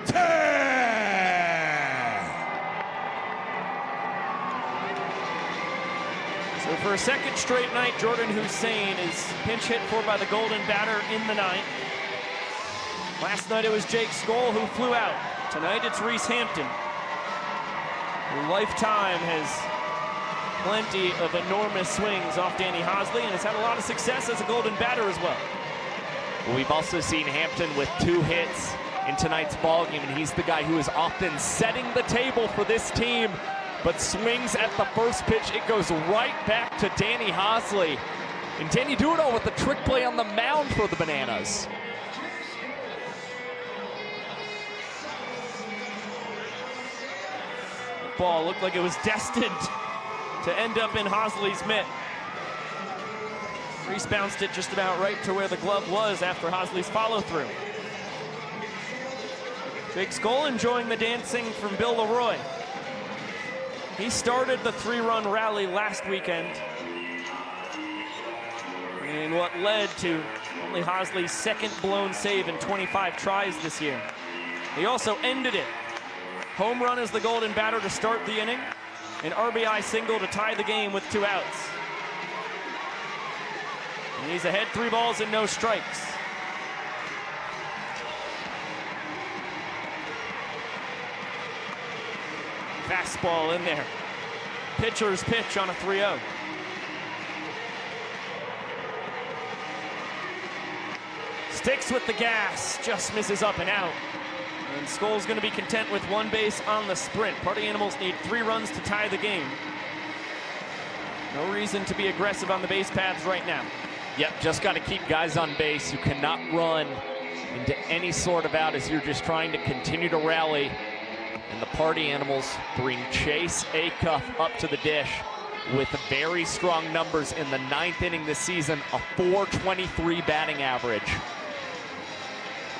So for a second straight night, Jordan Hussein is pinch hit for by the golden batter in the 9th. Last night it was Jake Skoll who flew out. Tonight it's Reese Hampton, who lifetime has plenty of enormous swings off Danny Hosley and has had a lot of success as a golden batter as well. We've also seen Hampton with 2 hits in tonight's ballgame, and he's the guy who is often setting the table for this team, but swings at the first pitch. It goes right back to Danny Hosley. And Danny doing it all with the trick play on the mound for the Bananas. That ball looked like it was destined to end up in Hosley's mitt. Reese bounced it just about right to where the glove was after Hosley's follow-through. Jake Skoll enjoying the dancing from Bill Leroy. He started the 3-run rally last weekend in what led to only Hosley's second blown save in 25 tries this year. He also ended it. Home run as the Golden batter to start the inning. An RBI single to tie the game with 2 outs. And he's ahead 3 balls and no strikes. Fastball in there. Pitcher's pitch on a 3-0. Sticks with the gas, just misses up and out. And Skoll's going to be content with 1 base on the sprint. Party Animals need 3 runs to tie the game. No reason to be aggressive on the base paths right now. Yep, just got to keep guys on base. You cannot run into any sort of out as you're just trying to continue to rally. And the Party Animals bring Chase Acuff up to the dish with very strong numbers in the 9th inning this season, a .423 batting average.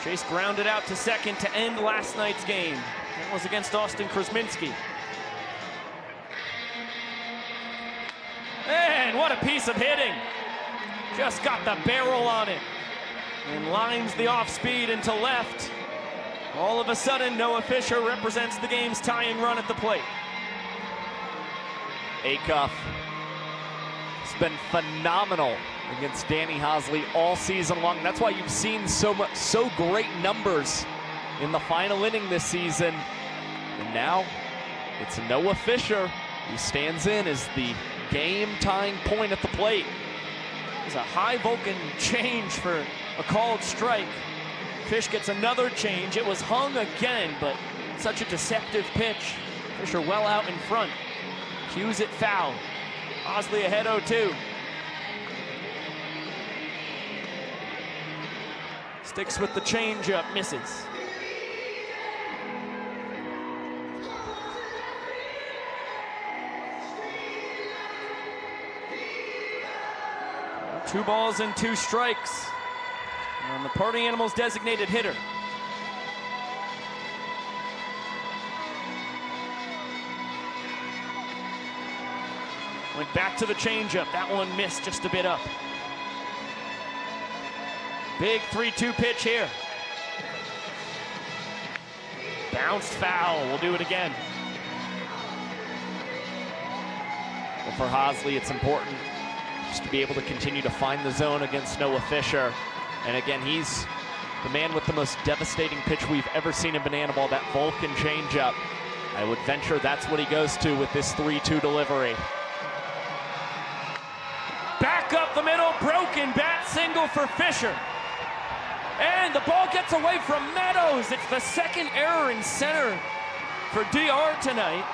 Chase grounded out to second to end last night's game. That was against Austin Krasminski. And what a piece of hitting. Just got the barrel on it. And lines the off speed into left. All of a sudden, Noah Fisher represents the game's tying run at the plate. Acuff has been phenomenal against Danny Hosley all season long. That's why you've seen so great numbers in the final inning this season. And now it's Noah Fisher who stands in as the game-tying point at the plate. It's a high Vulcan change for a called strike. Fish gets another change. It was hung again, but such a deceptive pitch. Fisher well out in front. Cues it foul. Hosley ahead 0-2. Sticks with the changeup, misses. Two balls and 2 strikes on the Party Animals designated hitter. Went back to the changeup. That one missed just a bit up. Big 3-2 pitch here. Bounced foul. We'll do it again. Well, for Hosley, it's important just to be able to continue to find the zone against Noah Fisher. And again, he's the man with the most devastating pitch we've ever seen in Banana Ball, that Vulcan changeup. I would venture that's what he goes to with this 3-2 delivery. Back up the middle, broken bat single for Fisher. And the ball gets away from Meadows. It's the second error in center for DR tonight.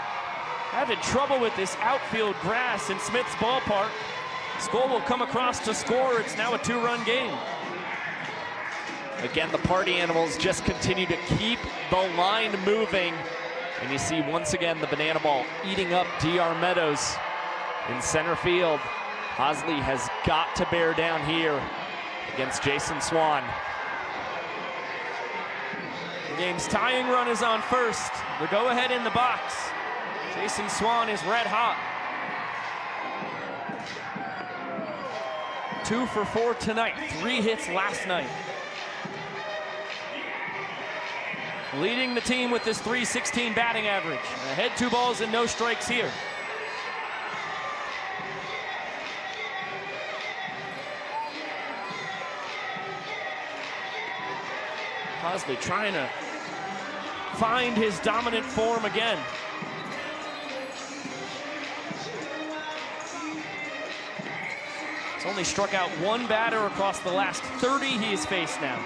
Having trouble with this outfield grass in Smith's ballpark. Skoll will come across to score. It's now a 2-run game. Again, the Party Animals just continue to keep the line moving. And you see once again the Banana Ball eating up DR Meadows in center field. Hosley has got to bear down here against Jason Swan. The game's tying run is on first. The go-ahead in the box. Jason Swan is red hot. 2 for 4 tonight, 3 hits last night. Leading the team with this .316 batting average. Ahead 2 balls and no strikes here. Hosley trying to find his dominant form again. He's only struck out 1 batter across the last 30 he has faced now.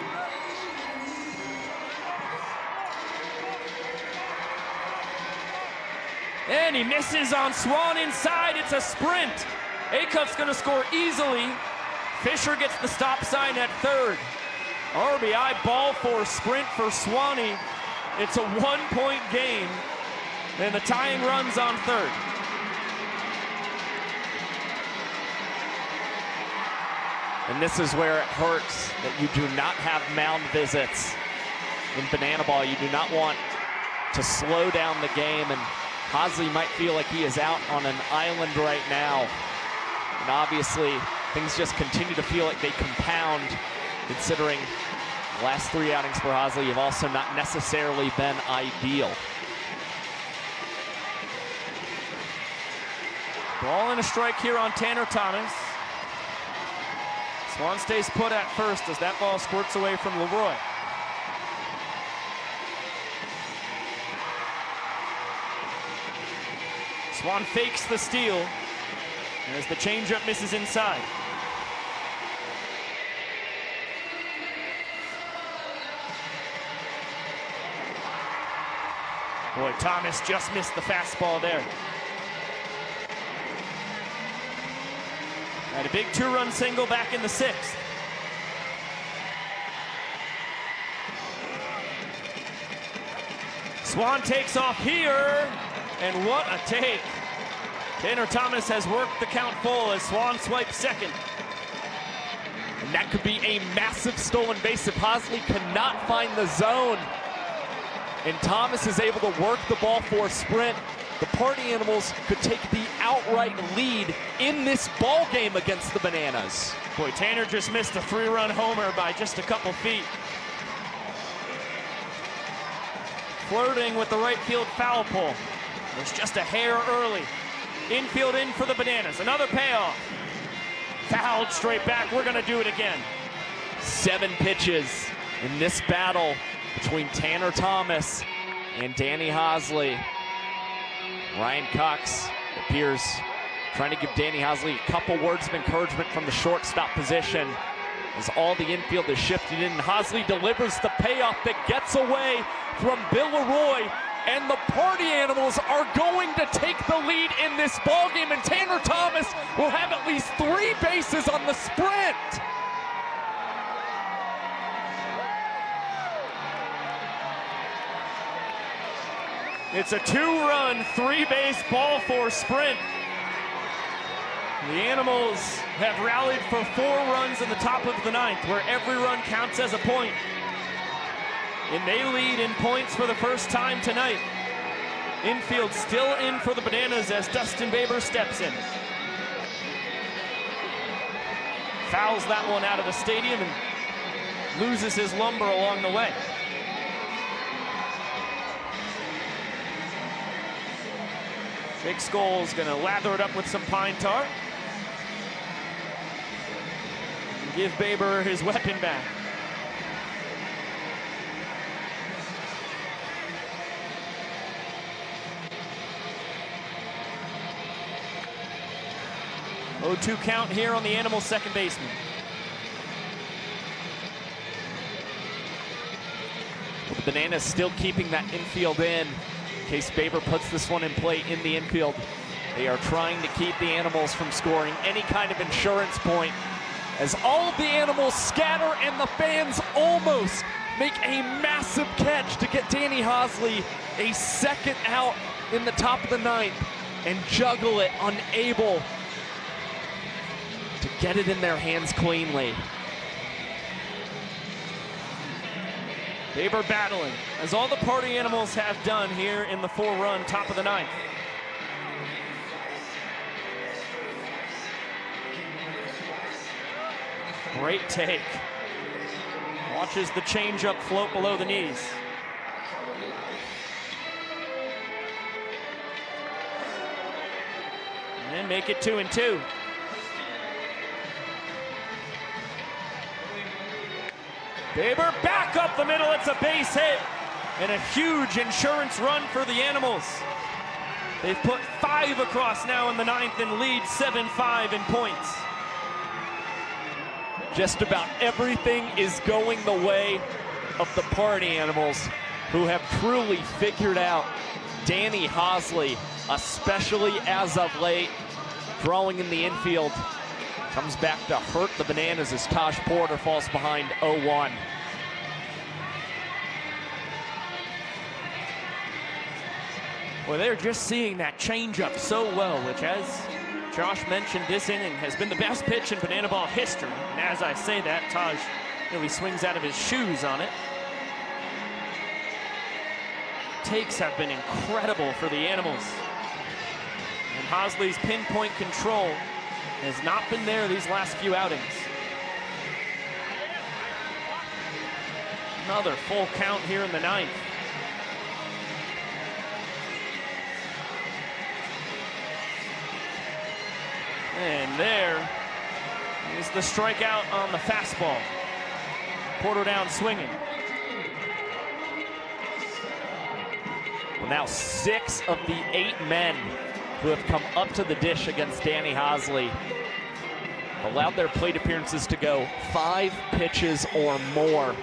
And he misses on Swan inside. It's a sprint. Acuff's going to score easily. Fisher gets the stop sign at third. RBI ball for sprint for Swanee. It's a 1-point game. And the tying runs on third. And this is where it hurts that you do not have mound visits in banana ball. You do not want to slow down the game, and Hosley might feel like he is out on an island right now. And obviously, things just continue to feel like they compound, considering the last 3 outings for Hosley have also not necessarily been ideal. Ball and a strike here on Tanner Thomas. Swan stays put at first as that ball squirts away from Leroy. Swan fakes the steal as the changeup misses inside. Boy, Thomas just missed the fastball there. Had a big 2-run single back in the 6th. Swan takes off here, and what a take. Tanner Thomas has worked the count full as Swan swipes second. And that could be a massive stolen base if Hosley cannot find the zone. And Thomas is able to work the ball for a sprint. The Party Animals could take the outright lead in this ball game against the Bananas. Boy, Tanner just missed a 3-run homer by just a couple feet. Flirting with the right field foul pole. It's just a hair early. Infield in for the Bananas. Another payoff. Fouled straight back. We're going to do it again. 7 pitches in this battle between Tanner Thomas and Danny Hosley. Ryan Cox appears trying to give Danny Hosley a couple words of encouragement from the shortstop position as all the infield is shifted in. Hosley delivers the payoff that gets away from Bill Leroy, and the Party Animals are going to take the lead in this ballgame, and Tanner Thomas will have at least 3 bases on the sprint. It's a 2-run, 3-base ball four sprint. The Animals have rallied for 4 runs in the top of the 9th, where every run counts as a point. And they lead in points for the first time tonight. Infield still in for the Bananas as Dustin Baber steps in. Fouls that one out of the stadium and loses his lumber along the way. Jake Scholl's gonna lather it up with some pine tar. And give Baber his weapon back. Oh, 0-2 count here on the Animals' second baseman. The Bananas still keeping that infield in case Baber puts this one in play in the infield. They are trying to keep the Animals from scoring any kind of insurance point as all of the Animals scatter and the fans almost make a massive catch to get Danny Hosley a second out in the top of the 9th and juggle it, unable to get it in their hands cleanly. Baber battling, as all the Party Animals have done here in the 4-run top of the 9th. Great take. Watches the changeup float below the knees. And make it 2-2. Baber back up the middle, it's a base hit, and a huge insurance run for the Animals. They've put 5 across now in the 9th and lead 7-5 in points. Just about everything is going the way of the Party Animals, who have truly figured out Danny Hosley, especially as of late, throwing in the infield. Comes back to hurt the Bananas as Tosh Porter falls behind 0-1. Well, they're just seeing that changeup so well, which, as Josh mentioned, this inning has been the best pitch in banana ball history. And as I say that, Taj really swings out of his shoes on it. Takes have been incredible for the Animals. And Hosley's pinpoint control has not been there these last few outings. Another full count here in the 9th. And there is the strikeout on the fastball. Porter down swinging. Well, now 6 of the 8 men who have come up to the dish against Danny Hosley allowed their plate appearances to go 5 pitches or more.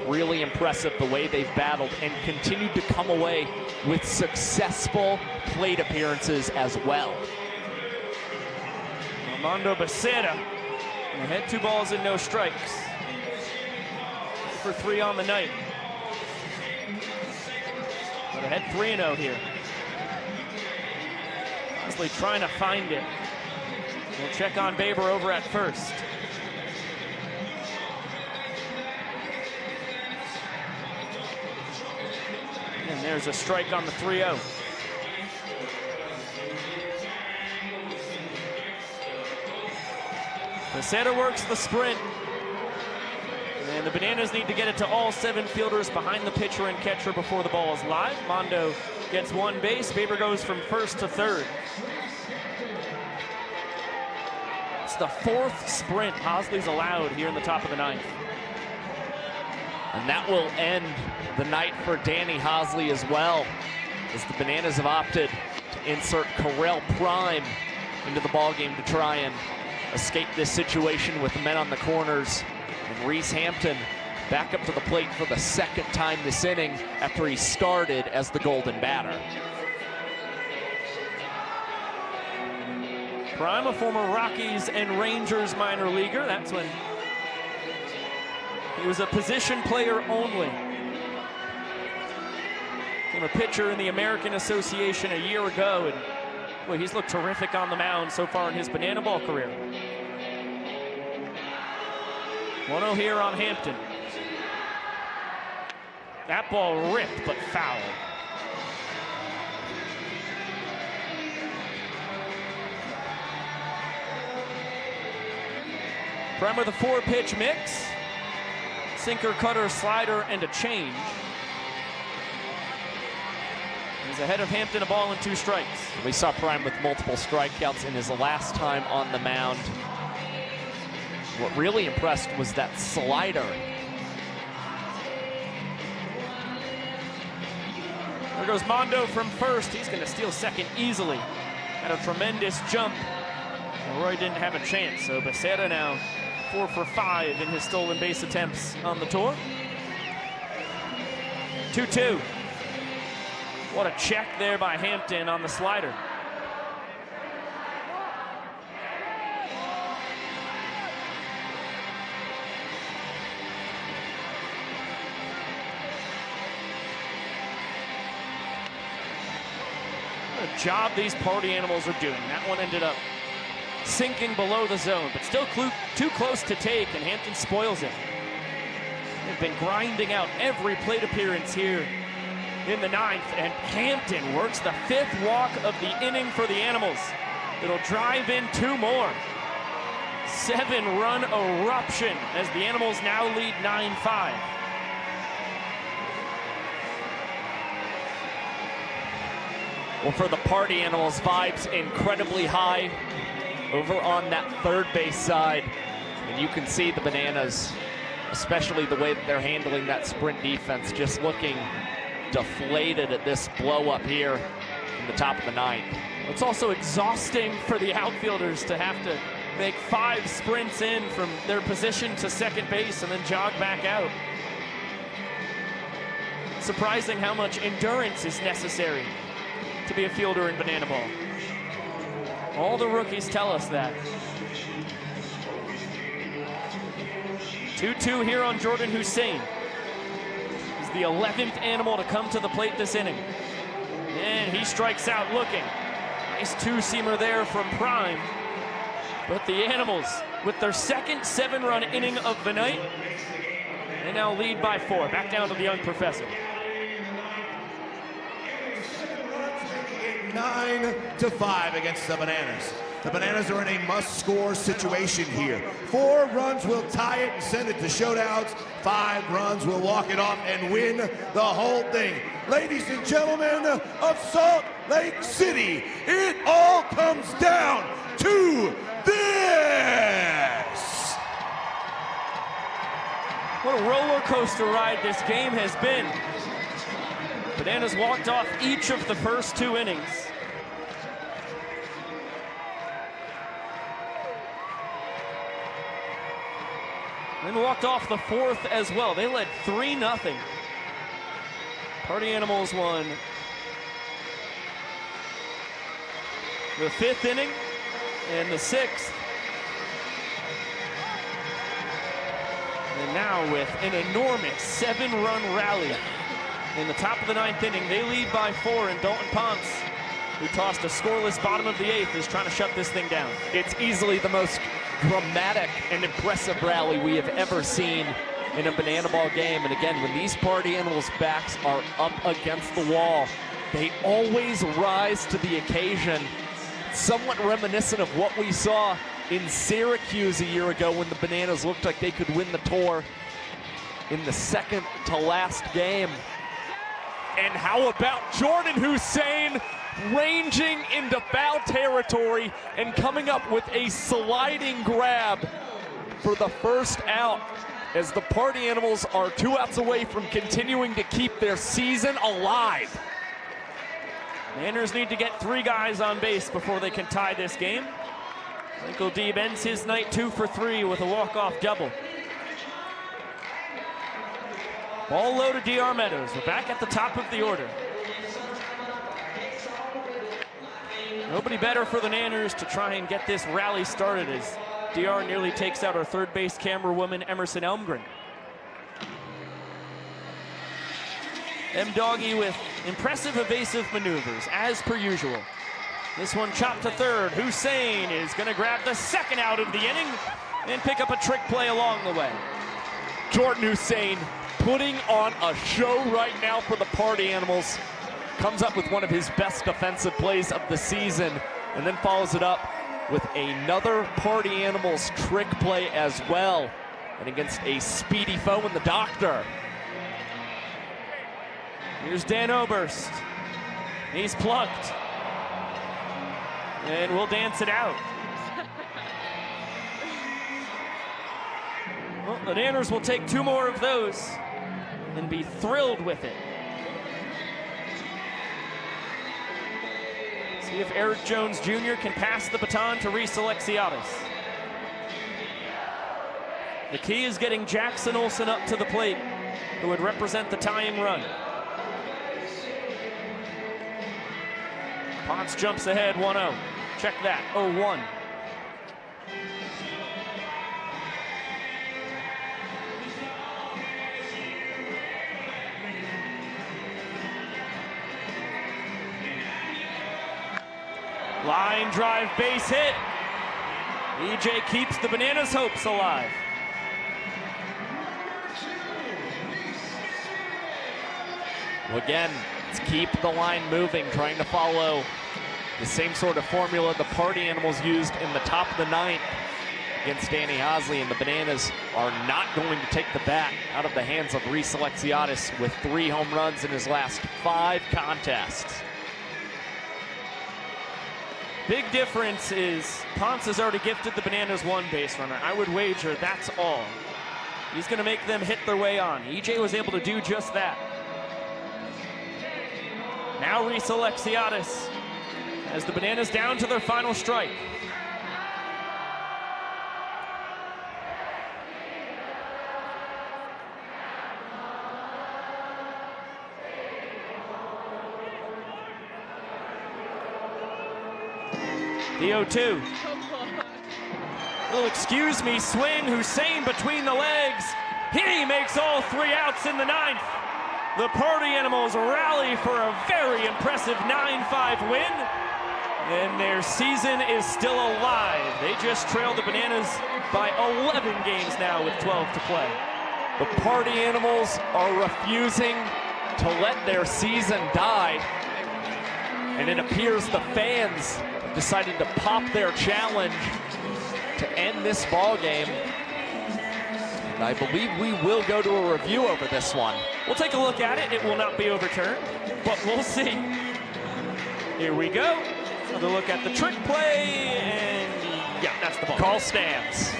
Really impressive the way they've battled and continued to come away with successful plate appearances as well. Armando Becerra had 2 balls and no strikes. For 3 on the night. But ahead 3-0 here. Honestly trying to find it. We'll check on Baber over at first. And there's a strike on the 3-0. Becerra works the sprint. And the Bananas need to get it to all 7 fielders behind the pitcher and catcher before the ball is live. Mondo gets 1 base. Baber goes from first to third. It's the 4th sprint Hosley's allowed here in the top of the 9th. And that will end the night for Danny Hosley as well, as the Bananas have opted to insert Correll Prime into the ballgame to try and escape this situation with the men on the corners. And Reese Hampton back up to the plate for the 2nd time this inning after he started as the golden batter. Prime, a former Rockies and Rangers minor leaguer. That's when he was a position player only. Became a pitcher in the American Association a year ago, and well, he's looked terrific on the mound so far in his banana ball career. 1-0 here on Hampton. That ball ripped, but foul. Prime with a 4-pitch mix. Sinker, cutter, slider, and a change. He's ahead of Hampton, a ball and 2 strikes. We saw Prime with multiple strikeouts in his last time on the mound. What really impressed was that slider. There goes Mondo from first. He's going to steal second easily. Had a tremendous jump. And Roy didn't have a chance, so Becerra now 4 for 5 in his stolen base attempts on the tour. 2-2. What a check there by Hampton on the slider. What a job these party animals are doing. That one ended up sinking below the zone, but still too close to take, and Hampton spoils it. They've been grinding out every plate appearance here in the 9th, and Hampton works the 5th walk of the inning for the Animals. It'll drive in 2 more. 7-run eruption as the Animals now lead 9-5. Well, for the party animals, vibes incredibly high over on that 3rd base side. And you can see the Bananas, especially the way that they're handling that sprint defense, just looking deflated at this blow up here in the top of the 9th. It's also exhausting for the outfielders to have to make 5 sprints in from their position to second base and then jog back out. Surprising how much endurance is necessary to be a fielder in banana ball. All the rookies tell us that. 2-2 here on Jordan Hussein. He's the 11th animal to come to the plate this inning. And he strikes out looking. Nice two-seamer there from Prime. But the Animals, with their second 7-run inning of the night, they now lead by 4. Back down to the young professor. 9-5 against the Bananas. The Bananas are in a must-score situation here. 4 runs will tie it and send it to showdowns. 5 runs will walk it off and win the whole thing. Ladies and gentlemen of Salt Lake City, it all comes down to this. What a roller coaster ride this game has been. Bananas walked off each of the first 2 innings. Then walked off the 4th as well. They led 3-0. Party Animals won the 5th inning and the 6th. And now with an enormous 7-run rally in the top of the 9th inning, they lead by 4, and Dalton Ponce, who tossed a scoreless bottom of the 8th, is trying to shut this thing down. It's easily the most dramatic and impressive rally we have ever seen in a banana ball game. And again, when these Party Animals backs are up against the wall, they always rise to the occasion. Somewhat reminiscent of what we saw in Syracuse a year ago when the Bananas looked like they could win the tour in the second to last game. And how about Jordan Hussein ranging into foul territory and coming up with a sliding grab for the first out, as the Party Animals are 2 outs away from continuing to keep their season alive. Manners need to get 3 guys on base before they can tie this game. Michael Deeb ends his night 2 for 3 with a walk-off double. Ball low to DR Meadows. We're back at the top of the order. Nobody better for the Nanners to try and get this rally started, as DR nearly takes out our third base camera woman, Emerson Elmgren. M-Doggy with impressive evasive maneuvers, as per usual. This one chopped to third. Hussein is going to grab the 2nd out of the inning and pick up a trick play along the way. Jordan Hussein putting on a show right now for the Party Animals. Comes up with one of his best defensive plays of the season, and then follows it up with another Party Animals trick play as well, and against a speedy foe in the Doctor. Here's Dan Oberst. He's plucked. And we'll dance it out. Well, the Nanners will take 2 more of those and be thrilled with it. See if Eric Jones Jr. can pass the baton to Reese Alexiadis. The key is getting Jackson Olsen up to the plate, who would represent the tying run. Ponce jumps ahead 1-0. Check that, 0-1. Line drive base hit. EJ keeps the Bananas' hopes alive. Well, again, let's keep the line moving, trying to follow the same sort of formula the Party Animals used in the top of the 9th against Danny Hosley, and the Bananas are not going to take the bat out of the hands of Reese Alexiadis with 3 home runs in his last 5 contests. Big difference is Ponce has already gifted the Bananas 1 base runner. I would wager that's all. He's going to make them hit their way on. EJ was able to do just that. Now Reese Alexiadis as the Bananas down to their final strike. The 0-2. Little excuse me swing. Hussein between the legs. He makes all 3 outs in the 9th. The Party Animals rally for a very impressive 9-5 win, and their season is still alive. They just trailed the Bananas by 11 games now with 12 to play. The Party Animals are refusing to let their season die, and it appears the fans have decided to pop their challenge to end this ball game. And I believe we will go to a review over this one. We'll take a look at it. It will not be overturned, but we'll see. Here we go. Another look at the trick play, and yeah, that's the ball. Call stands.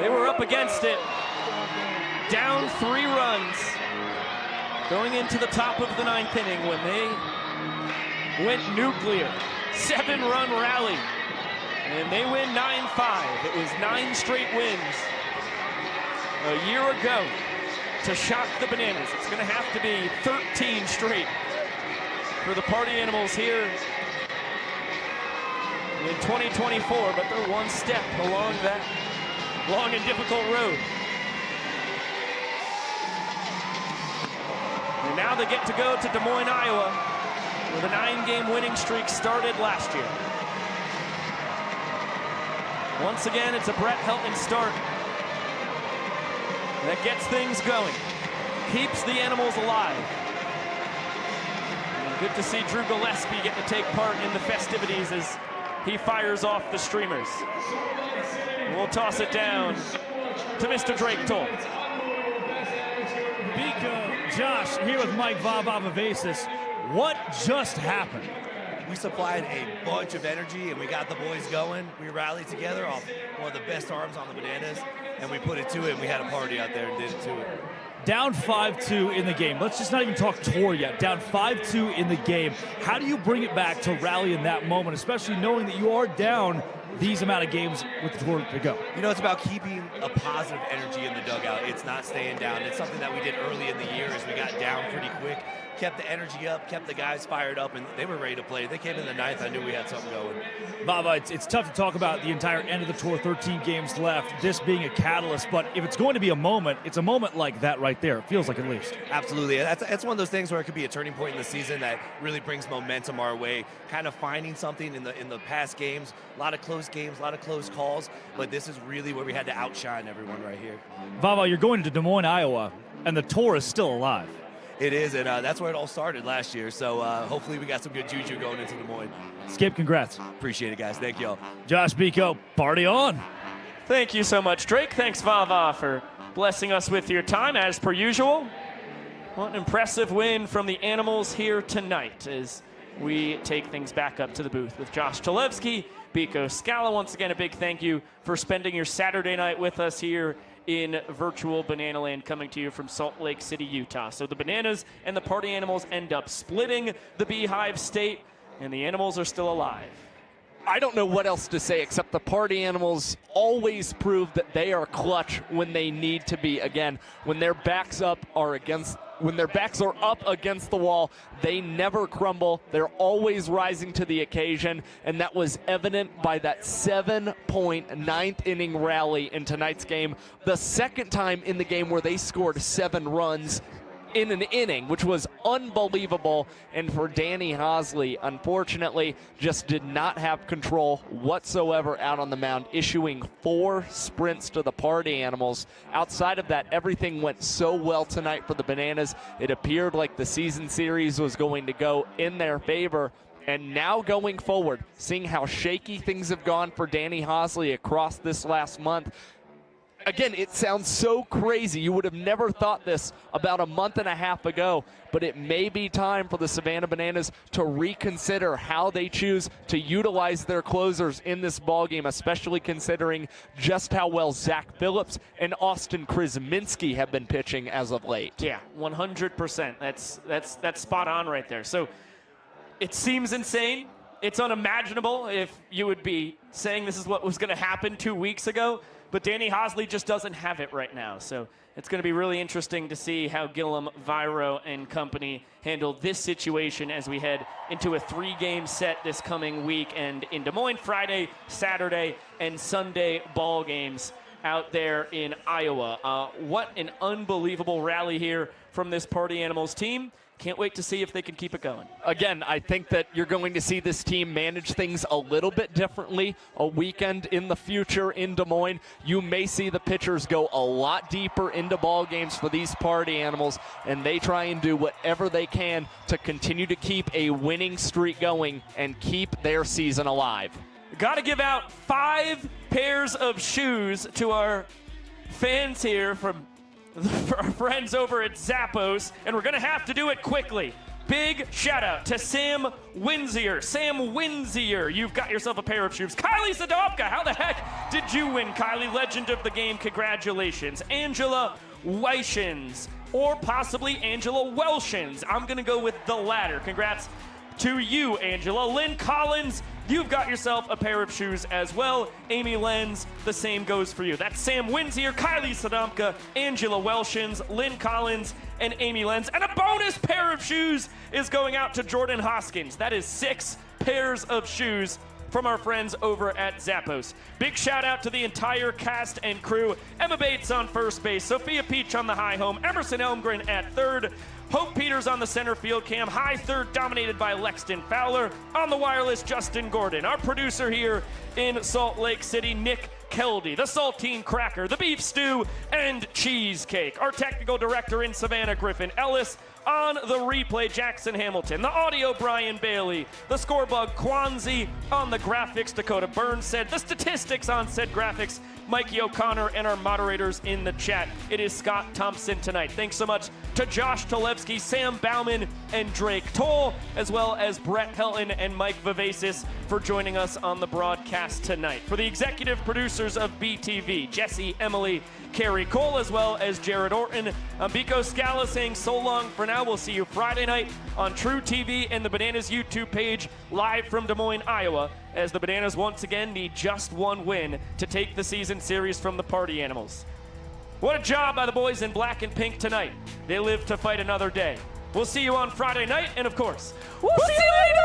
They were up against it, down 3 runs, going into the top of the 9th inning when they went nuclear. 7-run rally, and they win 9-5. It was 9 straight wins a year ago to shock the Bananas. It's going to have to be 13 straight for the Party Animals here in 2024, but they're one step along that long and difficult road. And now they get to go to Des Moines, Iowa, where the 9-game winning streak started last year. Once again, it's a Brett Helton start that gets things going, keeps the Animals alive. And good to see Drew Gillespie get to take part in the festivities as he fires off the streamers. We'll toss it down to Mr. Drake Toll. Biko, Josh, here with Mike Vavasis. What just happened? We supplied a bunch of energy, and we got the boys going. We rallied together off one of the best arms on the Bananas, and we put it to it, and we had a party out there and did it to it. Down 5-2 in the game. Let's just not even talk tour yet. Down 5-2 in the game. How do you bring it back to rally in that moment, especially knowing that you are down these amount of games with the tour to go? You know, it's about keeping a positive energy in the dugout. It's not staying down. It's something that we did early in the year as we got down pretty quick, kept the energy up, kept the guys fired up, and they were ready to play. They came in the 9th. I knew we had something going. Vava, it's tough to talk about the entire end of the tour, 13 games left, this being a catalyst, but if it's going to be a moment, it's a moment like that right there. It feels like at least. Absolutely. That's one of those things where it could be a turning point in the season that really brings momentum our way, kind of finding something in the past games. A lot of close games, a lot of close calls, but this is really where we had to outshine everyone right here. Vava, you're going to Des Moines, Iowa, and the tour is still alive. It is, and that's where it all started last year, so hopefully we got some good juju going into Des Moines. Skip, congrats. Appreciate it, guys. Thank y'all. Josh Biko, party on. Thank you so much, Drake. Thanks, Vava, for blessing us with your time, as per usual. What an impressive win from the Animals here tonight as we take things back up to the booth with Josh Chalevsky, Biko Scala. Once again, a big thank you for spending your Saturday night with us here in virtual Banana Land, coming to you from Salt Lake City, Utah. So the Bananas and the Party Animals end up splitting the Beehive State, and the Animals are still alive. I don't know what else to say except the Party Animals always prove that they are clutch when they need to be. Again, when their backs are up against the wall, they never crumble. They're always rising to the occasion, and that was evident by that 7-point 9th inning rally in tonight's game. The second time in the game where they scored 7 runs in an inning, which was unbelievable. And for Danny Hosley, unfortunately, just did not have control whatsoever out on the mound, issuing 4 sprints to the Party Animals. Outside of that, everything went so well tonight for the Bananas. It appeared like the season series was going to go in their favor. And now going forward, seeing how shaky things have gone for Danny Hosley across this last month, again, it sounds so crazy. You would have never thought this about a month and a half ago, but it may be time for the Savannah Bananas to reconsider how they choose to utilize their closers in this ballgame, especially considering just how well Zach Phillips and Austin Krzyminski have been pitching as of late. Yeah, 100%. That's spot on right there. So it seems insane. It's unimaginable if you would be saying this is what was going to happen 2 weeks ago. but Danny Hosley just doesn't have it right now. So it's going to be really interesting to see how Gillum, Viro, and company handle this situation as we head into a 3-game set this coming week and in Des Moines, Friday, Saturday, and Sunday ball games out there in Iowa. What an unbelievable rally here from this Party Animals team. Can't wait to see if they can keep it going. Again, I think that you're going to see this team manage things a little bit differently. A weekend in the future in Des Moines, you may see the pitchers go a lot deeper into ball games for these Party Animals, and they try and do whatever they can to continue to keep a winning streak going and keep their season alive. Got to give out 5 pairs of shoes to our fans here from our friends over at Zappos, and we're going to have to do it quickly. Big shout out to Sam Winsier. Sam Winsier, you've got yourself a pair of shoes. Kylie Sadovka, how the heck did you win, Kylie? Legend of the game, congratulations. Angela Weischens, or possibly Angela Welshens. I'm going to go with the latter. Congrats to you, Angela. Lynn Collins, you've got yourself a pair of shoes as well. Amy Lenz, the same goes for you. That's Sam Winsier, Kylie Sadomka, Angela Welshens, Lynn Collins, and Amy Lenz. And a bonus pair of shoes is going out to Jordan Hoskins. That is 6 pairs of shoes from our friends over at Zappos. Big shout out to the entire cast and crew. Emma Bates on first base, Sophia Peach on the high home, Emerson Elmgren at third, Hope Peters on the center field cam, high third dominated by Lexton Fowler. On the wireless, Justin Gordon. Our producer here in Salt Lake City, Nick Keldy. The saltine cracker, the beef stew, and cheesecake. Our technical director in Savannah, Griffin Ellis. On the replay, Jackson Hamilton. The audio, Brian Bailey. The scorebug, Kwanzi. On the graphics, Dakota Burns said. The statistics on said graphics, Mikey O'Connor, and our moderators in the chat. It is Scott Thompson tonight. Thanks so much to Josh Talevsky, Sam Bauman, and Drake Toll, as well as Brett Helton and Mike Vivacis for joining us on the broadcast tonight. For the executive producers of BTV, Jesse, Emily, Carrie Cole, as well as Jared Orton. I'm Biko Scala saying so long for now. We'll see you Friday night on True TV and the Bananas YouTube page, live from Des Moines, Iowa, as the Bananas once again need just one win to take the season series from the Party Animals. What a job by the boys in black and pink tonight. They live to fight another day. We'll see you on Friday night, and of course, we'll see you later!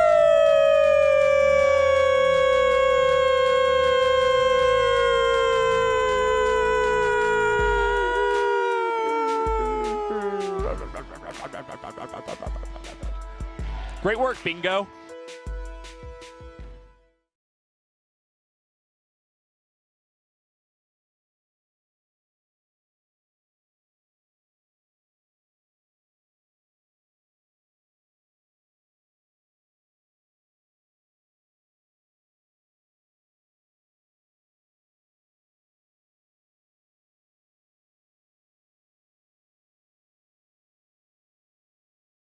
Great work, Bingo.